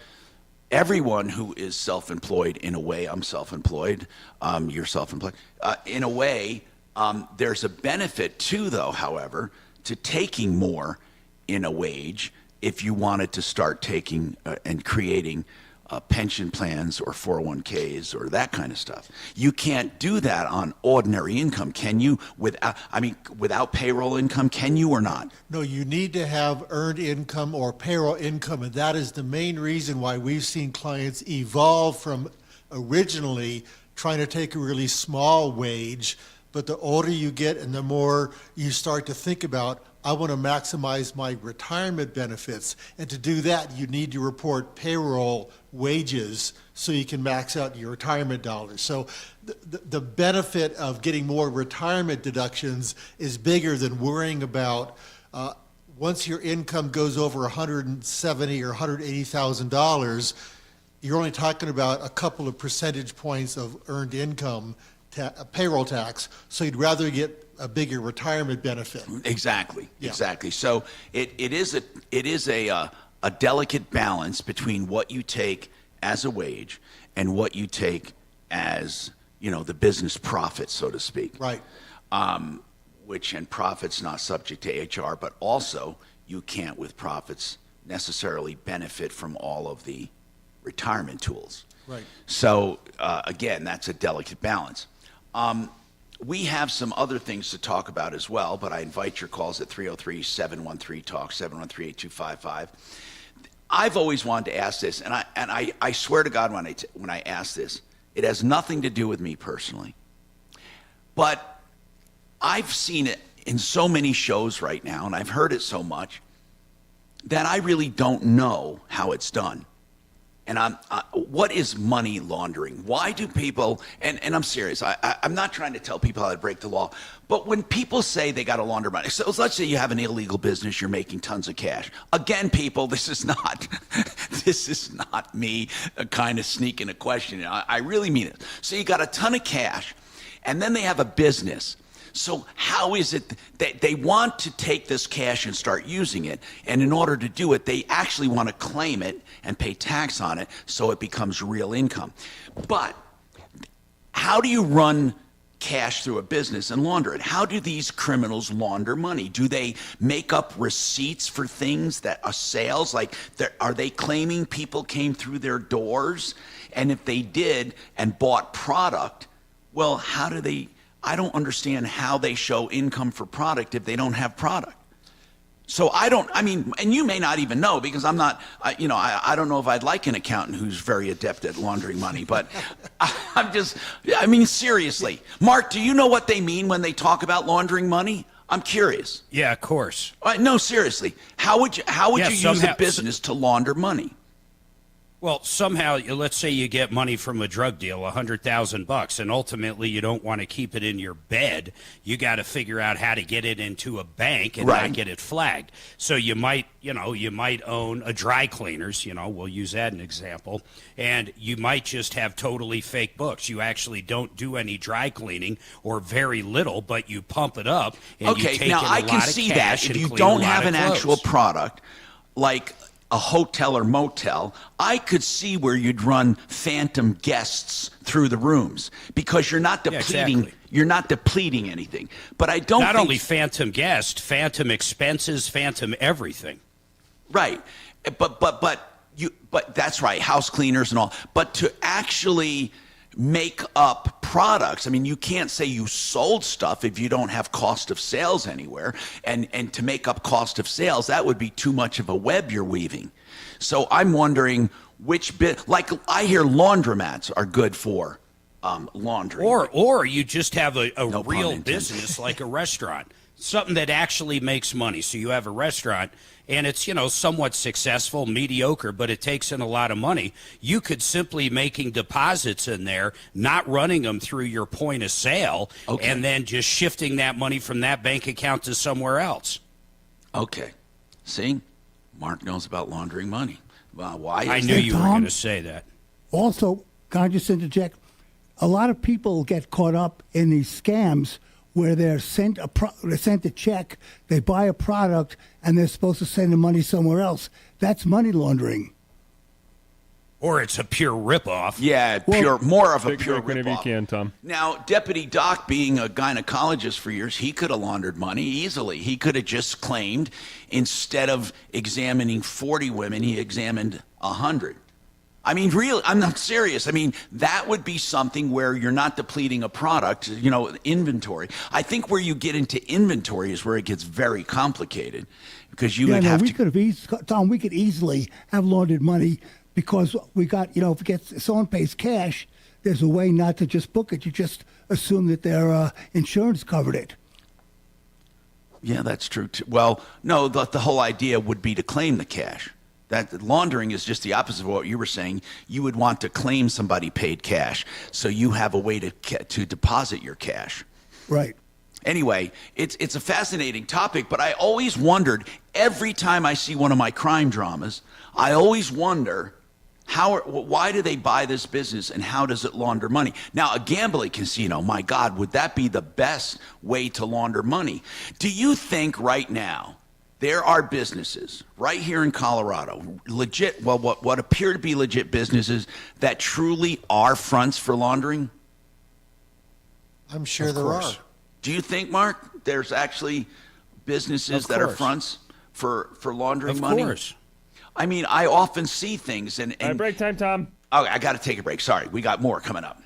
everyone who is self-employed, in a way, I'm self-employed, you're self-employed, in a way, there's a benefit too, though, however, to taking more in a wage if you wanted to start taking and creating pension plans or 401ks or that kind of stuff. You can't do that on ordinary income, can you? Without payroll income, can you or not? No, you need to have earned income or payroll income, and that is the main reason why we've seen clients evolve from originally trying to take a really small wage, but the older you get and the more you start to think about, I want to maximize my retirement benefits. And to do that, you need to report payroll wages so you can max out your retirement dollars. So the benefit of getting more retirement deductions is bigger than worrying about once your income goes over $170,000 or $180,000, you're only talking about a couple of percentage points of earned income payroll tax. So you'd rather get a bigger retirement benefit. Exactly. Yeah. Exactly. So it is a delicate balance between what you take as a wage and what you take as the business profit, so to speak. Right. And profits not subject to HR, but also you can't with profits necessarily benefit from all of the retirement tools. Right. So again, that's a delicate balance. We have some other things to talk about as well, but I invite your calls at 303-713-TALK, 713-8255. I've always wanted to ask this, and I swear to God when I ask this, it has nothing to do with me personally. But I've seen it in so many shows right now, and I've heard it so much, that I really don't know how it's done. And what is money laundering? Why do people, and I'm serious, I'm not trying to tell people how to break the law, but when people say they got to launder money, so let's say you have an illegal business, you're making tons of cash. Again, people, this is not me kind of sneaking a question. I really mean it. So you got a ton of cash, and then they have a business. So how is it that they want to take this cash and start using it? And in order to do it, they actually want to claim it and pay tax on it so it becomes real income. But how do you run cash through a business and launder it? How do these criminals launder money? Do they make up receipts for things that are sales? Like, are they claiming people came through their doors? And if they did and bought product, well, how do they... I don't understand how they show income for product if they don't have product. So and you may not even know, because I'm not, I don't know if I'd like an accountant who's very adept at laundering money, but seriously. Mark, do you know what they mean when they talk about laundering money? I'm curious. Yeah, of course. No, seriously. How would you use a business to launder money? Well, somehow, let's say you get money from a drug deal, $100,000, and ultimately you don't want to keep it in your bed. You got to figure out how to get it into a bank and not get it flagged. So you might own a dry cleaners, we'll use that as an example, and you might just have totally fake books. You actually don't do any dry cleaning or very little, but you pump it up and you take in a lot of cash. Okay, now I can see that if you don't have an actual product, like a hotel or motel, I could see where you'd run phantom guests through the rooms, because you're not depleting. You're not depleting anything. But I don't. Not only phantom guests, phantom expenses, phantom everything. Right, but that's right. House cleaners and all. But to actually make up products, you can't say you sold stuff if you don't have cost of sales anywhere, and to make up cost of sales, that would be too much of a web you're weaving. So I'm wondering which bit, like I hear laundromats are good for laundering. Or you just have a real business like a restaurant, something that actually makes money. So you have a restaurant and it's, somewhat successful, mediocre, but it takes in a lot of money. You could simply making deposits in there, not running them through your point of sale, and then just shifting that money from that bank account to somewhere else. Okay. See? Mark knows about laundering money. Why? I knew you were going to say that. Also, can I just interject? A lot of people get caught up in these scams where they're sent a check, they buy a product, and they're supposed to send the money somewhere else. That's money laundering. Or it's a pure ripoff. Yeah, more of a pure ripoff. Whenever you can, Tom. Now, Deputy Doc, being a gynecologist for years, he could have laundered money easily. He could have just claimed, instead of examining 40 women, he examined 100. Really, I'm not serious. That would be something where you're not depleting a product, inventory. I think where you get into inventory is where it gets very complicated, because you would have to... Tom, we could easily have laundered money, because we got, if someone pays cash, there's a way not to just book it. You just assume that their insurance covered it. Yeah, that's true too. Well, no, the whole idea would be to claim the cash. That laundering is just the opposite of what you were saying. You would want to claim somebody paid cash, so you have a way to deposit your cash. Right. Anyway, it's a fascinating topic, but I always wondered, every time I see one of my crime dramas, I always wonder, why do they buy this business, and how does it launder money? Now, a gambling casino, my God, would that be the best way to launder money? Do you think right now there are businesses right here in Colorado, legit, what appear to be legit businesses, that truly are fronts for laundering? I'm sure there are. Do you think, Mark, there's actually businesses that are fronts for laundering money? Of course. I often see things and All right, break time, Tom. Okay, I got to take a break. Sorry, we got more coming up.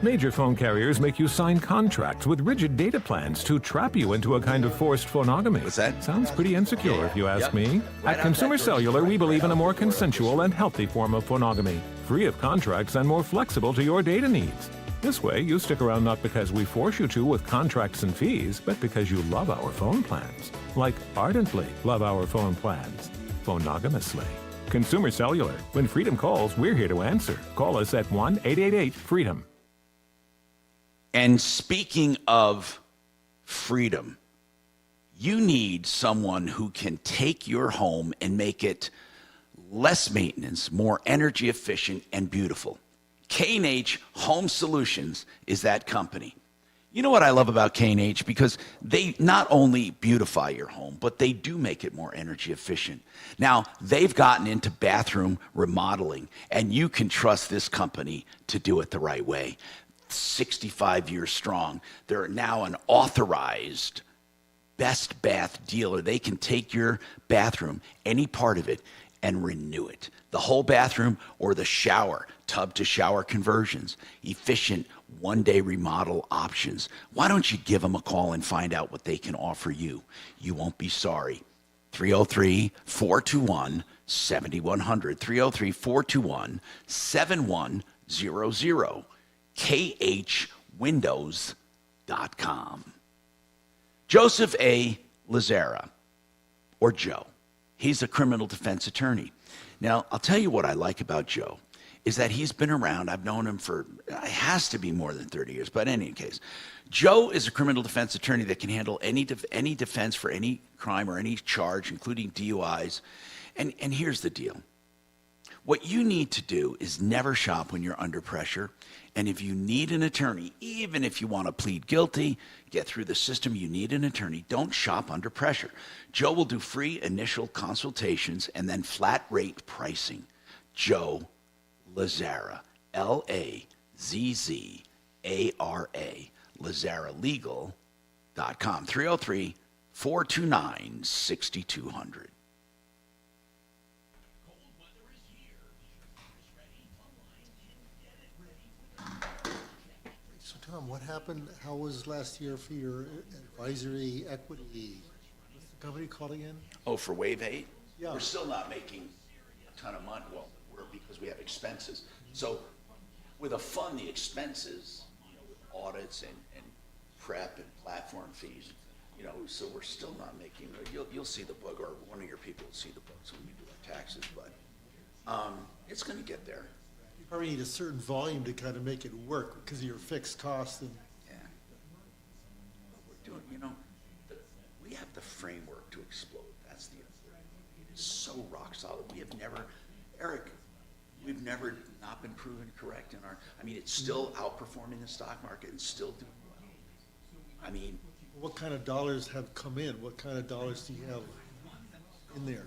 Major phone carriers make you sign contracts with rigid data plans to trap you into a kind of forced phonogamy. What's that? Sounds pretty insecure, if you ask me. At Consumer Cellular, we believe in a more consensual and healthy form of phonogamy, free of contracts and more flexible to your data needs. This way, you stick around not because we force you to with contracts and fees, but because you love our phone plans. like ardently love our phone plans, phonogamously. Consumer Cellular. When freedom calls, we're here to answer. Call us at 1-888-FREEDOM. And speaking of freedom, you need someone who can take your home and make it less maintenance, more energy efficient, and beautiful. K&H Home Solutions is that company. You know what I love about K&H? Because they not only beautify your home, but they do make it more energy efficient. Now, they've gotten into bathroom remodeling, and you can trust this company to do it the right way. 65 years strong. They're now an authorized Best Bath dealer. They can take your bathroom, any part of it, and renew it. The whole bathroom or the shower, tub to shower conversions, efficient one-day remodel options. Why don't you give them a call and find out what they can offer you? You won't be sorry. 303-421-7100. 303-421-7100. khwindows.com. Joseph A. Lazara, or Joe. He's a criminal defense attorney. Now, I'll tell you what I like about Joe is that he's been around. I've known him for, it has to be more than 30 years, but in any case, Joe is a criminal defense attorney that can handle any defense for any crime or any charge, including DUIs. And here's the deal. What you need to do is never shop when you're under pressure. And if you need an attorney, even if you want to plead guilty, get through the system, you need an attorney. Don't shop under pressure. Joe will do free initial consultations and then flat rate pricing. Joe Lazara, Lazzara, LazzaraLegal.com, 303-429-6200. So Tom, what happened? How was last year for your advisory equity? What's the company called again? Oh, for Wave 8? Yeah. We're still not making a ton of money. Well, because we have expenses. So with a fund, the expenses, with audits and prep and platform fees, so we're still not making, you'll see the book, or one of your people will see the books when we do our taxes, but it's going to get there. You probably need a certain volume to kind of make it work because of your fixed costs. And yeah. We're doing, we have the framework to explode. That's the important thing. It is so rock solid. We have never, Eric, we've never not been proven correct in our, it's still outperforming the stock market and still doing well. what kind of dollars have come in? What kind of dollars do you have in there?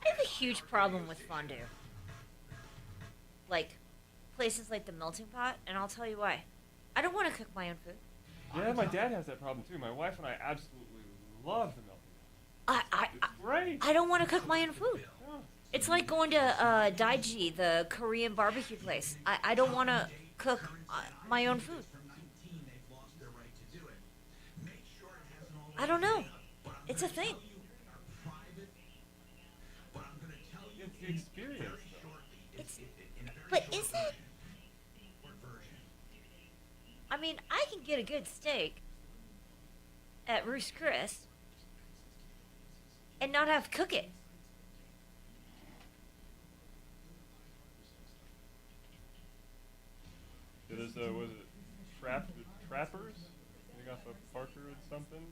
I have a huge problem with fondue. Like, places like the Melting Pot, and I'll tell you why. I don't want to cook my own food. Yeah, my dad has that problem too. My wife and I absolutely love the Melting Pot. It's great. I don't want to cook my own food. Yeah. It's like going to Daiji, the Korean barbecue place. I don't want to cook my own food. I don't know. It's a thing. It's the experience, though. But is it? I mean, I can get a good steak at Ruth's Chris and not have to cook it. Yeah, there's was it Trappers? I think off of Parker or something,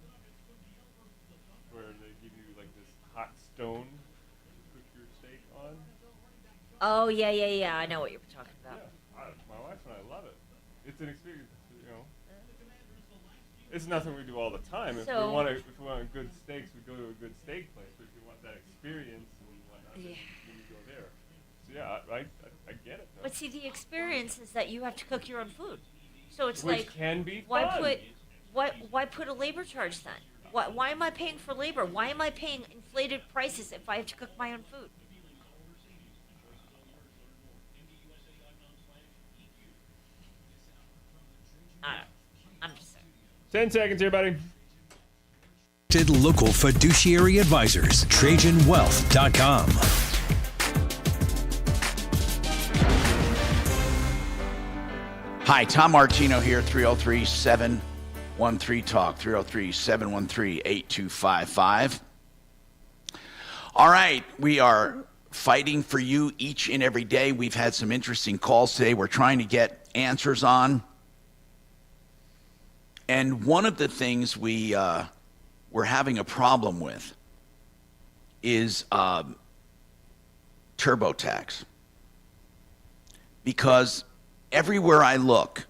where they give you like this hot stone to cook your steak on. Oh yeah. I know what you're talking about. Yeah, my wife and I love it. It's an experience, you know. It's nothing we do all the time. If we want good steaks, we go to a good steak place. But if you want that experience and whatnot, then you go there. So yeah, I get it. Though. But see, the experience is that you have to cook your own food. So it's Which like, can be why fun. why put a labor charge then? Why am I paying for labor? Why am I paying inflated prices if I have to cook my own food? I'm just saying. 10 seconds here, buddy. Local fiduciary advisors. TrajanWealth.com. Hi, Tom Martino here, 303-713-TALK, 303-713-8255. All right, we are fighting for you each and every day. We've had some interesting calls today we're trying to get answers on. And one of the things we're having a problem with is TurboTax. Because everywhere I look,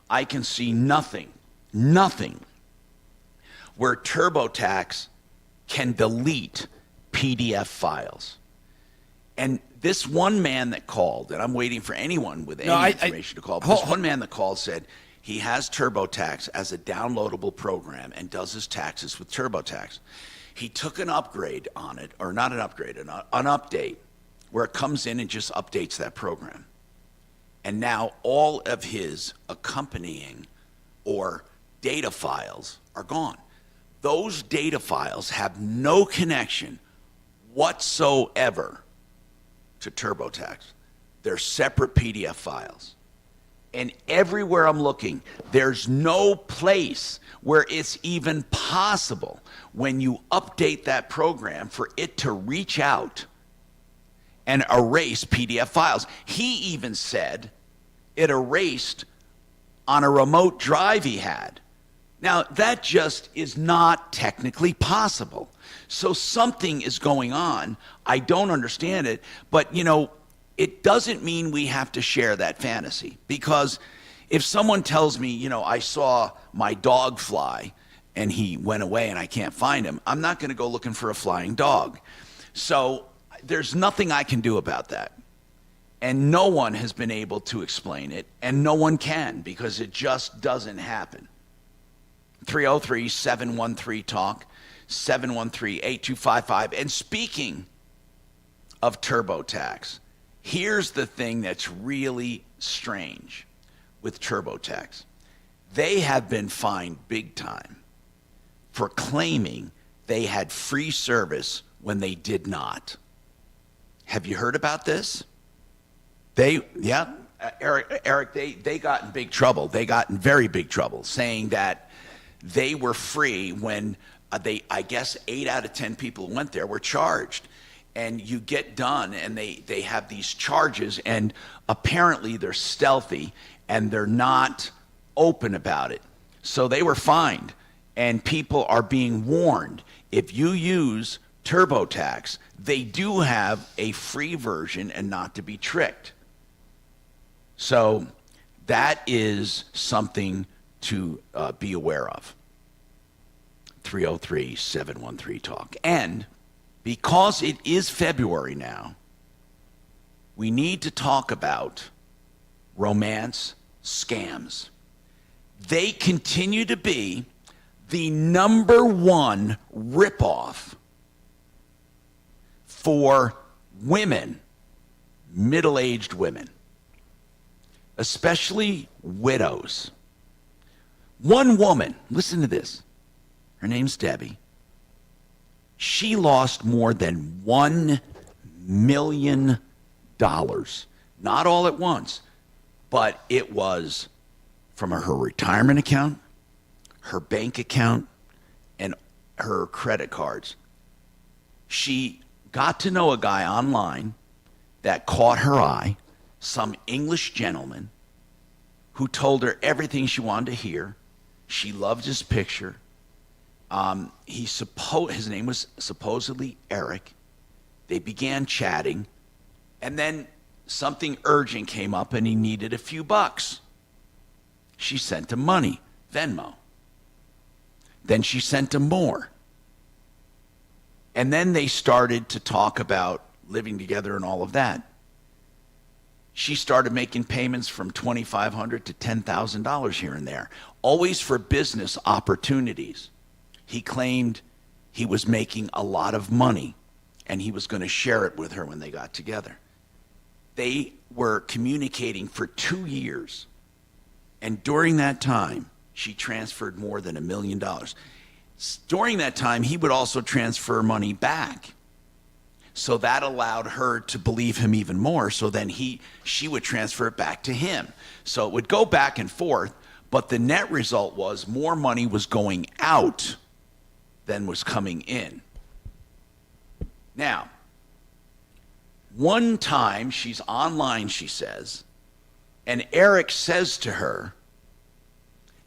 I can see nothing where TurboTax can delete PDF files. And this one man that called, and I'm waiting for anyone with any information to call, but this one man that called said he has TurboTax as a downloadable program and does his taxes with TurboTax. He took an upgrade on it, or not an upgrade, an update, where it comes in and just updates that program. And now all of his accompanying or data files are gone. Those data files have no connection whatsoever to TurboTax. They're separate PDF files. And everywhere I'm looking, there's no place where it's even possible when you update that program for it to reach out and erase PDF files. He even said it erased on a remote drive he had. Now, that just is not technically possible. So something is going on. I don't understand it, but it doesn't mean we have to share that fantasy, because if someone tells me, I saw my dog fly and he went away and I can't find him, I'm not going to go looking for a flying dog. So there's nothing I can do about that. And no one has been able to explain it, and no one can, because it just doesn't happen. 303-713-TALK, 713-8255. And speaking of TurboTax, here's the thing that's really strange with TurboTax. They have been fined big time for claiming they had free service when they did not. Have you heard about this? Eric, they got in big trouble. They got in very big trouble, saying that they were free when I guess 8 out of 10 people who went there were charged. And you get done, and they have these charges, and apparently they're stealthy, and they're not open about it. So they were fined, and people are being warned. If you use TurboTax, they do have a free version, and not to be tricked. So that is something to be aware of. 303-713-TALK. And because it is February now, we need to talk about romance scams. They continue to be the number one ripoff for women, middle-aged women, especially widows. One woman, listen to this, her name's Debbie. She lost more than $1 million. Not all at once, but it was from her retirement account, her bank account, and her credit cards. She got to know a guy online that caught her eye, some English gentleman, who told her everything she wanted to hear. She loved his picture. His name was supposedly Eric. They began chatting, and then something urgent came up, and he needed a few bucks. She sent him money, Venmo. Then she sent him more. And then they started to talk about living together and all of that. She started making payments from $2,500 to $10,000 here and there, always for business opportunities. He claimed he was making a lot of money, and he was going to share it with her when they got together. They were communicating for 2 years, and during that time, she transferred more than $1 million. During that time, he would also transfer money back. So that allowed her to believe him even more. So then she would transfer it back to him. So it would go back and forth, but the net result was more money was going out than was coming in. Now, one time she's online, she says, and Eric says to her,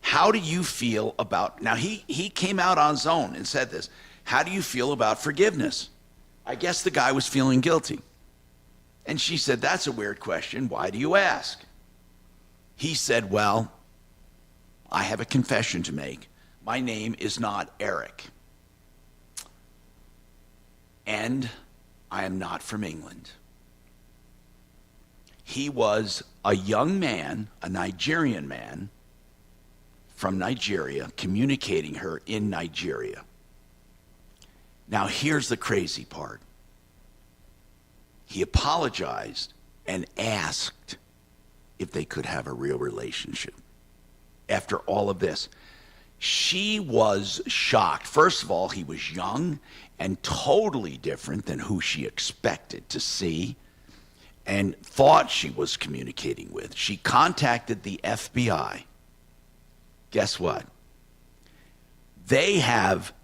how do you feel about, now he came out on his own and said this, how do you feel about forgiveness? I guess the guy was feeling guilty. And she said, that's a weird question. Why do you ask? He said, well, I have a confession to make. My name is not Eric. And I am not from England. He was a young man, a Nigerian man from Nigeria, communicating her in Nigeria. Now, here's the crazy part. He apologized and asked if they could have a real relationship. After all of this, she was shocked. First of all, he was young and totally different than who she expected to see and thought she was communicating with. She contacted the FBI. Guess what? They have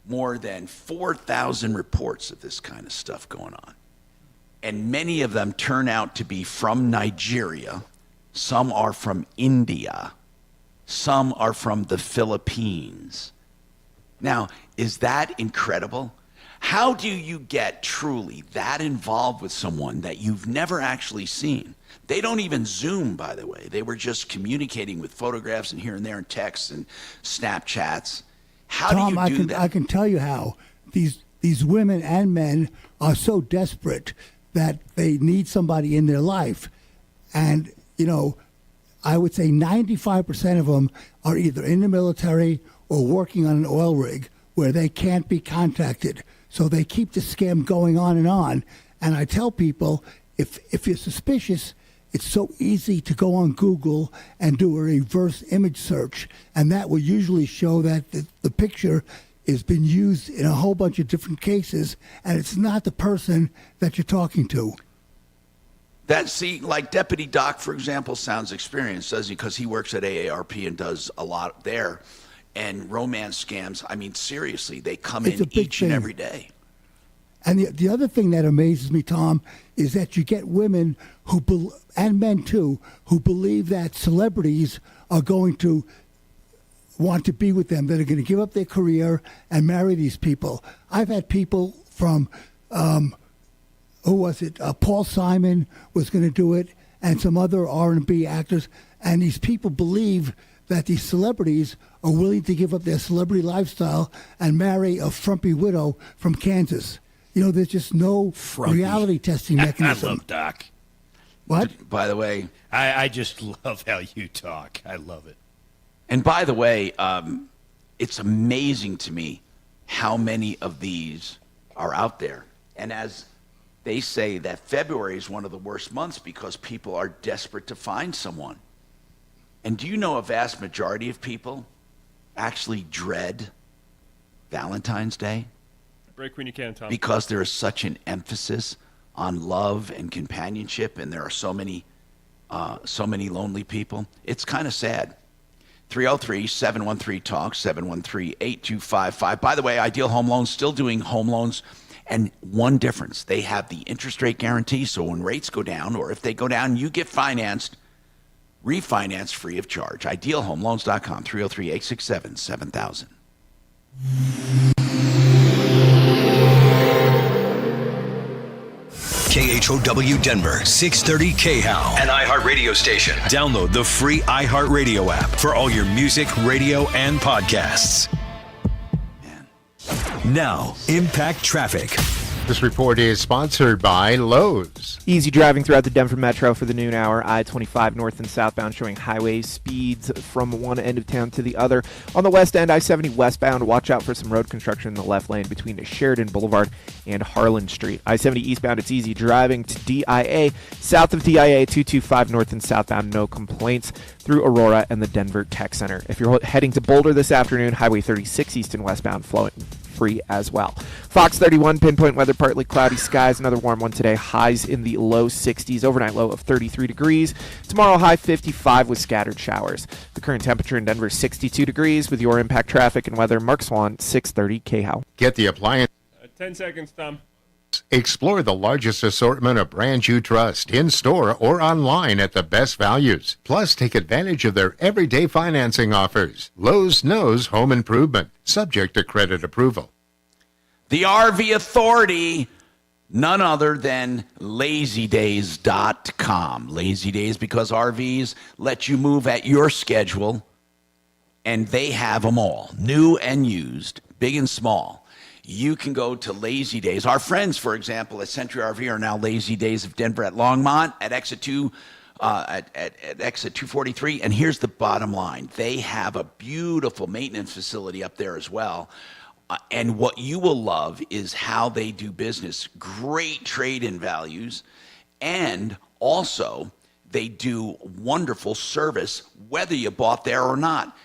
more than 4,000 reports of this kind of stuff going on. And many of them turn out to be from Nigeria. Some are from India. Some are from the Philippines. Now, is that incredible? How do you get truly that involved with someone that you've never actually seen? They don't even Zoom, by the way. They were just communicating with photographs and here and there and texts and Snapchats. How Tom, do you do that? I can tell you how. These women and men are so desperate that they need somebody in their life. And, you know, I would say 95% of them are either in the military or working on an oil rig where they can't be contacted. So they keep the scam going on. And I tell people, if you're suspicious, it's so easy to go on Google and do a reverse image search, and that will usually show that the picture has been used in a whole bunch of different cases, and it's not the person that you're talking to. Like Deputy Doc, for example, sounds experienced, doesn't he? Because he works at AARP and does a lot there. And romance scams, I mean, seriously, they come in each and every day. And the other thing that amazes me, Tom, is that you get women and men too, who believe that celebrities are going to want to be with them, that are going to give up their career and marry these people. I've had people from, who was it? Paul Simon was going to do it, and some other R&B actors. And these people believe that these celebrities are willing to give up their celebrity lifestyle and marry a frumpy widow from Kansas. You know, there's just no reality testing mechanism. I love Doc. What? By the way, I just love how you talk. I love it. And by the way, it's amazing to me how many of these are out there. And as they say that February is one of the worst months because people are desperate to find someone. And do you know a vast majority of people actually dread Valentine's Day? Break when you can, Tom. Because there is such an emphasis on love and companionship, and there are so many lonely people. It's kind of sad. 303-713-TALK, 713-8255. By the way, Ideal Home Loans still doing home loans, and one difference, they have the interest rate guarantee, so when rates go down, or if they go down, you get financed, Refinance free of charge. IdealHomeLoans.com, 303-867-7000. KHOW Denver, 630 KHOW, an iHeart radio station. Download the free iHeartRadio app for all your music, radio, and podcasts. Now, Impact Traffic. This report is sponsored by Lowe's. Easy driving throughout the Denver Metro for the noon hour. I-25 north and southbound showing highway speeds from one end of town to the other. On the west end, I-70 westbound, watch out for some road construction in the left lane between Sheridan Boulevard and Harlan Street. I-70 eastbound, it's easy driving to DIA. South of DIA, 225 north and southbound, no complaints through Aurora and the Denver Tech Center. If you're heading to Boulder this afternoon, Highway 36 east and westbound flowing free as well. Fox 31, pinpoint weather, partly cloudy skies. Another warm one today. Highs in the low 60s. Overnight low of 33 degrees. Tomorrow high 55 with scattered showers. The current temperature in Denver is 62 degrees. With your Impact Traffic and weather, Mark Swan, 630 KHOW. Get the appliance. 10 seconds, Tom. Explore the largest assortment of brands you trust in-store or online at the best values. Plus, take advantage of their everyday financing offers. Lowe's knows home improvement, subject to credit approval. The RV Authority, none other than LazyDays.com. Lazy Days, because RVs let you move at your schedule, and they have them all, new and used, big and small. You can go to Lazy Days. Our friends, for example, at Century RV are now Lazy Days of Denver at Longmont, at exit 2, at exit 243. And here's the bottom line. They have a beautiful maintenance facility up there as well. And what you will love is how they do business. Great trade-in values. And also, they do wonderful service, whether you bought there or not.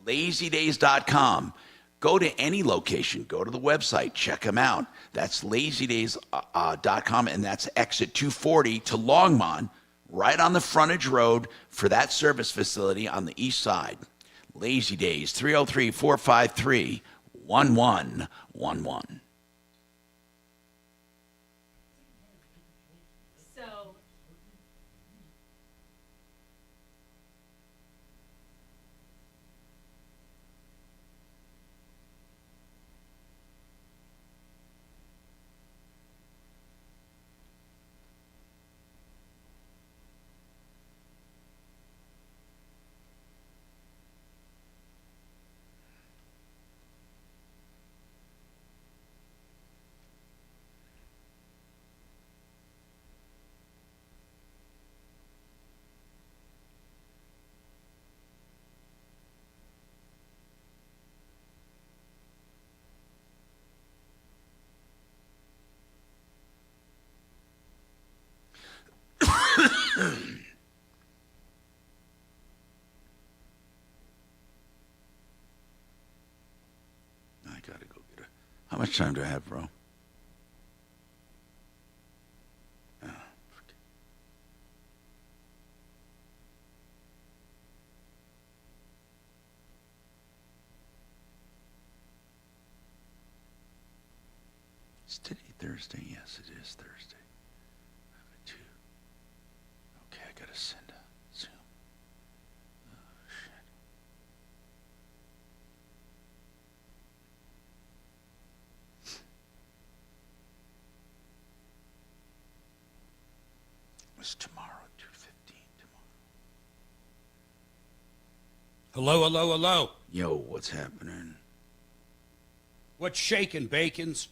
LazyDays.com. Go to any location. Go to the website. Check them out. That's LazyDays.com, and that's exit 240 to Longmont, right on the frontage road for that service facility on the east side. Lazy Days, 303-453-1111. I gotta go get her. How much time do I have, bro? Is today Thursday? Yes, it is Thursday. Okay, I gotta send a Zoom. Oh, shit. It's tomorrow, 2:15 tomorrow. Hello, hello, hello. Yo, what's happening? What's shaking, Bacons?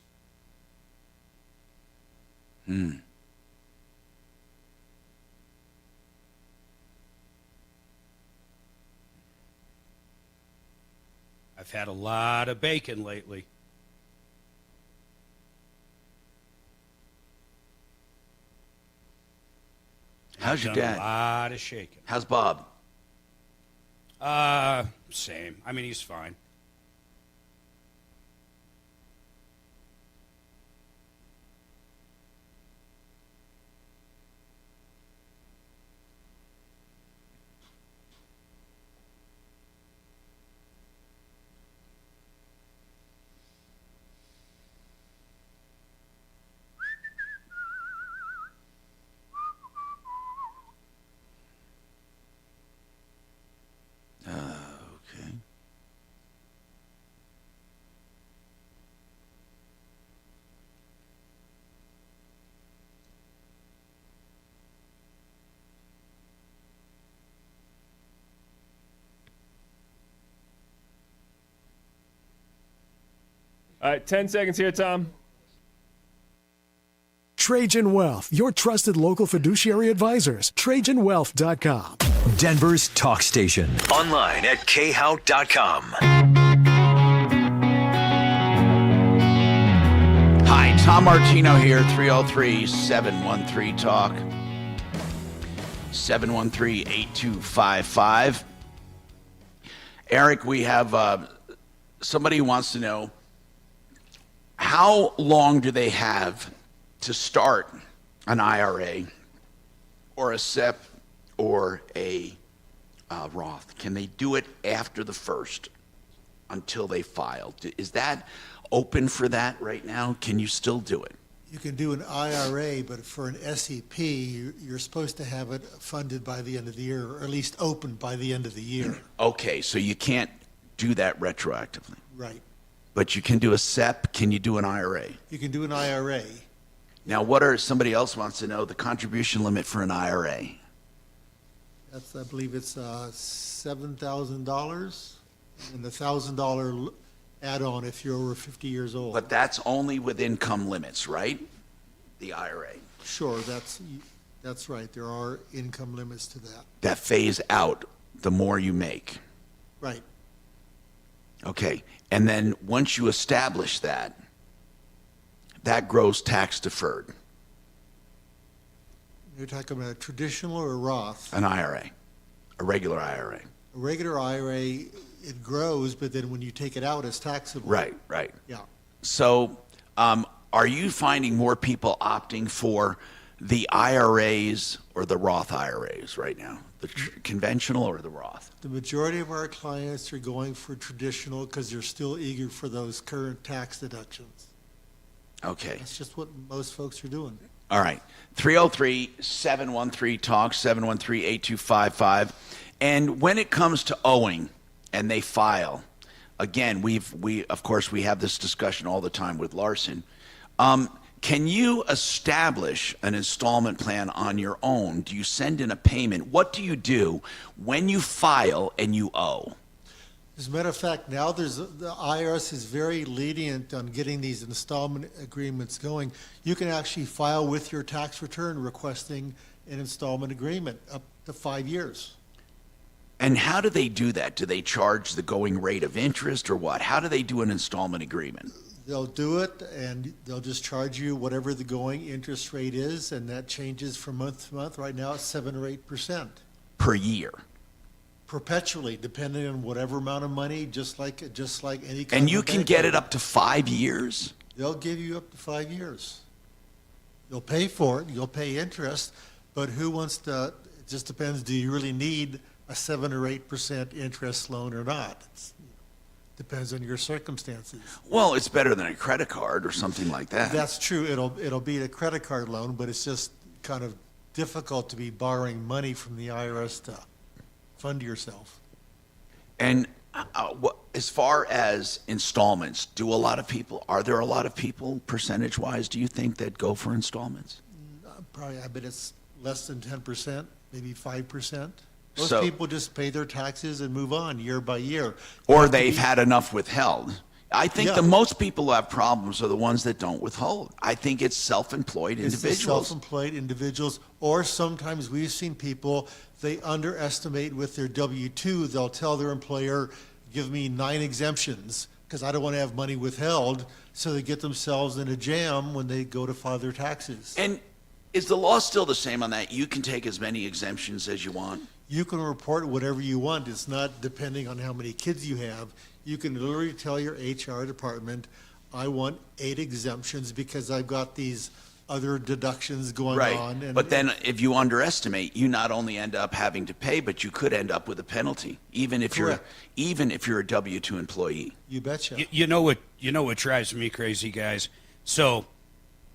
I've had a lot of bacon lately. How's your Done dad? A lot of shaking. How's Bob? Same. I mean, he's fine. All right, 10 seconds here, Tom. Trajan Wealth, your trusted local fiduciary advisors. TrajanWealth.com. Denver's talk station. Online at khout.com. Hi, Tom Martino here, 303-713-TALK. 713-8255. Eric, we have somebody who wants to know, how long do they have to start an IRA or a SEP or a Roth? Can they do it after the first until they file? Is that open for that right now? Can you still do it? You can do an IRA, but for an SEP, you're supposed to have it funded by the end of the year, or at least open by the end of the year. Okay, so you can't do that retroactively. Right. But you can do a SEP. Can you do an IRA? You can do an IRA. Now, somebody else wants to know the contribution limit for an IRA. I believe it's $7,000 and the $1,000 add-on if you're over 50 years old. But that's only with income limits, right? The IRA. Sure, that's right. There are income limits to that. That phase out the more you make. Right. Okay. And then once you establish that, that grows tax deferred. You're talking about a traditional or a Roth? An IRA, a regular IRA. A regular IRA, it grows, but then when you take it out, it's taxable. Right. Yeah. So are you finding more people opting for the IRAs or the Roth IRAs right now? The conventional or the Roth? The majority of our clients are going for traditional because they're still eager for those current tax deductions. Okay. That's just what most folks are doing. All right. 303-713-TALK, 713-8255. And when it comes to owing and they file, again, we of course we have this discussion all the time with Larson. Can you establish an installment plan on your own? Do you send in a payment? What do you do when you file and you owe? As a matter of fact, now the IRS is very lenient on getting these installment agreements going. You can actually file with your tax return requesting an installment agreement up to 5 years. And how do they do that? Do they charge the going rate of interest or what? How do they do an installment agreement? They'll do it, and they'll just charge you whatever the going interest rate is, and that changes from month to month. Right now, it's 7 or 8% per year. Perpetually, depending on whatever amount of money, just like any kind And you of can bank get loan. it up to 5 years? They'll give you up to 5 years. You'll pay for it, you'll pay interest, but who wants to, it just depends, do you really need a 7 or 8% interest loan or not? It depends on your circumstances. Well, it's better than a credit card or something like that. That's true, it'll beat a credit card loan, but it's just kind of difficult to be borrowing money from the IRS to fund yourself. And as far as installments, are there a lot of people, percentage-wise, do you think, that go for installments? Probably, I bet it's less than 10%, maybe 5%. Most So- people just pay their taxes and move on year by year. Or they've had enough withheld. I think Yeah. the most people who have problems are the ones that don't withhold. I think it's self-employed It's the individuals. self-employed individuals, or sometimes we've seen people, they underestimate with their W-2. They'll tell their employer, give me 9 exemptions because I don't want to have money withheld, so they get themselves in a jam when they go to file their taxes. And is the law still the same on that? You can take as many exemptions as you want? You can report whatever you want. It's not depending on how many kids you have. You can literally tell your HR department, I want 8 exemptions because I've got these other deductions going on. And But then if you underestimate, you not only end up having to pay, but you could end up with a penalty, even if you're a W-2 employee. You betcha. You know what drives me crazy, guys? So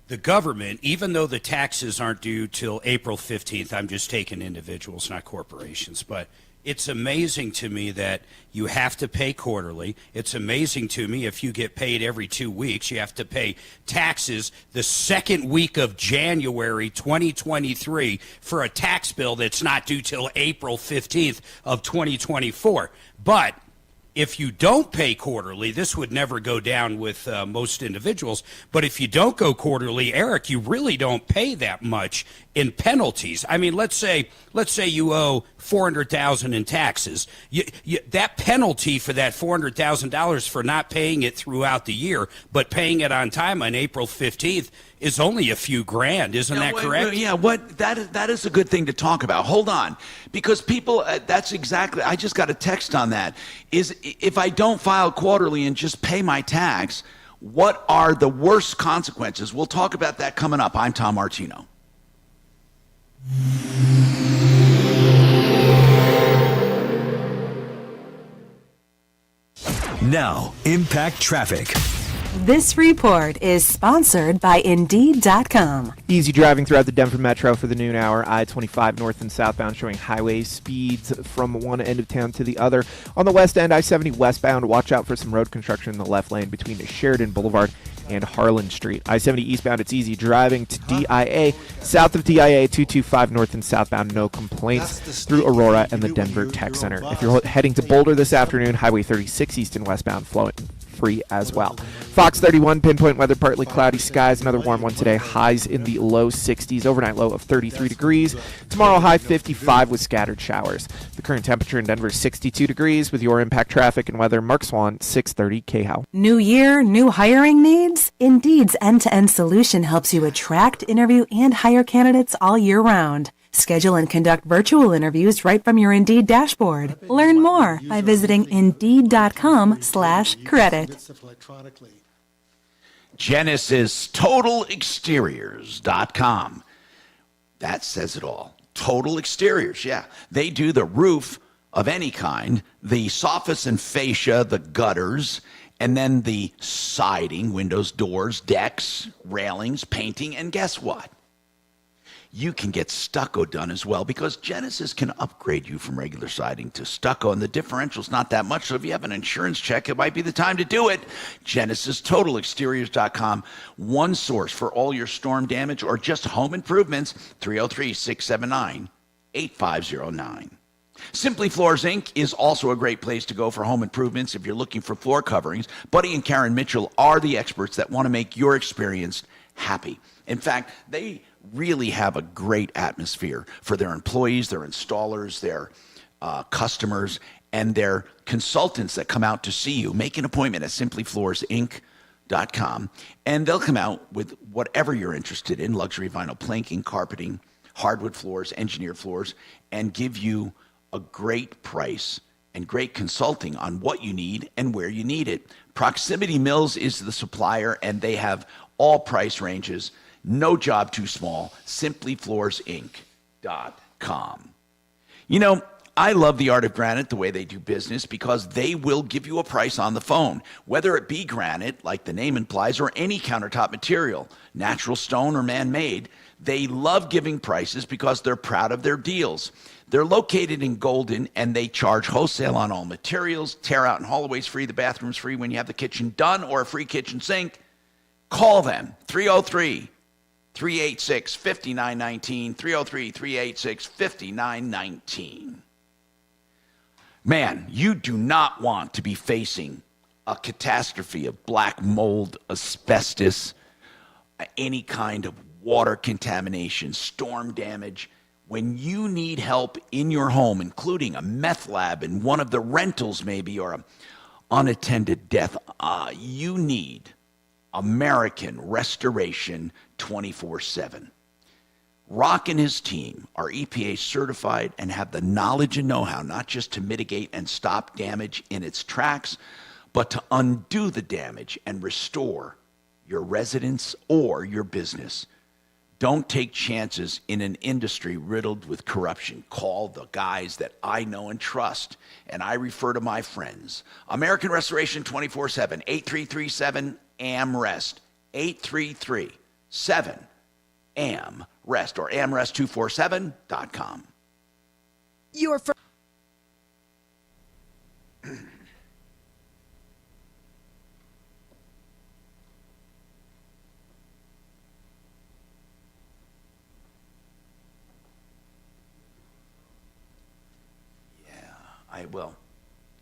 the government, even though the taxes aren't due till April 15th, I'm just taking individuals, not corporations, but it's amazing to me that you have to pay quarterly. It's amazing to me if you get paid every 2 weeks, you have to pay taxes the second week of January 2023 for a tax bill that's not due till April 15th of 2024. But If you don't pay quarterly, this would never go down with most individuals. But if you don't go quarterly, Eric, you really don't pay that much in penalties. I mean, let's say you owe $400,000 in taxes. That penalty for that $400,000 for not paying it throughout the year, but paying it on time on April 15th is only a few grand. Isn't that correct? Yeah, that is a good thing to talk about. Hold on. Because people, that's exactly, I just got a text on that, is if I don't file quarterly and just pay my tax, what are the worst consequences? We'll talk about that coming up. I'm Tom Martino. Now, Impact Traffic. This report is sponsored by Indeed.com. Easy driving throughout the Denver Metro for the noon hour. I-25 north and southbound showing highway speeds from one end of town to the other. On the west end, I-70 westbound, watch out for some road construction in the left lane between Sheridan Boulevard and Harlan Street. I-70 eastbound, it's easy driving to DIA. South of DIA, 225 north and southbound, no complaints through Aurora and the Denver Tech Center. If you're heading to Boulder this afternoon, Highway 36 east and westbound flowing free as well. Fox 31, pinpoint weather, partly cloudy skies. Another warm one today. Highs in the low 60s. Overnight low of 33 degrees. Tomorrow high 55 with scattered showers. The current temperature in Denver is 62 degrees. With your Impact Traffic and weather, Mark Swan, 630 KHOW. New year, new hiring needs? Indeed's end-to-end solution helps you attract, interview, and hire candidates all year round. Schedule and conduct virtual interviews right from your Indeed dashboard. Learn more by visiting Indeed.com/credit. Genesis TotalExteriors.com. That says it all. Total Exteriors, yeah. They do the roof of any kind, the soffits and fascia, the gutters, and then the siding, windows, doors, decks, railings, painting, and guess what? You can get stucco done as well because Genesis can upgrade you from regular siding to stucco, and the differential's not that much, so if you have an insurance check, it might be the time to do it. GenesisTotalExteriors.com, one source for all your storm damage or just home improvements, 303-679-8509. Simply Floors, Inc. is also a great place to go for home improvements if you're looking for floor coverings. Buddy and Karen Mitchell are the experts that want to make your experience happy. In fact, they really have a great atmosphere for their employees, their installers, their customers, and their consultants that come out to see you. Make an appointment at simplyfloorsinc.com, and they'll come out with whatever you're interested in, luxury vinyl planking, carpeting, hardwood floors, engineered floors, and give you a great price and great consulting on what you need and where you need it. Proximity Mills is the supplier, and they have all price ranges. No job too small. Simplyfloorsinc.com. You know, I love the Art of Granite, the way they do business, because they will give you a price on the phone, whether it be granite, like the name implies, or any countertop material, natural stone or man-made. They love giving prices because they're proud of their deals. They're located in Golden, and they charge wholesale on all materials. Tear out and haul away's free. The bathroom's free when you have the kitchen done, or a free kitchen sink. Call them, 303-386-5919, 303-386-5919. Man, you do not want to be facing a catastrophe of black mold, asbestos, any kind of water contamination, storm damage. When you need help in your home, including a meth lab in one of the rentals maybe, or an unattended death, you need American Restoration 24/7. Rock and his team are EPA certified and have the knowledge and know-how not just to mitigate and stop damage in its tracks, but to undo the damage and restore your residence or your business. Don't take chances in an industry riddled with corruption. Call the guys that I know and trust, and I refer to my friends. American Restoration 24/7, 8337-AM-REST, 8337-AM-REST, or amrest247.com. Your first.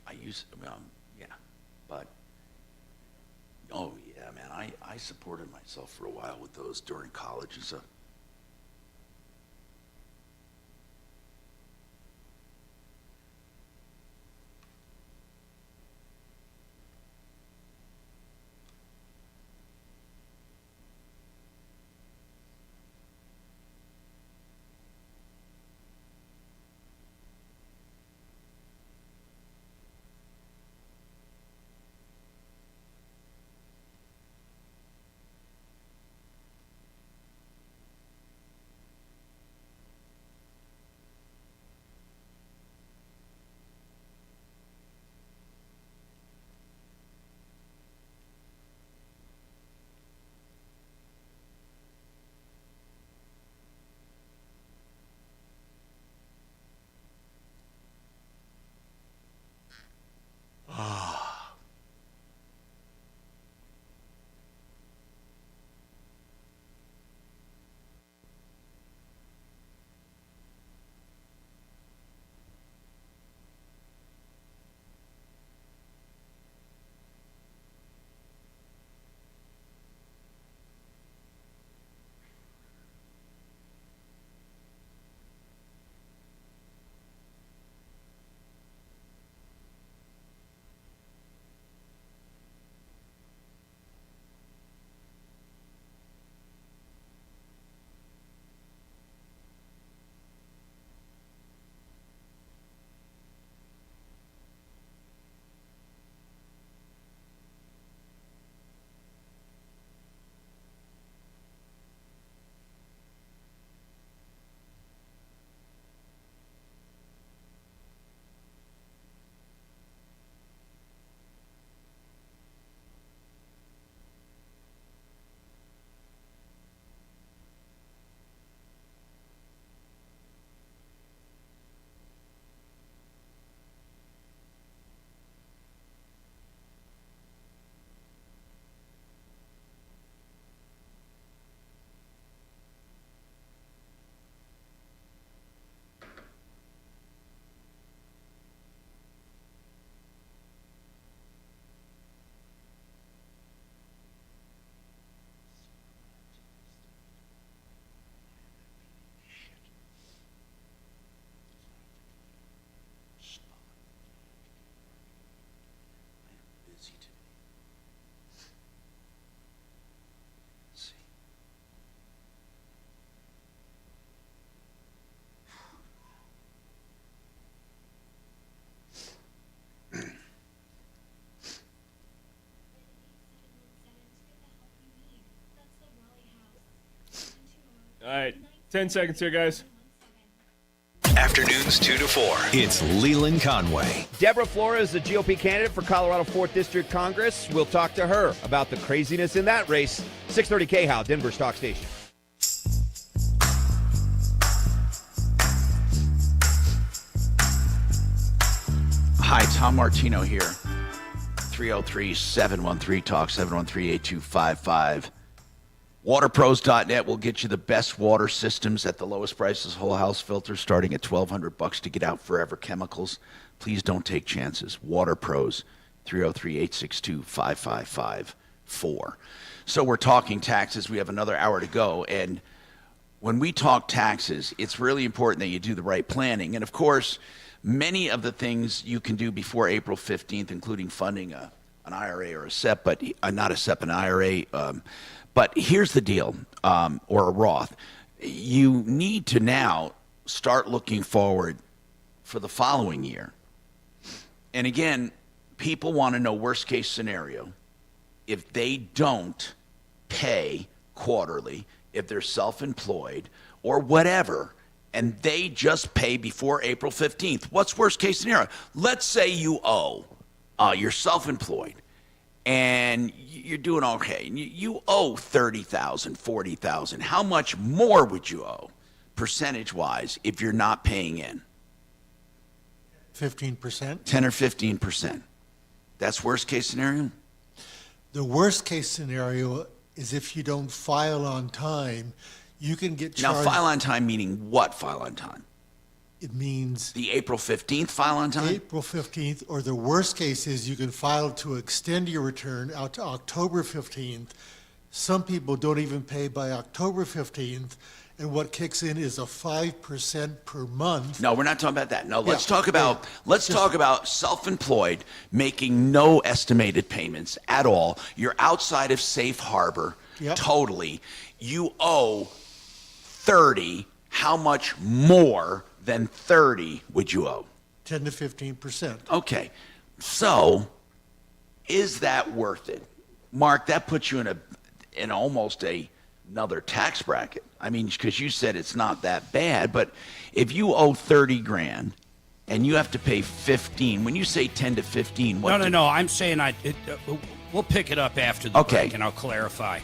I use But, oh yeah, man, I supported myself for a while with those during college and stuff. All right, 10 seconds here, guys. Afternoons 2 to 4. It's Leland Conway. Deborah Flores, the GOP candidate for Colorado 4th District Congress. We'll talk to her about the craziness in that race. 630 KHOW, Denver's talk station. Hi, Tom Martino here. 303-713-TALK, 713-8255. WaterPros.net will get you the best water systems at the lowest prices. Whole house filters starting at $1,200 to get out forever chemicals. Please don't take chances. WaterPros, 303-862-5554. So we're talking taxes. We have another hour to go. And when we talk taxes, it's really important that you do the right planning. And of course, many of the things you can do before April 15th, including funding an IRA or a SEP, but not a SEP, an IRA. But here's the deal, or a Roth. You need to now start looking forward for the following year. And again, people want to know worst case scenario. If they don't pay quarterly, if they're self-employed or whatever, and they just pay before April 15th, what's worst case scenario? Let's say you owe, you're self-employed, and you're doing okay. You owe $30,000, $40,000. How much more would you owe, percentage-wise, if you're not paying in? 15%. 10 or 15%. That's worst case scenario? The worst case scenario is if you don't file on time, you can get charged. Now, file on time meaning what file on time? It means the April 15th file on time? April 15th, or the worst case is you can file to extend your return out to October 15th. Some people don't even pay by October 15th, and what kicks in is a 5% per month. No, we're not talking about that. No, let's Yeah, talk about talk about self-employed making no estimated payments at all. You're outside of safe harbor. Yep. Totally. You owe 30. How much more than 30 would you owe? 10 to 15%. Okay. So, is that worth it? Mark, that puts you in almost another tax bracket. I mean, because you said it's not that bad, but if you owe 30 grand and you have to pay 15, when you say 10 to 15, what? No. I'm saying we'll pick it up after the break, and I'll clarify.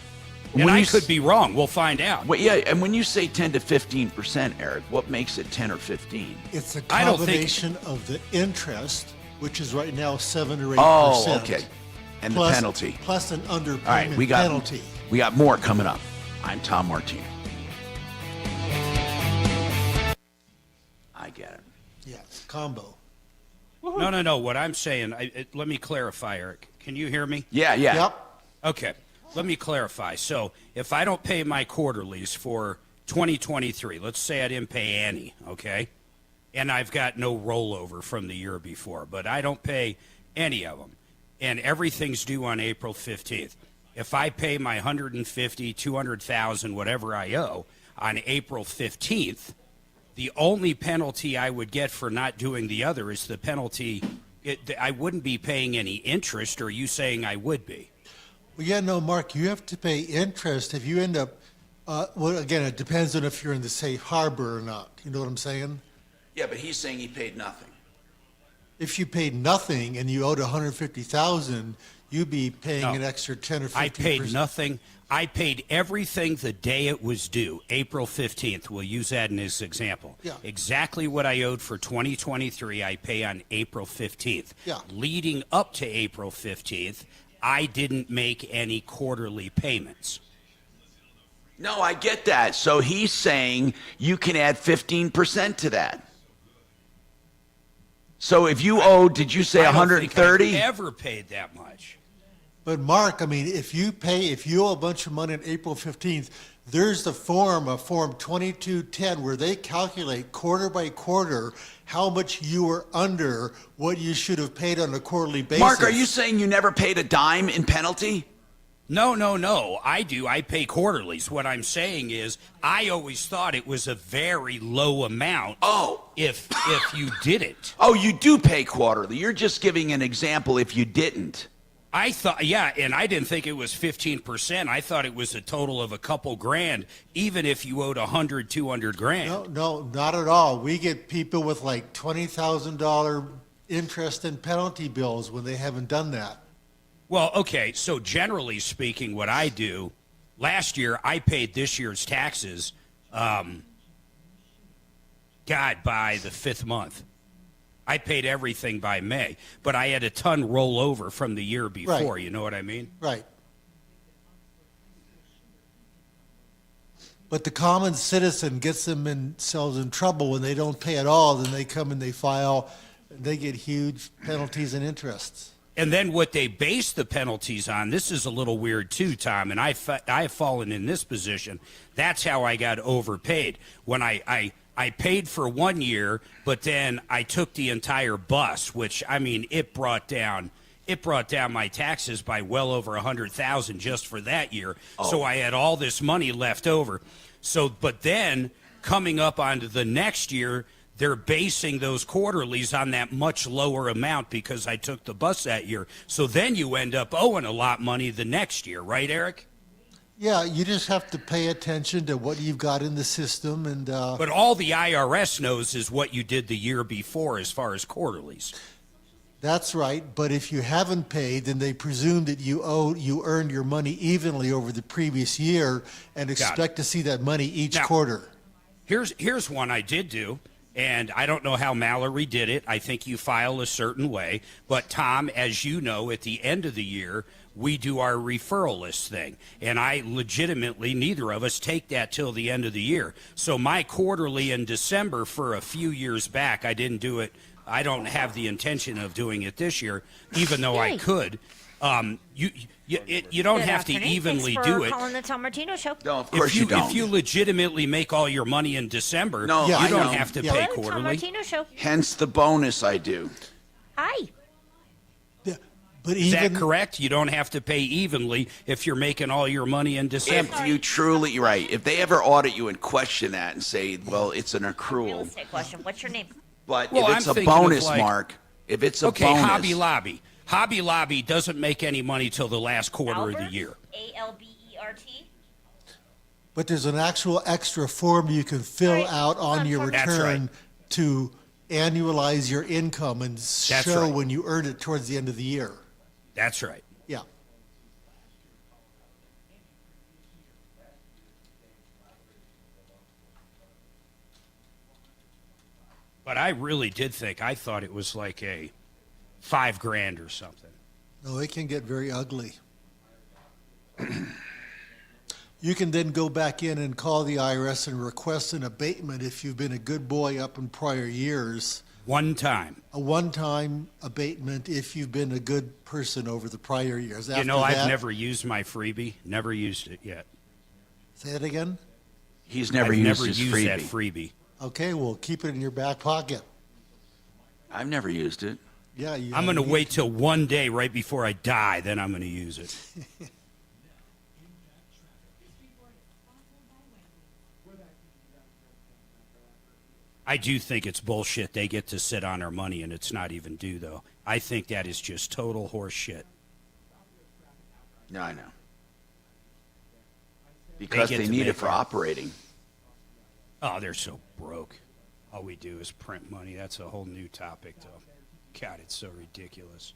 And I could be wrong. We'll find out. Well, yeah, and when you say 10 to 15%, Eric, what makes it 10 or 15? It's a combination of the interest, which is right now 7 or 8%. Oh, okay. And plus, the penalty. Plus an underpayment All right, penalty. We got more coming up. I'm Tom Martino. I get it. Yeah, combo. No. What I'm saying, let me clarify, Eric. Can you hear me? Yeah. Yep. Okay. Let me clarify. So if I don't pay my quarterlies for 2023, let's say I didn't pay any, okay? And I've got no rollover from the year before, but I don't pay any of them. And everything's due on April 15th. If I pay my 150, 200,000, whatever I owe on April 15th, the only penalty I would get for not doing the other is the penalty. I wouldn't be paying any interest, or are you saying I would be? Well, yeah, no, Mark, you have to pay interest if you end up, well, again, it depends on if you're in the safe harbor or not. You know what I'm saying? Yeah, but he's saying he paid nothing. If you paid nothing and you owed $150,000, you'd be paying an extra 10 or 15%. I paid nothing. I paid everything the day it was due, April 15th. We'll use that in this example. Yeah. Exactly what I owed for 2023, I pay on April 15th. Yeah. Leading up to April 15th, I didn't make any quarterly payments. No, I get that. So he's saying you can add 15% to that. So if you owe, did you say 130? I never paid that much. But Mark, I mean, if you owe a bunch of money on April 15th, there's the form 2210, where they calculate quarter by quarter how much you were under what you should have paid on a quarterly basis. Mark, are you saying you never paid a dime in penalty? No. I do. I pay quarterlies. What I'm saying is I always thought it was a very low amount. Oh. If you didn't. Oh, you do pay quarterly. You're just giving an example if you didn't. I thought, yeah, and I didn't think it was 15%. I thought it was a total of a couple grand, even if you owed 100, 200 grand. No, not at all. We get people with like $20,000 interest and penalty bills when they haven't done that. Well, okay, so generally speaking, what I do, last year I paid this year's taxes, by the 5th month. I paid everything by May, but I had a ton roll over from the year before. Right. You know what I mean? Right. But the common citizen gets themselves in trouble when they don't pay at all. Then they come and they file, and they get huge penalties and interests. And then what they base the penalties on, this is a little weird too, Tom, and I've fallen in this position. That's how I got overpaid. When I paid for 1 year, but then I took the entire bus, which, I mean, it brought down my taxes by well over $100,000 just for that year. Oh. So I had all this money left over. So, but then coming up onto the next year, they're basing those quarterlies on that much lower amount because I took the bus that year. So then you end up owing a lot of money the next year, right, Eric? Yeah, you just have to pay attention to what you've got in the system. And But all the IRS knows is what you did the year before as far as quarterlies. That's right. But if you haven't paid, then they presume that you earned your money evenly over the previous year and expect to see that money each quarter. Here's one I did do, And I don't know how Mallory did it. I think you file a certain way. But, Tom, as you know, at the end of the year, we do our referral list thing. And I legitimately, neither of us take that till the end of the year. So my quarterly in December for a few years back, I didn't do it. I don't have the intention of doing it this year, even though I could. You don't have to evenly Thanks do for it. calling the Tom Martino Show. No, of course you don't. If you legitimately make all your money in December, No, you I don't know. have to Yeah. pay Tom quarterly. Martino Show. Hence the bonus I do. Hi. But Is that correct? You don't have to pay evenly if you're making all your money in December. If you truly, right, if they ever audit you and question that and say, well, it's an Real accrual, estate question. What's your name? but Well, if it's I'm a thinking of, bonus, like- Mark, if it's a Okay, bonus. Hobby Lobby. Hobby Lobby doesn't make any money till the last quarter of the year. ALBERT. But there's an actual extra form you can fill out on your That's return right. to annualize your income and show right. when you earned it towards the end of the year. That's right. Yeah. But I really did think, I thought it was like a $5,000 or something. No, it can get very ugly. You can then go back in and call the IRS and request an abatement if you've been a good boy up in prior years. One time. A one-time abatement if you've been a good person over the prior years. You know, After I've that- never used my freebie. Never used it yet. Say it again? He's never I've used never his used freebie. that freebie. Okay, well, keep it in your back pocket. I've never used it. Yeah, you I'm going to wait till one day right before I die, then I'm going to use it. I do think it's bullshit. They get to sit on our money and it's not even due, though. I think that is just total horse shit. No, I know. Because get they to need make it for operating. Oh, they're so broke. All we do is print money. That's a whole new topic, though. God, it's so ridiculous.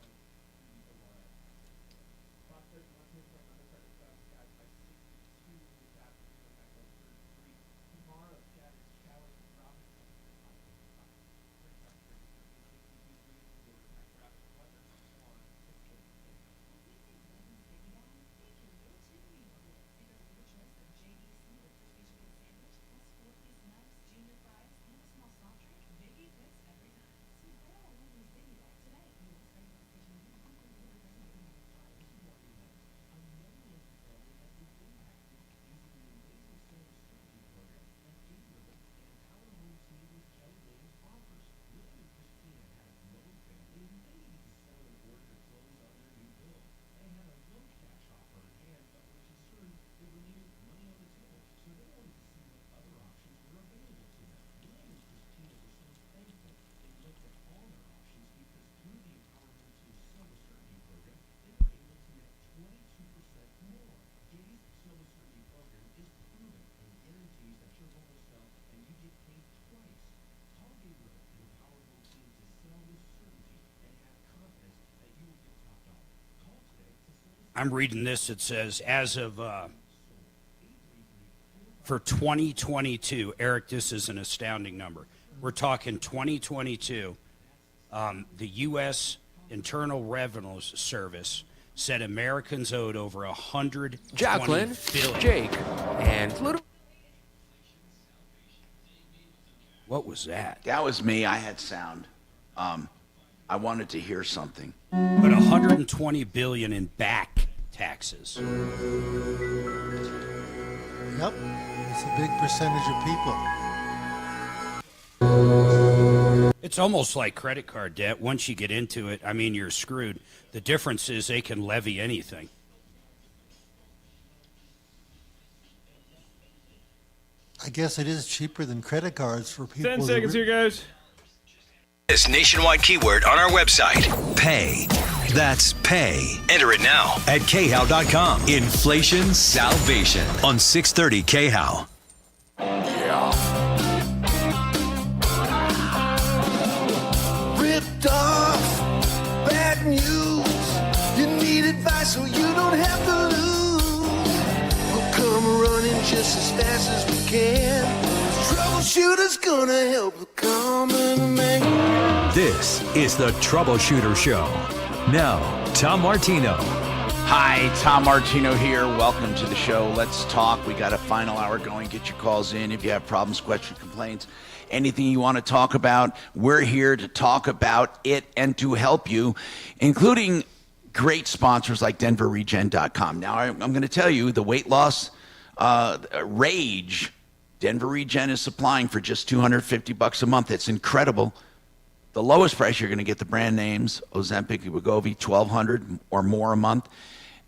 I'm reading this. It says, as of for 2022, Eric, this is an astounding number. We're talking 2022. The U.S. Internal Revenue Service said Americans owed over $120 Jacqueline, billion. Jake, and little. What was that? That was me. I had sound. I wanted to hear something. But $120 billion in back taxes. Yep, it's a big percentage of people. It's almost like credit card debt. Once you get into it, I mean, you're screwed. The difference is they can levy anything. I guess it is cheaper than credit cards for people. 10 seconds here, guys. This nationwide keyword on our website. Pay. That's pay. Enter it now at khow.com. Inflation salvation on 630 KHOW. Ripped off, bad news. You need advice so you don't have to lose. We'll come running just as fast as we can. Troubleshooter. Troubleshooter's gonna help the common man. This is the Troubleshooter Show. Now, Tom Martino. Hi, Tom Martino here. Welcome to the show. Let's talk. We got a final hour going. Get your calls in if you have problems, questions, complaints, anything you want to talk about. We're here to talk about it and to help you, including great sponsors like DenverRegen.com. Now, I'm going to tell you the weight loss rage Denver Regen is supplying for just $250 a month. It's incredible. The lowest price, you're going to get the brand names, Ozempic, Wegovy, $1,200 or more a month.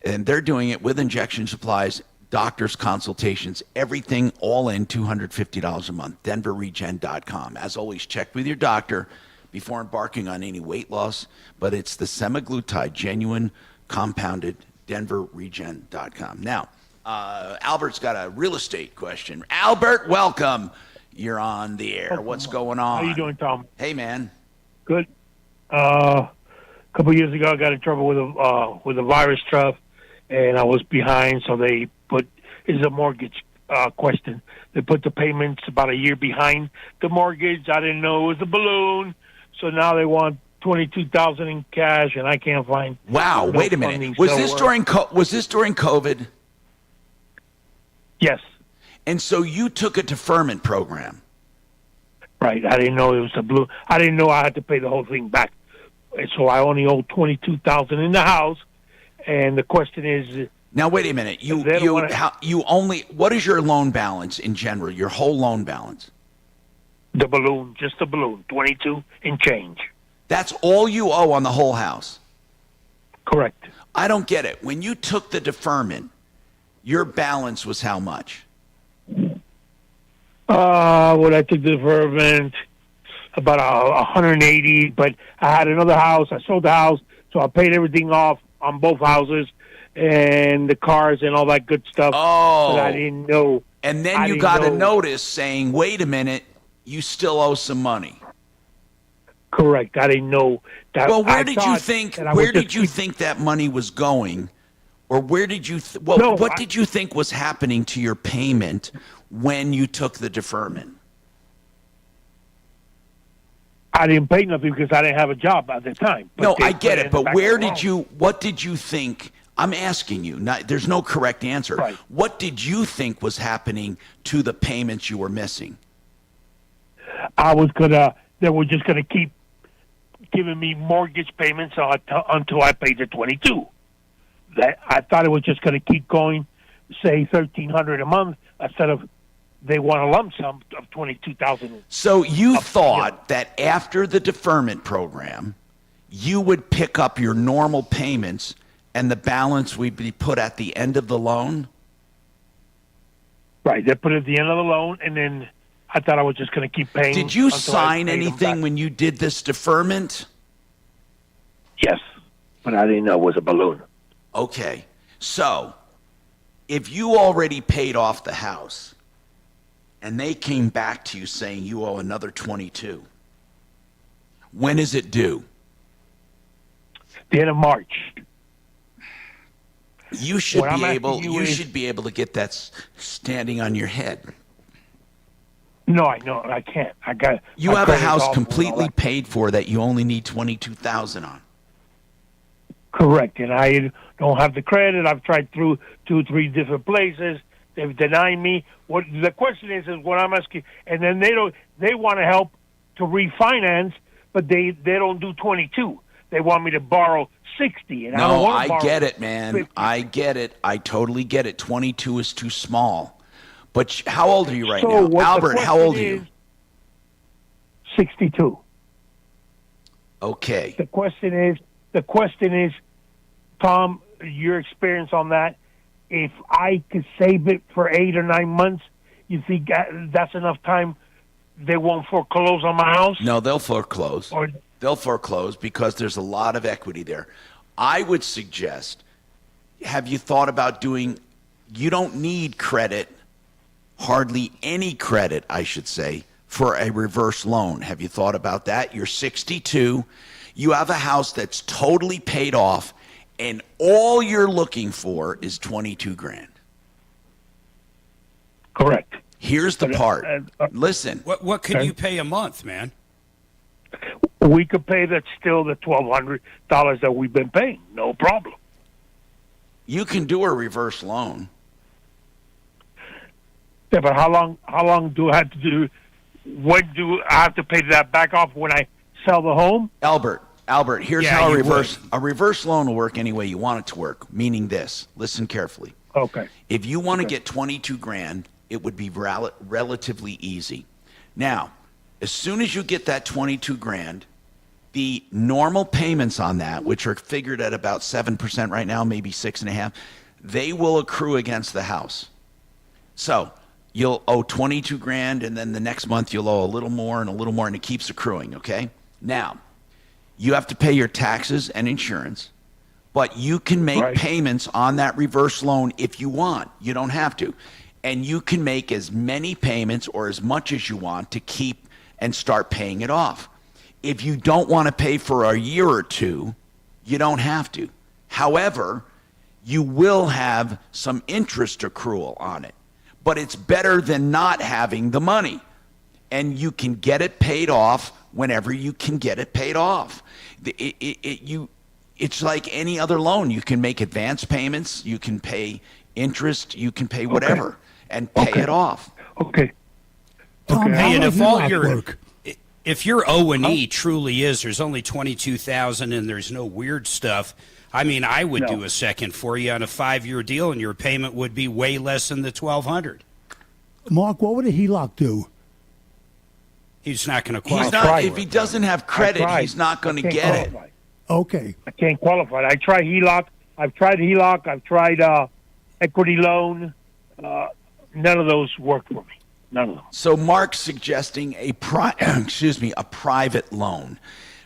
And they're doing it with injection supplies, doctor's consultations, everything all in $250 a month. DenverRegen.com. As always, check with your doctor before embarking on any weight loss. But it's the semaglutide, genuine, compounded, DenverRegen.com. Now, Albert's got a real estate question. Albert, welcome. You're on the air. What's going on? How you doing, Tom? Hey, man. Good. A couple years ago, I got in trouble with a virus stuff, and I was behind. So they put is a mortgage question. They put the payments about a year behind the mortgage. I didn't know it was a balloon, so now they want $22,000 in cash, and I can't find. Wow! no Wait a minute. funding. Was So, this during COVID? Yes. And so you took a deferment program. Right. I didn't know it was a balloon. I didn't know I had to pay the whole thing back. And so I only owe $22,000 in the house. And the question is, now wait a minute. What is your loan balance in general? Your whole loan balance? the balloon, just the balloon, 22 and change. That's all you owe on the whole house? Correct. I don't get it. When you took the deferment, your balance was how much? When I took the deferment, about 180, but I had another house. I sold the house, so I paid everything off on both houses and the cars and all that good stuff. Oh. But I didn't know. And then you got a notice saying, wait a minute, you still owe some money. Correct. I didn't know that. Well, where did you think that money was going? Or where did you what did you think was happening to your payment when you took the deferment? I didn't pay nothing because I didn't have a job at the time. No, I get it, but what did you think? I'm asking you. There's no correct answer. Right. What did you think was happening to the payments you were missing? They were just gonna keep giving me mortgage payments until I paid the 22. That I thought it was just going to keep going, say $1,300 a month instead of they want a lump sum of $22,000. So you thought that after the deferment program, you would pick up your normal payments and the balance would be put at the end of the loan? Right. They put it at the end of the loan, and then I thought I was just going to keep paying. Did you sign anything when you did this deferment? Yes, but I didn't know it was a balloon. Okay. So if you already paid off the house and they came back to you saying you owe another 22, when is it due? The end of March. You should be able to get that standing on your head. No, I know I can't. You have a house completely paid for that you only need $22,000 on. Correct, and I don't have the credit. I've tried through 2-3 different places. They've denied me. What the question is what I'm asking, and then they want to help to refinance, but they don't do 22. They want me to borrow 60, and I don't want to borrow. I get it, man. 50. I get it. I totally get it. 22 is too small. But how old are you right now, Albert? How old are you? 62. Okay. The question is, Tom, your experience on that, if I could save it for 8 or 9 months, you think that's enough time they won't foreclose on my house? No, they'll foreclose. They'll foreclose because there's a lot of equity there. I would suggest, have you thought about you don't need credit, hardly any credit, I should say, for a reverse loan. Have you thought about that? You're 62. You have a house that's totally paid off, and all you're looking for is $22,000. Correct. Here's the part. Listen. What could you pay a month, man? We could pay that still the $1,200 that we've been paying. No problem. You can do a reverse loan. Yeah, but how long do I have to do? When do I have to pay that back off when I sell the home? Albert, here's how a reverse loan will work any way you want it to work, meaning this. Listen carefully. Okay. If you want to get 22 grand, it would be relatively easy. Now, as soon as you get that 22 grand, the normal payments on that, which are figured at about 7% right now, maybe 6.5%, they will accrue against the house. So you'll owe 22 grand, and then the next month you'll owe a little more, and it keeps accruing, okay? Now, you have to pay your taxes and insurance, but you can make payments on that reverse loan if you want. You don't have to. And you can make as many payments or as much as you want to keep and start paying it off. If you don't want to pay for a year or two, you don't have to. However, you will have some interest accrual on it. But it's better than not having the money. And you can get it paid off whenever you can get it paid off. It's like any other loan. You can make advance payments, you can pay interest, you can pay whatever, and pay it off. Okay. Tom, Hey, and how if your O&E truly is, there's only 22,000 and there's no weird stuff. I mean, I would do a second for you on a 5-year deal, and your payment would be way less than the $1,200. Mark, what would a HELOC do? He's not going to qualify. If he doesn't have credit, he's not going to get it. Okay. I can't qualify. I tried HELOC. I've tried equity loan. None of those worked for me. None of them. So Mark's suggesting a private loan.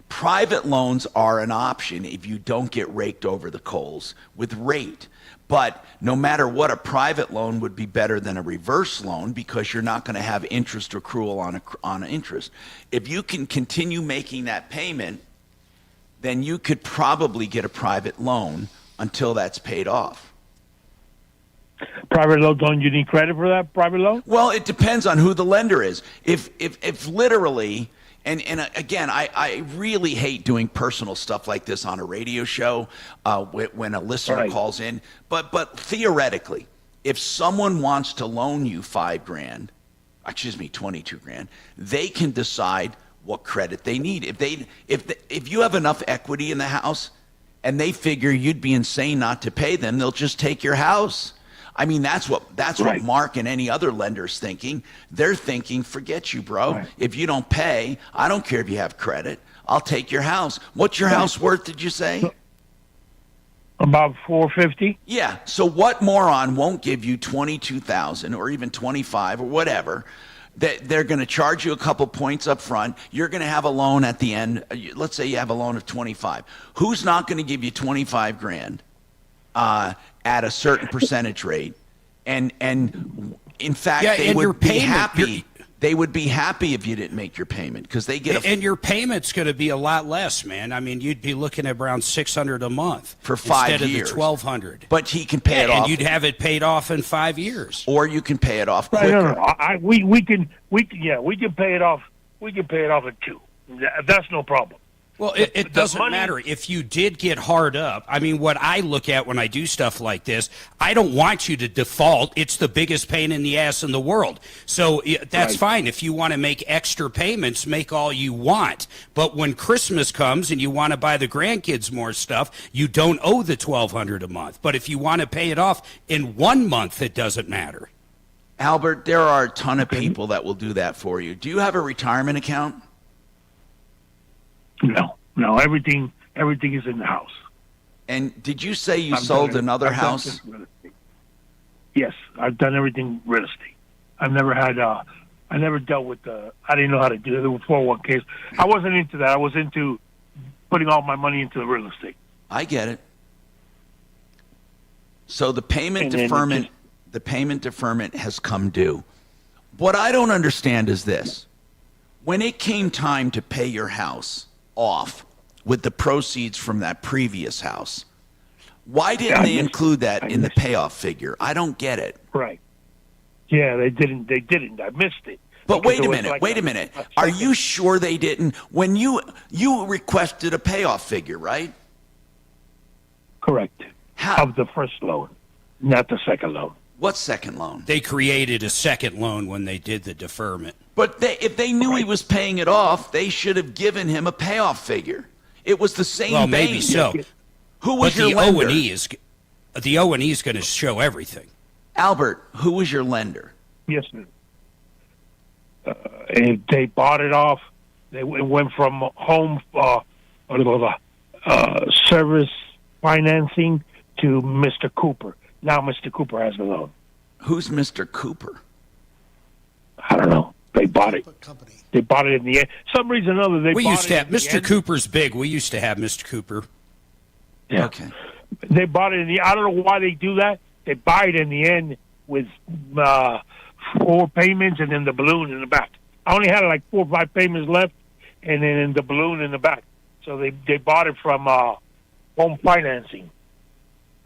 Private loans are an option if you don't get raked over the coals with rate. But no matter what, a private loan would be better than a reverse loan because you're not going to have interest accrual on interest. If you can continue making that payment, then you could probably get a private loan until that's paid off. Private loan, don't you need credit for that private loan? Well, it depends on who the lender is. If literally, and again, I really hate doing personal stuff like this on a radio show when a listener calls in. But theoretically, if someone wants to loan you 22 grand, they can decide what credit they need. If you have enough equity in the house and they figure you'd be insane not to pay them, they'll just take your house. I mean, that's what Mark and any other lender's thinking. They're thinking, forget you, bro. Right. If you don't pay, I don't care if you have credit. I'll take your house. What's your house worth, did you say? About $450. Yeah. So what moron won't give you $22,000 or even $25,000 or whatever? They're going to charge you a couple points up front. You're going to have a loan at the end. Let's say you have a loan of $25,000. Who's not going to give you $25 grand? At a certain percentage rate, and in fact, they would be happy. They would be happy if you didn't make your payment because they get. And your payment's going to be a lot less, man. I mean, you'd be looking at around $600 a month for 5 instead years. Of the $1,200. But he can pay it off, and you'd have it paid off in 5 years, or you can pay it off quicker. No. We can pay it off. We can pay it off in 2. That's no problem. Well, it doesn't matter if you did get hard up. I mean, what I look at when I do stuff like this, I don't want you to default. It's the biggest pain in the ass in the world. So that's fine. If you want to make extra payments, make all you want. But when Christmas comes and you want to buy the grandkids more stuff, you don't owe the $1,200 a month. But if you want to pay it off in 1 month, it doesn't matter. Albert, there are a ton of people that will do that for you. Do you have a retirement account? No. Everything is in the house. And did you say you sold another house? Yes, I've done everything real estate. I've never had. I never dealt with the. I didn't know how to do the 401ks. I wasn't into that. I was into putting all my money into the real estate. I get it. So the payment deferment, has come due. What I don't understand is this: when it came time to pay your house off with the proceeds from that previous house, why didn't they include that in the payoff figure? I don't get it. Right. Yeah, they didn't. I missed it. But Because wait a it was minute, like wait a minute. Are you sure they didn't? When you requested a payoff figure, right? Correct. How? Of the first loan, not the second loan. What second loan? They created a second loan when they did the deferment. But if they knew he was paying it off, they should have given him a payoff figure. It was the same Well, bank. maybe so. Who was but your the lender? The O&E is going to show everything. Albert, who was your lender? Yes, sir. And they bought it off. It went from home service financing to Mr. Cooper. Now Mr. Cooper has the loan. Who's Mr. Cooper? I don't know. They bought it. They bought it in the end. Some reason or other, they We bought used it to have in the Mr. end. Cooper's big. We used to have Mr. Cooper. Yeah. Okay. They bought it in the. I don't know why they do that. They buy it in the end with 4 payments and then the balloon in the back. I only had like 4 or 5 payments left, and then the balloon in the back. So they bought it from home financing.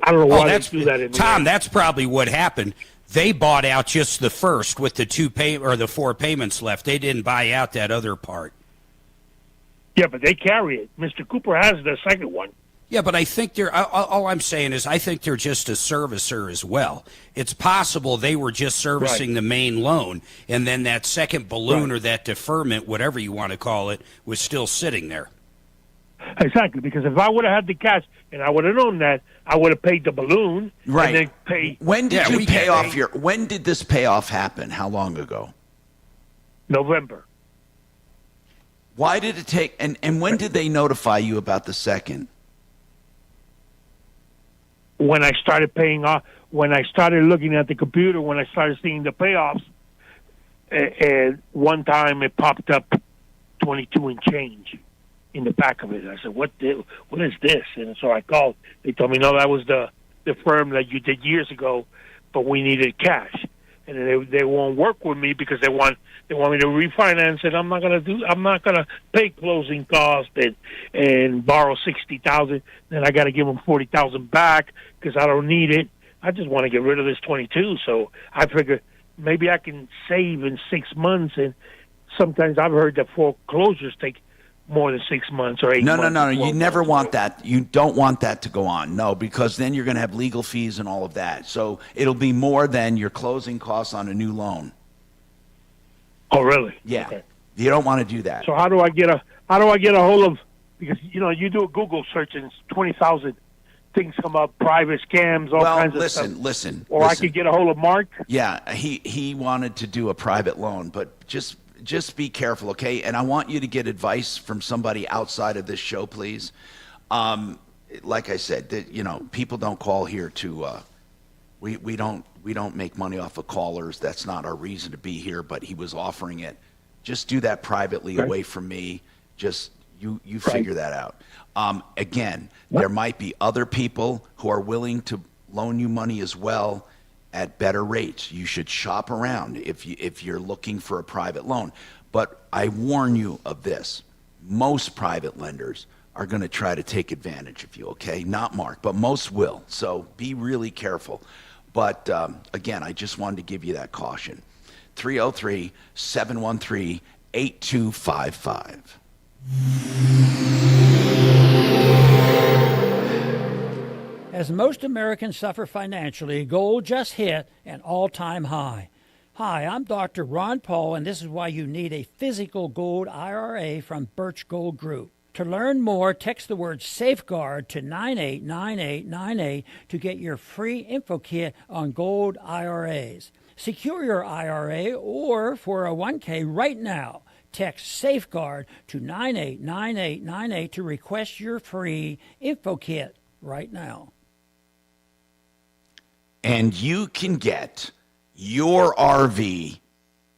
I don't know why they do that in the Tom, end. that's probably what happened. They bought out just the first with the 4 payments left. They didn't buy out that other part. Yeah, but they carry it. Mr. Cooper has the second one. Yeah, but I think all I'm saying is I think they're just a servicer as well. It's possible they were just servicing the main loan, and then that second balloon or that deferment, whatever you want to call it, was still sitting there. Exactly, because if I would have had the cash and I would have known that, I would have paid the balloon Right. and then pay. When did Yeah, you we pay can off pay your? When did this payoff happen? How long ago? November. Why did it take? And when did they notify you about the second? When I started paying off, when I started looking at the computer, when I started seeing the payoffs, and one time it popped up 22 and change in the back of it. I said, what is this? And so I called. They told me, no, that was the firm that you did years ago, but we needed cash. And they won't work with me because they want me to refinance it. I'm not gonna pay closing costs and borrow $60,000. Then I got to give them $40,000 back because I don't need it. I just want to get rid of this 22. So I figure maybe I can save in 6 months. And sometimes I've heard that foreclosures take more than 6 months or 8 months. No. You never want that. You don't want that to go on. No, because then you're going to have legal fees and all of that. So it'll be more than your closing costs on a new loan. Oh, really? Yeah. Okay. You don't want to do that. So how do I get a hold of? Because you do a Google search and 20,000 things come up, private scams, all kinds of stuff. Listen. Or I could get a hold of Mark. Yeah, he wanted to do a private loan, but just be careful, okay? And I want you to get advice from somebody outside of this show, please. Like I said, people don't call here to. We don't make money off of callers. That's not our reason to be here. But he was offering it. Just do that privately, away from me. Just you figure that out. Again, there might be other people who are willing to loan you money as well at better rates. You should shop around if you're looking for a private loan. But I warn you of this. Most private lenders are going to try to take advantage of you, okay? Not Mark, but most will. So be really careful. But again, I just wanted to give you that caution. 303-713-8255. As most Americans suffer financially, gold just hit an all-time high. Hi, I'm Dr. Ron Paul, and this is why you need a physical gold IRA from Birch Gold Group. To learn more, text the word SAFEGUARD to 989898 to get your free info kit on gold IRAs. Secure your IRA or 401k right now. Text SAFEGUARD to 989898 to request your free info kit right now. And you can get your RV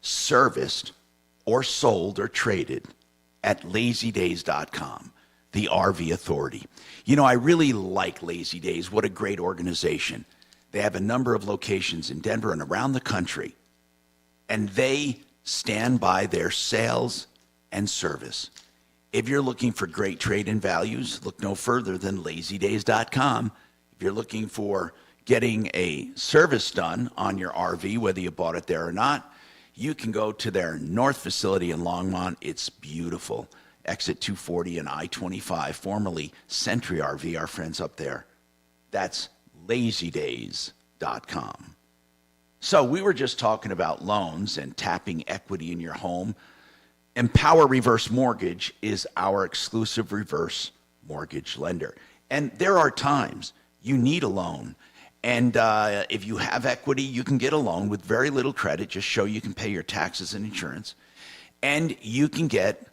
serviced or sold or traded at LazyDays.com, the RV authority. I really like Lazy Days. What a great organization. They have a number of locations in Denver and around the country, and they stand by their sales and service. If you're looking for great trade-in values, look no further than LazyDays.com. If you're looking for getting a service done on your RV, whether you bought it there or not, you can go to their north facility in Longmont. It's beautiful. Exit 240 and I-25, formerly Century RV, our friends up there. That's lazydays.com. So we were just talking about loans and tapping equity in your home. Empower Reverse Mortgage is our exclusive reverse mortgage lender. And there are times you need a loan. And if you have equity, you can get a loan with very little credit. Just show you can pay your taxes and insurance. And you can get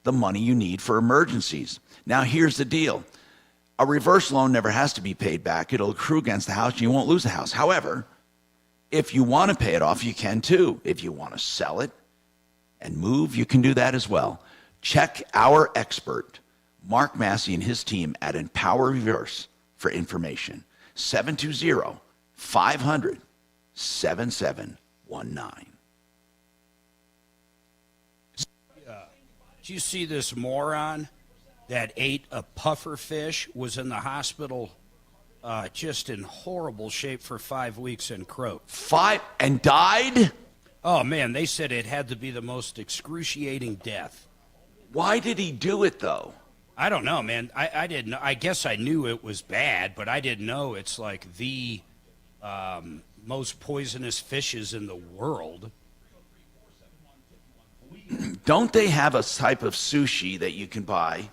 the money you need for emergencies. Now, here's the deal. A reverse loan never has to be paid back. It'll accrue against the house, and you won't lose the house. However, if you want to pay it off, you can too. If you want to sell it and move, you can do that as well. Check our expert, Mark Massey, and his team at Empower Reverse for information. 720-500-7719. Did you see this moron that ate a puffer fish, was in the hospital just in horrible shape for 5 weeks and croaked? 5 and died? Oh, man, they said it had to be the most excruciating death. Why did he do it, though? I don't know, man. I didn't know. I guess I knew it was bad, but I didn't know it's like the most poisonous fishes in the world. Don't they have a type of sushi that you can buy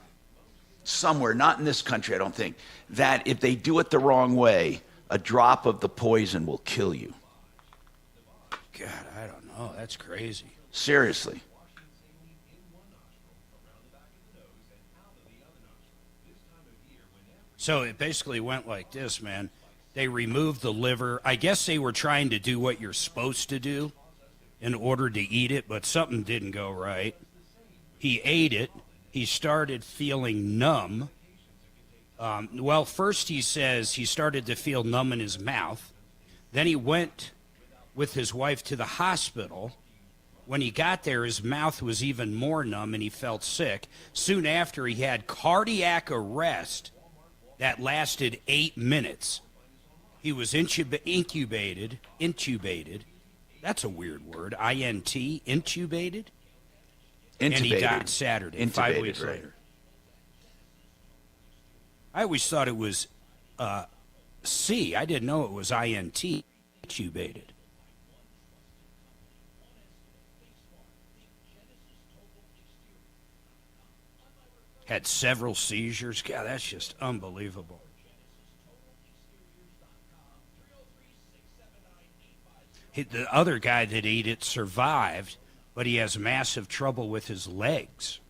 somewhere, not in this country, I don't think, that if they do it the wrong way, a drop of the poison will kill you? God, I don't know. That's crazy. Seriously. So it basically went like this, man. They removed the liver. I guess they were trying to do what you're supposed to do in order to eat it, but something didn't go right. He ate it. He started feeling numb. Well, first he says he started to feel numb in his mouth. Then he went with his wife to the hospital. When he got there, his mouth was even more numb and he felt sick. Soon after, he had cardiac arrest that lasted 8 minutes. He was intubated. That's a weird word. I-N-T, intubated. And he died Saturday, 5 weeks later. I always thought it was C. I didn't know it was I-N-T, intubated. Had several seizures. God, that's just unbelievable. The other guy that ate it survived, but he has massive trouble with his legs.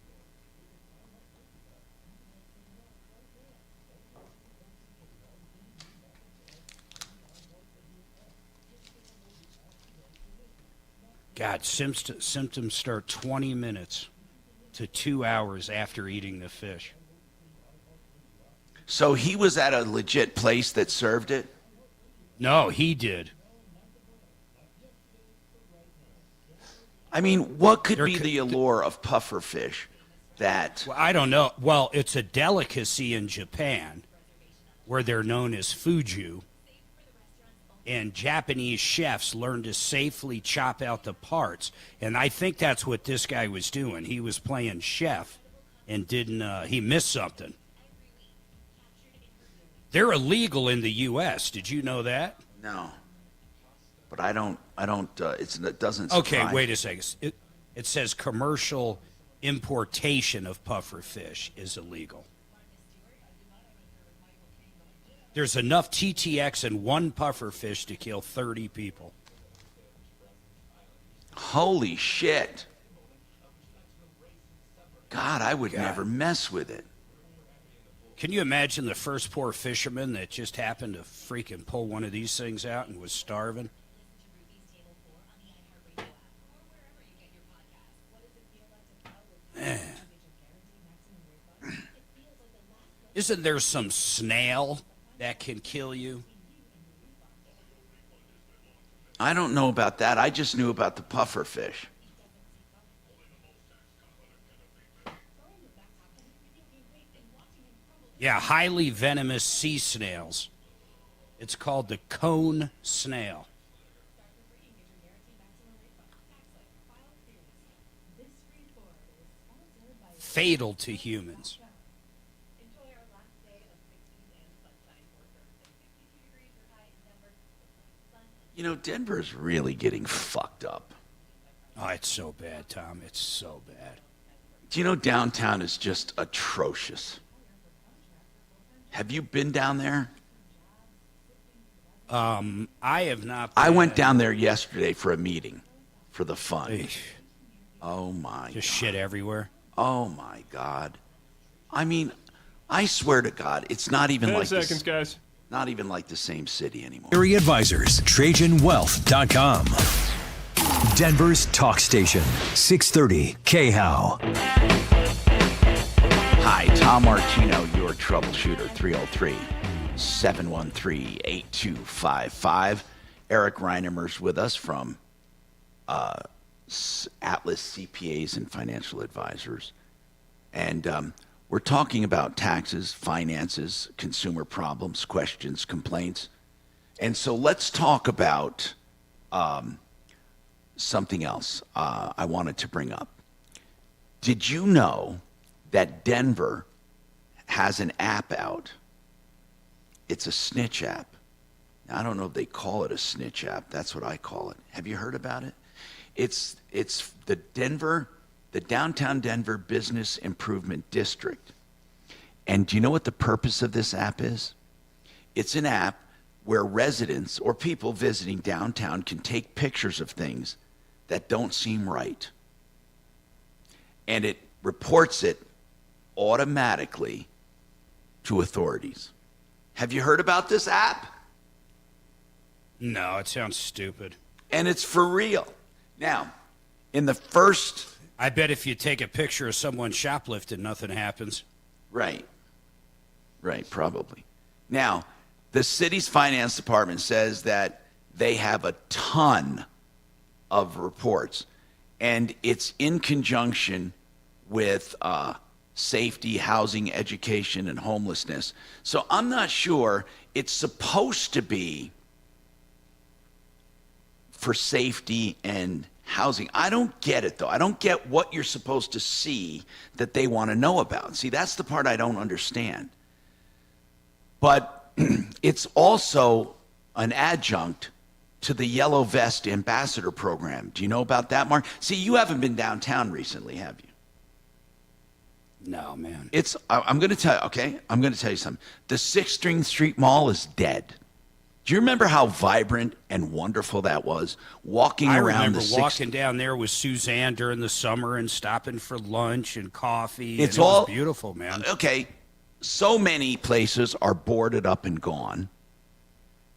God, symptoms start 20 minutes to 2 hours after eating the fish. So he was at a legit place that served it? No, he did. I mean, what could be the allure of puffer fish that... Well, I don't know. Well, it's a delicacy in Japan where they're known as fuju. And Japanese chefs learned to safely chop out the parts. And I think that's what this guy was doing. He was playing chef and he missed something. They're illegal in the U.S. Did you know that? No. But it doesn't surprise. Okay, wait a second. It says commercial importation of puffer fish is illegal. There's enough TTX in one puffer fish to kill 30 people. Holy shit. God, I would never mess with it. Can you imagine the first poor fisherman that just happened to freaking pull one of these things out and was starving? Man. Isn't there some snail that can kill you? I don't know about that. I just knew about the puffer fish. Yeah, highly venomous sea snails. It's called the cone snail. Fatal to humans. You know, Denver's really getting fucked up. Oh, it's so bad, Tom. It's so bad. Do you know downtown is just atrocious? Have you been down there? I have not. I went down there yesterday for a meeting for the fund. Oh, my Just God. shit everywhere. Oh, my God. I mean, I swear to God, it's not even 10 like seconds, this, guys. not even like the same city anymore. Area Advisors, TrajanWealth.com. Denver's talk station, 630 KHOW. Hi, Tom Martino, your troubleshooter, 303-713-8255. Eric Reinemer's with us from Atlas CPAs and Financial Advisors. And we're talking about taxes, finances, consumer problems, questions, complaints. And so let's talk about something else I wanted to bring up. Did you know that Denver has an app out? It's a snitch app. Now, I don't know if they call it a snitch app. That's what I call it. Have you heard about it? It's the downtown Denver Business Improvement District. And do you know what the purpose of this app is? It's an app where residents or people visiting downtown can take pictures of things that don't seem right. And it reports it automatically to authorities. Have you heard about this app? No, it sounds stupid. And it's for real. Now, in the first... I bet if you take a picture of someone shoplifting, nothing happens. Right, probably. Now, the city's finance department says that they have a ton of reports, and it's in conjunction with safety, housing, education, and homelessness. So I'm not sure. It's supposed to be for safety and housing. I don't get it, though. I don't get what you're supposed to see that they want to know about. See, that's the part I don't understand. But it's also an adjunct to the Yellow Vest Ambassador Program. Do you know about that, Mark? See, you haven't been downtown recently, have you? No, man. I'm going to tell you, okay? I'm going to tell you something. The 6th Street Mall is dead. Do you remember how vibrant and wonderful that was? Walking I around remember the walking down there with Suzanne during the summer and stopping for lunch and coffee. It's and it all was beautiful, man. Okay, so many places are boarded up and gone,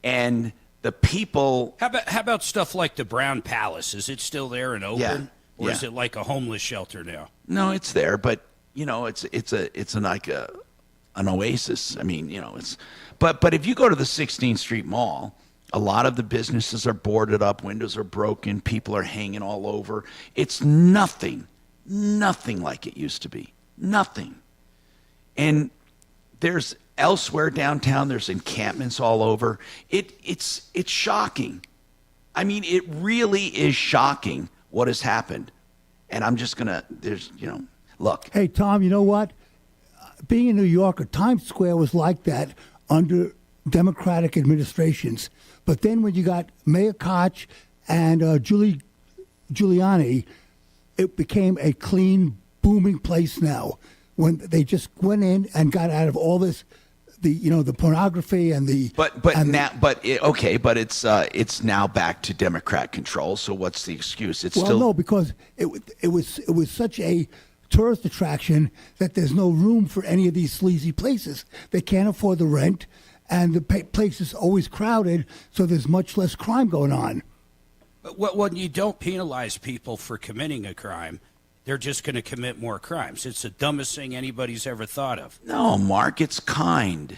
and the people. How about stuff like the Brown Palace? Is it still there and open, Yeah, or yeah. is it like a homeless shelter now? No, it's there, but you know, it's like an oasis. I mean, you know, it's. But if you go to the 16th Street Mall, a lot of the businesses are boarded up, windows are broken, people are hanging all over. It's nothing like it used to be. Nothing. And there's elsewhere downtown, there's encampments all over. It's shocking. I mean, it really is shocking what has happened. And I'm just going to, look. Hey, Tom, you know what? Being in New York, Times Square was like that under Democratic administrations. But then when you got Mayor Koch and Giuliani, it became a clean, booming place now. When they just went in and got out of all this, the pornography and the. It's now back to Democrat control. So what's the excuse? No, because it was such a tourist attraction that there's no room for any of these sleazy places. They can't afford the rent, and the place is always crowded, so there's much less crime going on. But when you don't penalize people for committing a crime, they're just going to commit more crimes. It's the dumbest thing anybody's ever thought of. No, Mark, it's kind.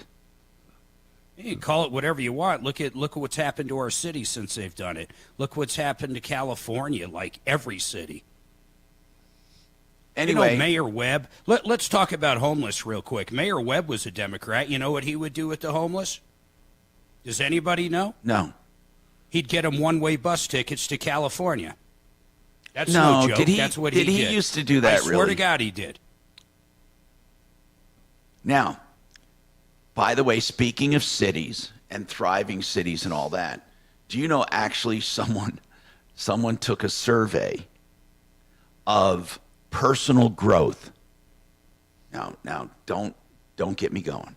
You can call it whatever you want. Look at what's happened to our city since they've done it. Look what's happened to California, like every city. Anyway, Mayor Webb. Let's talk about homeless real quick. Mayor Webb was a Democrat. You know what he would do with the homeless? Does anybody know? No. He'd get him one-way bus tickets to California. That's no joke. That's what he did. Did he used to do that, I swear to God he did. Now, by the way, speaking of cities and thriving cities and all that, do you know actually someone took a survey of personal growth? Now, don't get me going,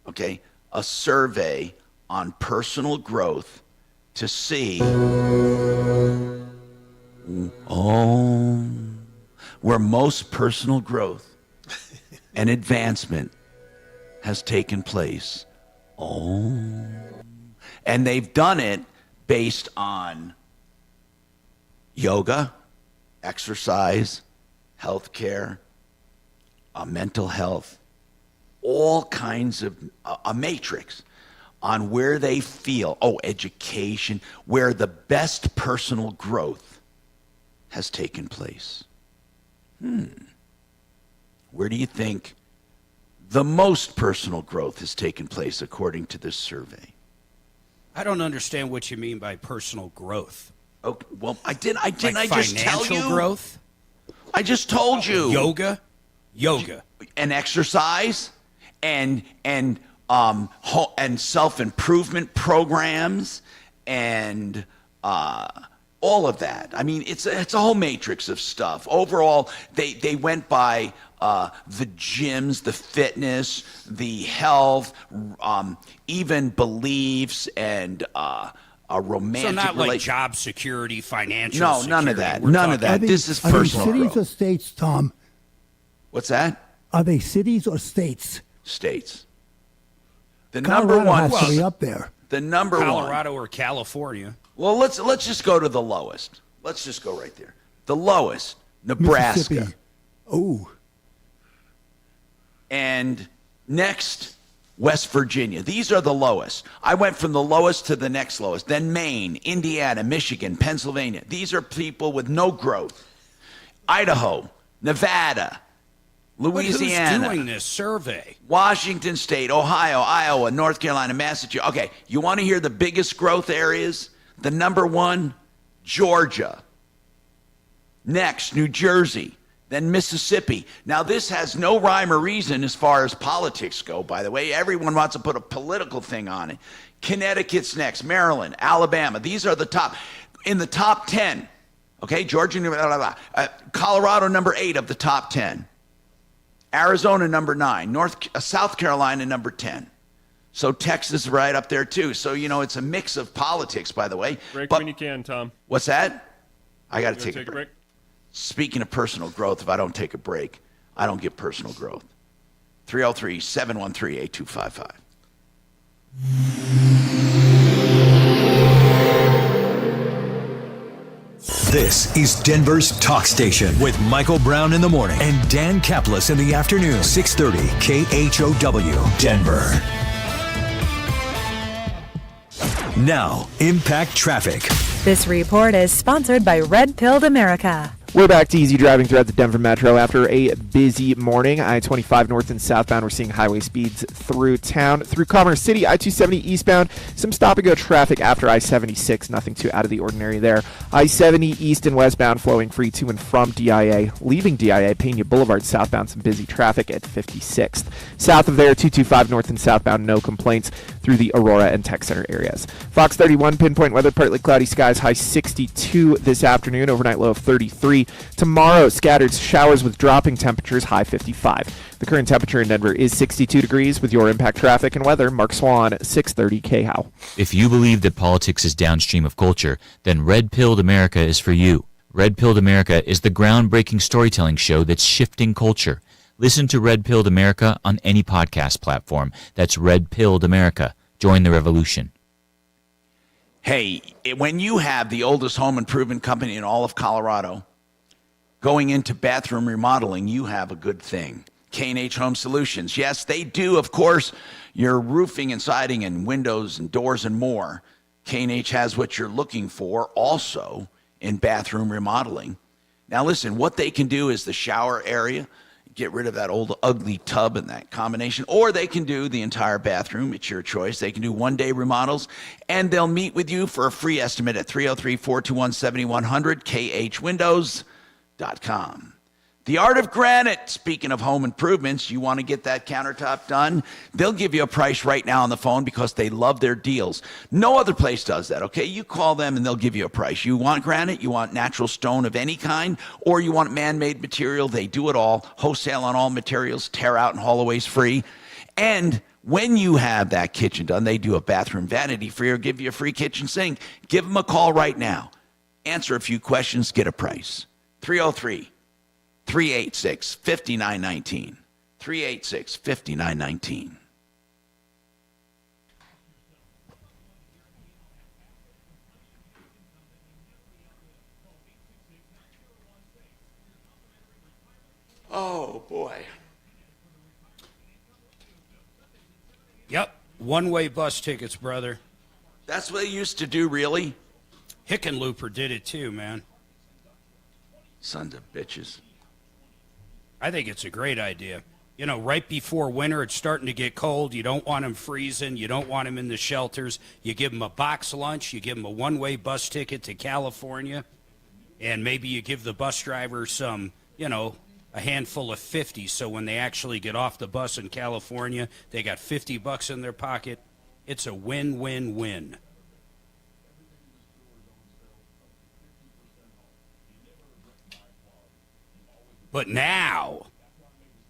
okay? A survey on personal growth to see where most personal growth and advancement has taken place. And they've done it based on yoga, exercise, healthcare, mental health, all kinds of a matrix on where they feel, education, where the best personal growth has taken place. Where do you think the most personal growth has taken place according to this survey? I don't understand what you mean by personal growth. Okay, well, I just tell you? Financial growth? I just told you. Yoga. And exercise and self-improvement programs and all of that. I mean, it's a whole matrix of stuff. Overall, they went by the gyms, the fitness, the health, even beliefs and a romantic. So not like job security, financial. No, security. none of that. None of that. This is Are personal they cities growth. or states, Tom? What's that? Are they cities or states? States. The Colorado number one has to be up there. The number Colorado or California. Well, let's just go to the lowest. Let's just go right there. The lowest, Nebraska. Mississippi. Oh. And next, West Virginia. These are the lowest. I went from the lowest to the next lowest. Then Maine, Indiana, Michigan, Pennsylvania. These are people with no growth. Idaho, Nevada, Louisiana. But who's doing this survey? Washington State, Ohio, Iowa, North Carolina, Massachusetts. Okay, you want to hear the biggest growth areas? The number one, Georgia. Next, New Jersey. Then Mississippi. Now, this has no rhyme or reason as far as politics go, by the way. Everyone wants to put a political thing on it. Connecticut's next. Maryland, Alabama. These are the top. In the top 10. Okay, Georgia, Colorado, number 8 of the top 10. Arizona, number 9. South Carolina, number 10. So Texas is right up there, too. So, it's a mix of politics, by the way. Break when you can, Tom. What's that? I got to take a break. Speaking of personal growth, if I don't take a break, I don't get personal growth. 303-713-8255. This is Denver's Talk Station with Michael Brown in the morning and Dan Kaplis in the afternoon. 630 KHOW, Denver. Now, Impact Traffic. This report is sponsored by Red Pilled America. We're back to easy driving throughout the Denver Metro after a busy morning. I-25 north and southbound, we're seeing highway speeds through town. Through Commerce City, I-270 eastbound, some stop-and-go traffic after I-76, nothing too out of the ordinary there. I-70 east and westbound flowing free to and from DIA. Leaving DIA, Pena Boulevard southbound, some busy traffic at 56th. South of there, 225 north and southbound, no complaints through the Aurora and Tech Center areas. Fox 31, pinpoint weather, partly cloudy skies, high 62 this afternoon, overnight low of 33. Tomorrow, scattered showers with dropping temperatures, high 55. The current temperature in Denver is 62 degrees. With your Impact Traffic and weather, Mark Swan, 630 KHOW. If you believe that politics is downstream of culture, then Red Pilled America is for you. Red Pilled America is the groundbreaking storytelling show that's shifting culture. Listen to Red Pilled America on any podcast platform. That's Red Pilled America. Join the revolution. Hey, when you have the oldest home improvement company in all of Colorado going into bathroom remodeling, you have a good thing. K&H Home Solutions. Yes, they do, of course, your roofing and siding and windows and doors and more. K&H has what you're looking for also in bathroom remodeling. Now, listen, what they can do is the shower area, get rid of that old ugly tub and that combination, or they can do the entire bathroom. It's your choice. They can do one-day remodels, and they'll meet with you for a free estimate at 303-421-7100, khwindows.com. The Art of Granite. Speaking of home improvements, you want to get that countertop done? They'll give you a price right now on the phone because they love their deals. No other place does that, okay? You call them and they'll give you a price. You want granite, you want natural stone of any kind, or you want man-made material, they do it all. Wholesale on all materials, tear out and haul aways free. And when you have that kitchen done, they do a bathroom vanity free or give you a free kitchen sink. Give them a call right now. Answer a few questions, get a price. 303-386-5919. 386-5919. Oh, boy. Yep. One-way bus tickets, brother. That's what they used to do, really? Hickenlooper did it too, man. Sons of bitches. I think it's a great idea. You know, right before winter, it's starting to get cold. You don't want them freezing. You don't want them in the shelters. You give them a box lunch. You give them a one-way bus ticket to California. And maybe you give the bus driver some, you know, a handful of 50. So when they actually get off the bus in California, they got $50 in their pocket. It's a win-win-win. But now,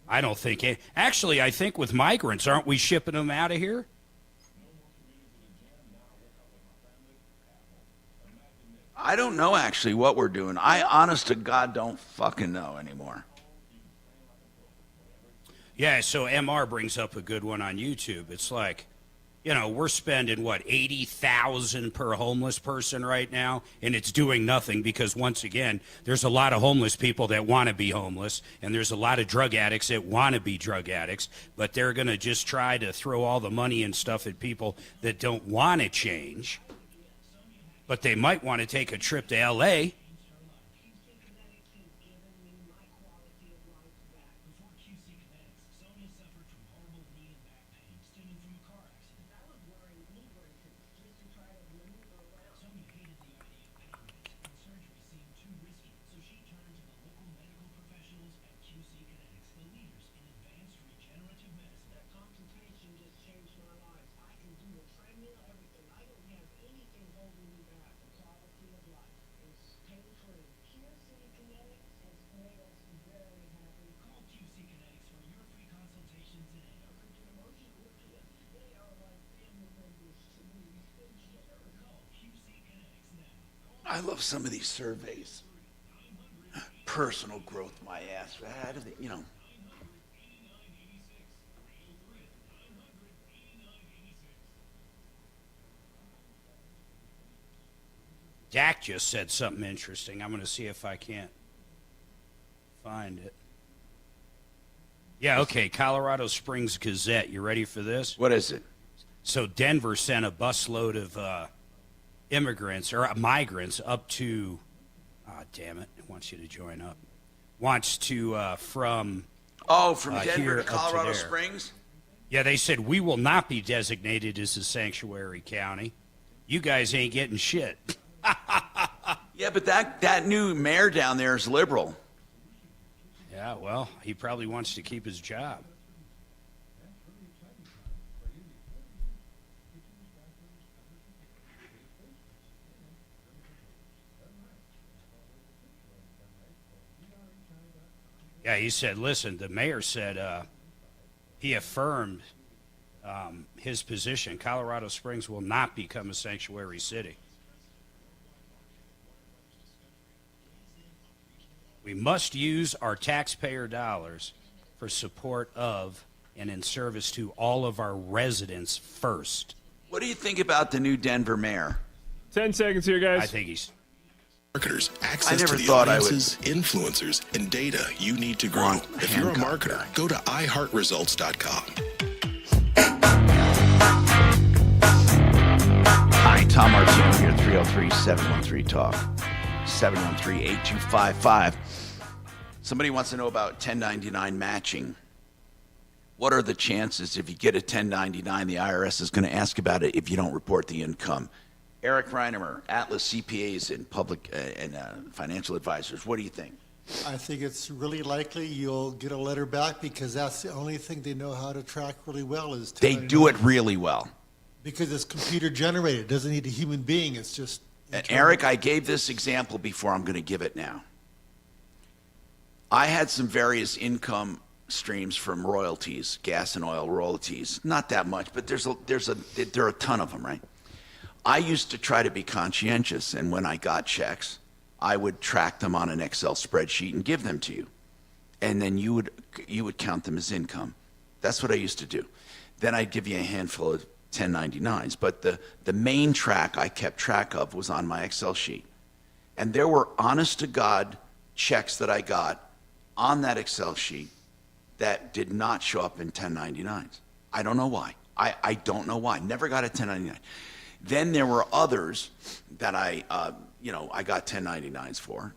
I don't think it. Actually, I think with migrants, aren't we shipping them out of here? I don't know, actually, what we're doing. I, honest to God, don't fucking know anymore. Yeah, so MR brings up a good one on YouTube. It's like, you know, we're spending, what, $80,000 per homeless person right now, and it's doing nothing because, once again, there's a lot of homeless people that want to be homeless, and there's a lot of drug addicts that want to be drug addicts, but they're going to just try to throw all the money and stuff at people that don't want to change, but they might want to take a trip to L.A., I love some of these surveys. Personal growth, my ass. How do they, you know. Dak just said something interesting. I'm going to see if I can't find it. Yeah, okay, Colorado Springs Gazette. You ready for this? What is it? So Denver sent a busload of immigrants or migrants up to, damn it, it wants you to join up. Wants to from Denver to Colorado to Springs? Yeah, they said we will not be designated as a sanctuary county. You guys ain't getting shit. Yeah, but that new mayor down there is liberal. Yeah, well, he probably wants to keep his job. Yeah, he said, listen, the mayor said he affirmed his position. Colorado Springs will not become a sanctuary city. We must use our taxpayer dollars for support of and in service to all of our residents first. What do you think about the new Denver mayor? 10 seconds here, guys. I think he's... Marketers access to the audiences, influencers, and data you need to grow. If you're a marketer, go to iHeartResults.com. Hi, Tom Martino here, 303-713-TALK, 713-8255. Somebody wants to know about 1099 matching. What are the chances if you get a 1099, the IRS is going to ask about it if you don't report the income? Eric Reinemer, Atlas CPAs and public and financial advisors. What do you think? I think it's really likely you'll get a letter back because that's the only thing they know how to track really well is 1099. They do it really well. Because it's computer generated. It doesn't need a human being. It's just Eric, I gave this example before. I'm going to give it now. I had some various income streams from royalties, gas and oil royalties. Not that much, but there are a ton of them, right? I used to try to be conscientious, and when I got checks, I would track them on an Excel spreadsheet and give them to you. And then you would count them as income. That's what I used to do. Then I'd give you a handful of 1099s, but the main track I kept track of was on my Excel sheet. And there were honest to God checks that I got on that Excel sheet that did not show up in 1099s. I don't know why. I don't know why. Never got a 1099. Then there were others that I got 1099s for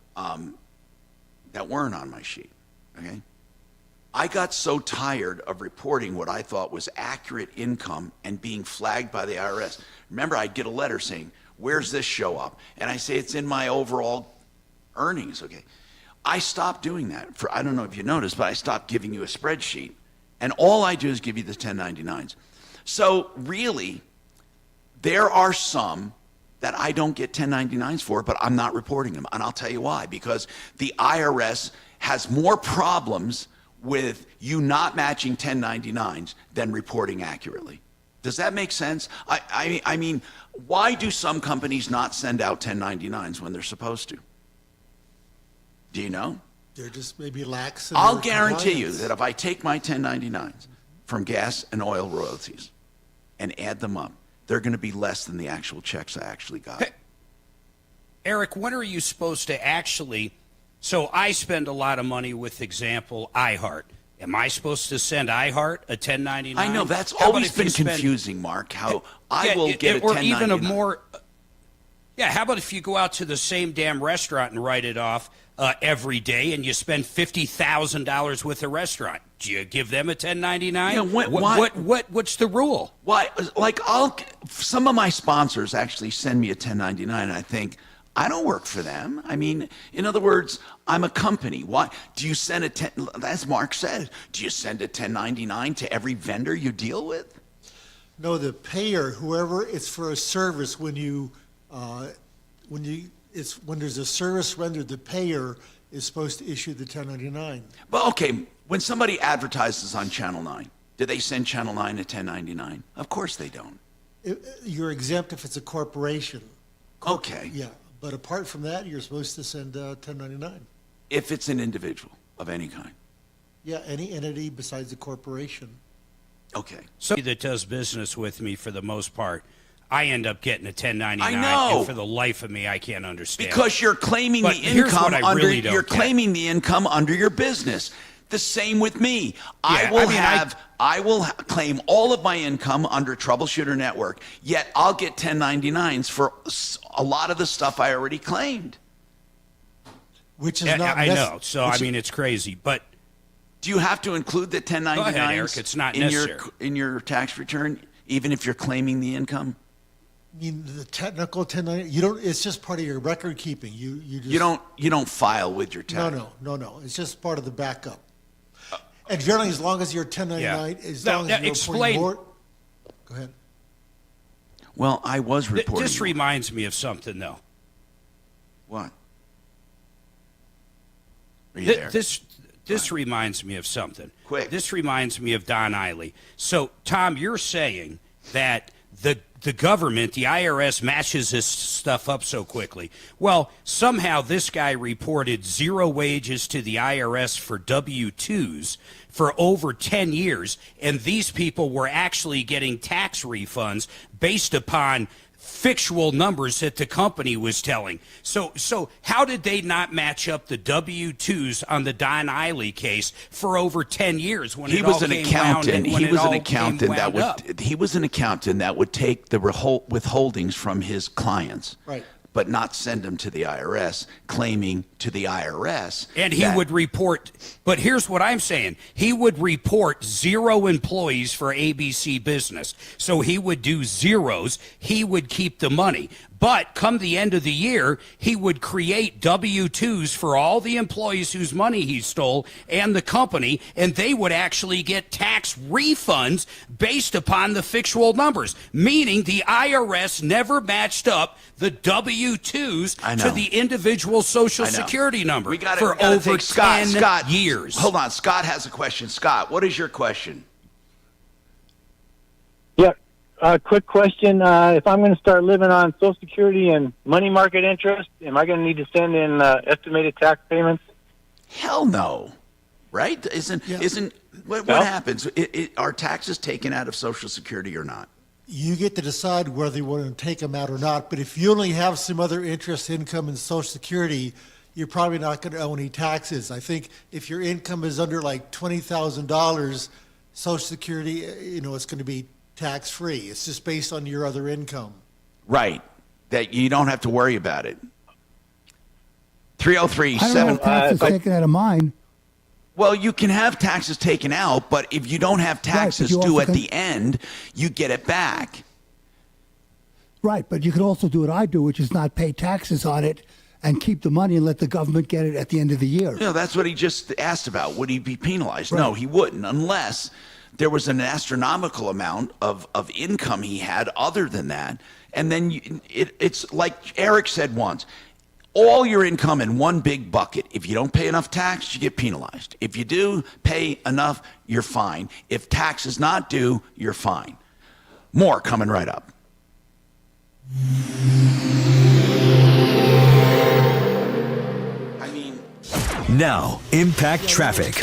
that weren't on my sheet, okay? I got so tired of reporting what I thought was accurate income and being flagged by the IRS. Remember, I'd get a letter saying, where's this show up? And I say, it's in my overall earnings, okay? I stopped doing that. I don't know if you noticed, but I stopped giving you a spreadsheet. And all I do is give you the 1099s. So really, there are some that I don't get 1099s for, but I'm not reporting them. And I'll tell you why. Because the IRS has more problems with you not matching 1099s than reporting accurately. Does that make sense? I mean, why do some companies not send out 1099s when they're supposed to? Do you know? They're just maybe lax. I'll guarantee you that if I take my 1099s from gas and oil royalties and add them up, they're going to be less than the actual checks I actually got. Hey, Eric, when are you supposed to actually... So I spend a lot of money with, example, iHeart. Am I supposed to send iHeart a 1099? I know, that's always been confusing, Mark, how I will get a 1099. Or even a more... Yeah, how about if you go out to the same damn restaurant and write it off every day and you spend $50,000 with a restaurant? Do you give them a 1099? Yeah, what's the rule? Why? Like, some of my sponsors actually send me a 1099 and I think, I don't work for them. I mean, in other words, I'm a company. Why do you send as Mark said, do you send a 1099 to every vendor you deal with? No, the payer, whoever, it's for a service. When there's a service rendered, the payer is supposed to issue the 1099. But okay, when somebody advertises on Channel 9, do they send Channel 9 a 1099? Of course they don't. You're exempt if it's a corporation. Okay. Yeah, but apart from that, you're supposed to send 1099. If it's an individual of any kind. Yeah, any entity besides a corporation. Okay. So that does business with me for the most part, I end up getting a 1099. I know. And for the life of me, I can't understand. Because you're claiming the income claiming the income under your business. The same with me. Yeah, I will claim all of my income under Troubleshooter Network, yet I'll get 1099s for a lot of the stuff I already claimed. Which is not I know. So, I mean, it's crazy. But do you have to include the 1099s Go ahead, Eric. It's not necessary. in your tax return, even if you're claiming the income? I mean, the technical 1099, you don't. It's just part of your record keeping. You don't file with your tax. No. It's just part of the backup. And generally, as long as you're 1099, as long as you're reporting more. Go ahead. Well, I was reporting. This reminds me of something, though. What? Are you there? This reminds me of something. Quick. This reminds me of Don Eiley. So, Tom, you're saying that the government, the IRS, matches this stuff up so quickly. Well, somehow this guy reported zero wages to the IRS for W-2s for over 10 years, and these people were actually getting tax refunds based upon fictional numbers that the company was telling. So how did they not match up the W-2s on the Don Eiley case for over 10 years when he was an accountant? He was an accountant that would take the withholdings from his clients. Right. but not send them to the IRS, claiming to the IRS. And he would report, but here's what I'm saying. He would report 0 employees for ABC Business. So he would do zeros. He would keep the money. But come the end of the year, he would create W-2s for all the employees whose money he stole and the company, and they would actually get tax refunds based upon the fictional numbers, meaning the IRS never matched up the W-2s to the individual Social Security number for over 10 years. Hold on. Scott has a question. Scott, what is your question? Yeah. Quick question. If I'm going to start living on Social Security and money market interest, am I going to need to send in estimated tax payments? Hell no. Right? What happens? Are taxes taken out of Social Security or not? You get to decide whether you want to take them out or not, but if you only have some other interest income in Social Security, you're probably not going to owe any taxes. I think if your income is under like $20,000, Social Security, it's going to be tax-free. It's just based on your other income. Right. That you don't have to worry about it. 303-7... I don't have taxes taken out of mine. Well, you can have taxes taken out, but if you don't have taxes due at the end, you get it back. Right, but you could also do what I do, which is not pay taxes on it and keep the money and let the government get it at the end of the year. No, that's what he just asked about. Would he be penalized? Right. No, he wouldn't, unless there was an astronomical amount of income he had other than that. And then it's like Eric said once, all your income in one big bucket. If you don't pay enough tax, you get penalized. If you do pay enough, you're fine. If tax is not due, you're fine. More coming right up. Now, Impact Traffic.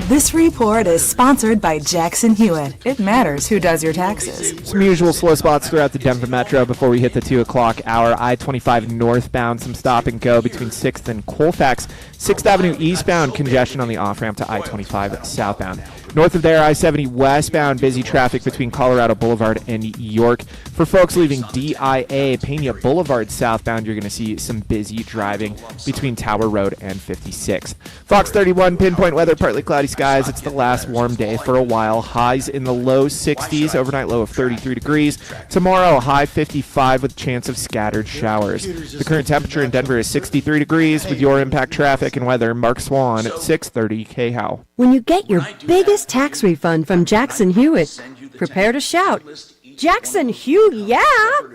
This report is sponsored by Jackson Hewitt. It matters who does your taxes. Some usual slow spots throughout the Denver Metro before we hit the 2 o'clock hour. I-25 northbound, some stop and go between 6th and Colfax. 6th Avenue eastbound, congestion on the off-ramp to I-25 southbound. North of there, I-70 westbound, busy traffic between Colorado Boulevard and York. For folks leaving DIA, Pena Boulevard southbound, you're going to see some busy driving between Tower Road and 56. Fox 31, pinpoint weather, partly cloudy skies. It's the last warm day for a while. Highs in the low 60s, overnight low of 33 degrees. Tomorrow, high 55 with chance of scattered showers. The current temperature in Denver is 63 degrees. With your Impact Traffic and weather, Mark Swan at 630 KHOW. When you get your biggest tax refund from Jackson Hewitt, prepare to shout, Jackson Hewitt, yeah,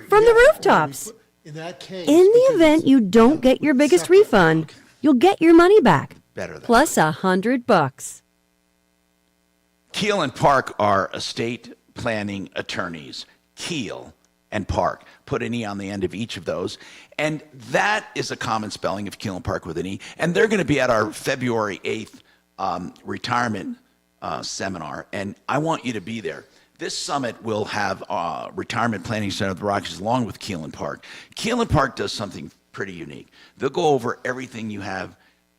from the rooftops. In the event you don't get your biggest refund, you'll get your money back, plus $100. Keel and Park are estate planning attorneys. Keel and Park. Put an E on the end of each of those. And that is a common spelling of Keel and Park with an E. And they're going to be at our February 8th retirement seminar, and I want you to be there. This summit will have Retirement Planning Center of the Rockies along with Keel and Park. Keel and Park does something pretty unique. They'll go over everything you have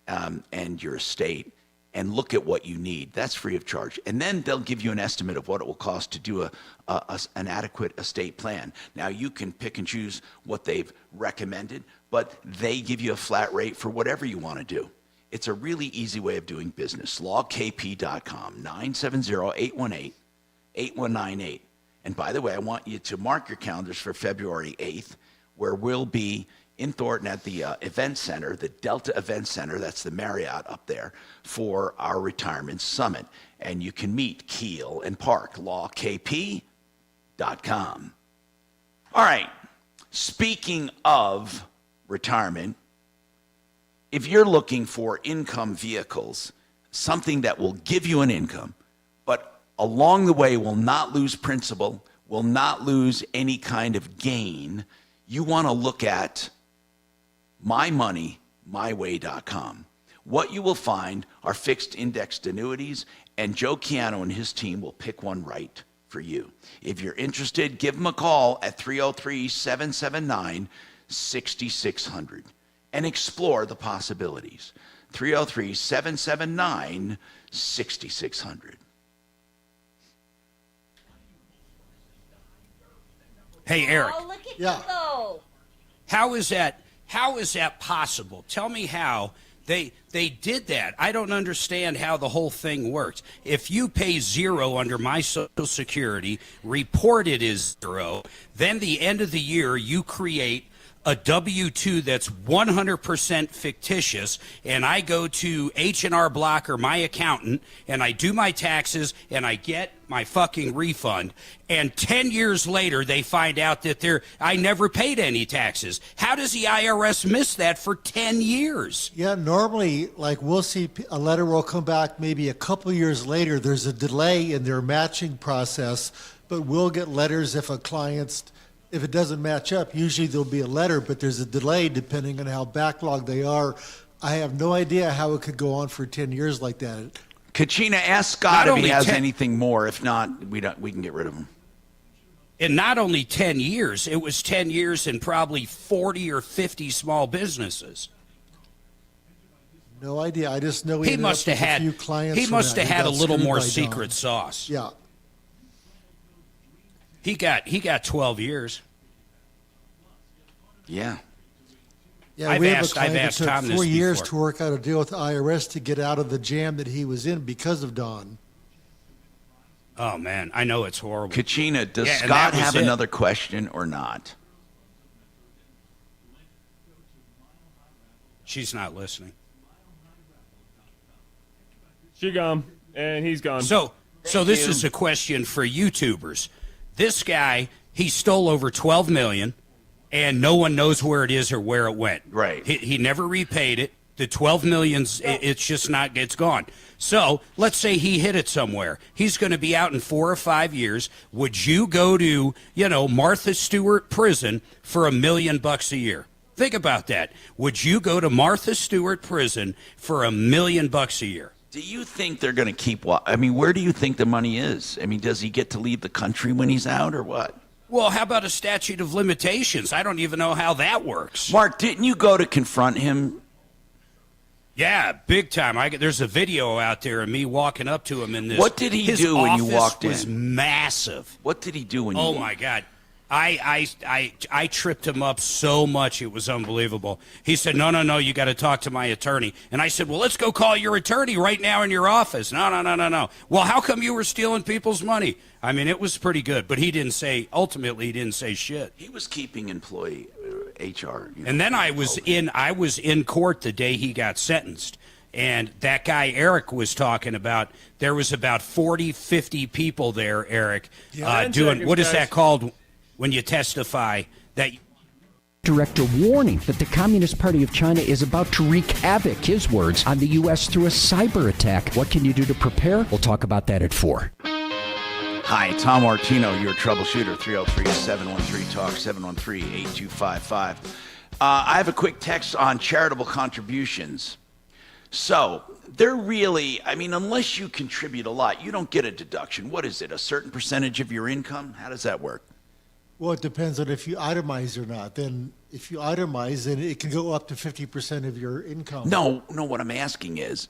and your estate and look at what you need. That's free of charge. And then they'll give you an estimate of what it will cost to do an adequate estate plan. Now, you can pick and choose what they've recommended, but they give you a flat rate for whatever you want to do. It's a really easy way of doing business. Lawkp.com, 970-818-8198. And by the way, I want you to mark your calendars for February 8th, where we'll be in Thornton at the event center, the Delta Event Center, that's the Marriott up there, for our retirement summit. And you can meet Keel and Park, lawkp.com. All right, speaking of retirement, if you're looking for income vehicles, something that will give you an income, but along the way will not lose principal, will not lose any kind of gain, you want to look at mymoneymyway.com. What you will find are fixed indexed annuities, and Joe Chiano and his team will pick one right for you. If you're interested, give them a call at 303-779-6600. and explore the possibilities. 303-779-6600. Hey, Eric. Oh, look at you go. How is that possible? Tell me how they did that. I don't understand how the whole thing works. If you pay zero under my Social Security, report it as zero, then the end of the year you create a W-2 that's 100% fictitious, and I go to H&R Block or my accountant, and I do my taxes, and I get my fucking refund, and 10 years later they find out that I never paid any taxes. How does the IRS miss that for 10 years? Yeah, normally, like we'll see a letter will come back maybe a couple years later. There's a delay in their matching process, but we'll get letters if if it doesn't match up. Usually there'll be a letter, but there's a delay depending on how backlogged they are. I have no idea how it could go on for 10 years like that. Kachina, ask Scott if he has anything more. If not, we can get rid of him. And not only 10 years, it was 10 years in probably 40 or 50 small businesses. No idea. I just know he must have had a few clients. He must have had a little more secret Don. sauce. Yeah. He got 12 years. Yeah. Yeah, we have a client I've asked that Tom took 4 this years before. to work out a deal with the IRS to get out of the jam that he was in because of Don. Oh, man, I know it's horrible. Kachina, does Scott have another question or not? She's not listening. She gone, and he's gone. So this is a question for YouTubers. This guy, he stole over $12 million, and no one knows where it is or where it went. Right. He never repaid it. The $12 million's it's just not, it's gone. So let's say he hid it somewhere. He's going to be out in 4 or 5 years. Would you go to, Martha Stewart prison for $1 million a year? Think about that. Would you go to Martha Stewart prison for $1 million a year? Do you think they're going to keep? I mean, where do you think the money is? I mean, does he get to leave the country when he's out, or what? Well, how about a statute of limitations? I don't even know how that works. Mark, didn't you go to confront him? Yeah, big time. There's a video out there of me walking up to him in this. What did he do when you walked in? His office was massive. What did he do when you? Oh my God. I tripped him up so much, it was unbelievable. He said, no, you got to talk to my attorney. And I said, well, let's go call your attorney right now in your office. No. Well, how come you were stealing people's money? I mean, it was pretty good, but ultimately he didn't say shit. He was keeping employee HR. And then I was in court the day he got sentenced. And that guy Eric was talking about, there was about 40, 50 people there, Eric, doing, what is that called? When you testify that Director warning that the Communist Party of China is about to wreak havoc, his words, on the U.S. through a cyber attack. What can you do to prepare? We'll talk about that at 4. Hi, Tom Martino, your troubleshooter, 303-713-TALK, 713-8255. I have a quick text on charitable contributions. So they're really, unless you contribute a lot, you don't get a deduction. What is it, a certain percentage of your income? How does that work? Well, it depends on if you itemize or not. Then if you itemize, then it can go up to 50% of your income. No, what I'm asking is,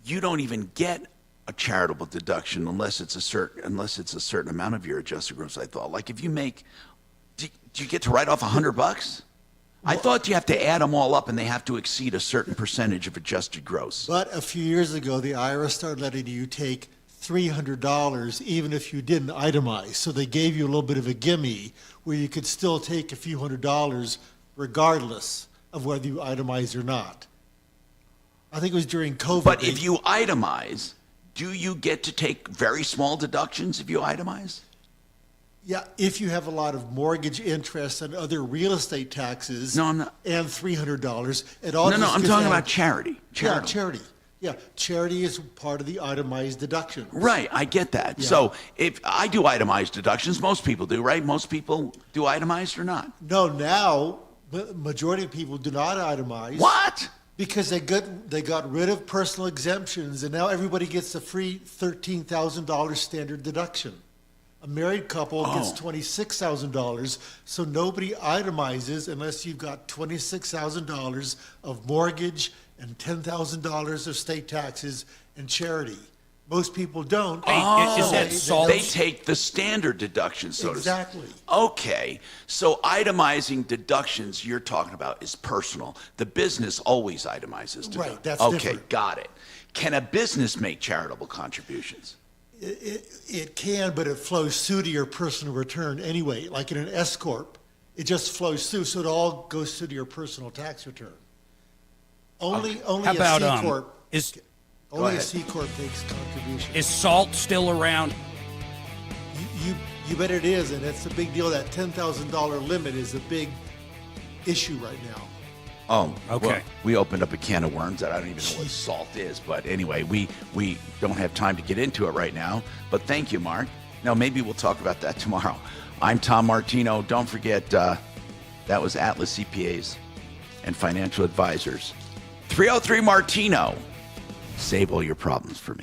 you don't even get a charitable deduction unless it's a certain amount of your adjusted gross. I thought, like if you make, do you get to write off $100? I thought you have to add them all up and they have to exceed a certain percentage of adjusted gross. But a few years ago, the IRS started letting you take $300 even if you didn't itemize. So they gave you a little bit of a gimme where you could still take a few $100s regardless of whether you itemize or not. I think it was during COVID. But if you itemize, do you get to take very small deductions if you itemize? Yeah, if you have a lot of mortgage interest and other real estate taxes. No, I'm not. And $300, it all. No, I'm talking about charity. Yeah, charity. Yeah, charity is part of the itemized deduction. Right, I get that. Yeah. So if I do itemized deductions, most people do, right? Most people do itemized or not? No, now the majority of people do not itemize. What? Because they got rid of personal exemptions, and now everybody gets a free $13,000 standard deduction. A married couple gets $26,000, so nobody itemizes unless you've got $26,000 of mortgage and $10,000 of state taxes and charity. Most people don't. Is that salt? They take the standard deduction, so Exactly. to speak. Okay. So itemizing deductions you're talking about is personal. The business always itemizes deductions. Right, that's okay, different. got it. Can a business make charitable contributions? It can, but it flows through to your personal return anyway. Like in an S corp, it just flows through, so it all goes through to your personal tax return. Only How about, a C corp. Only a ahead. C corp takes contributions. Is salt still around? You bet it is, and it's a big deal. That $10,000 limit is a big issue right now. Oh, okay. Well, we opened up a can of worms that I don't even know what salt is. But anyway, we don't have time to get into it right now. But thank you, Mark. Now, maybe we'll talk about that tomorrow. I'm Tom Martino. Don't forget, that was Atlas CPAs and Financial Advisors. 303 Martino. Save all your problems for me.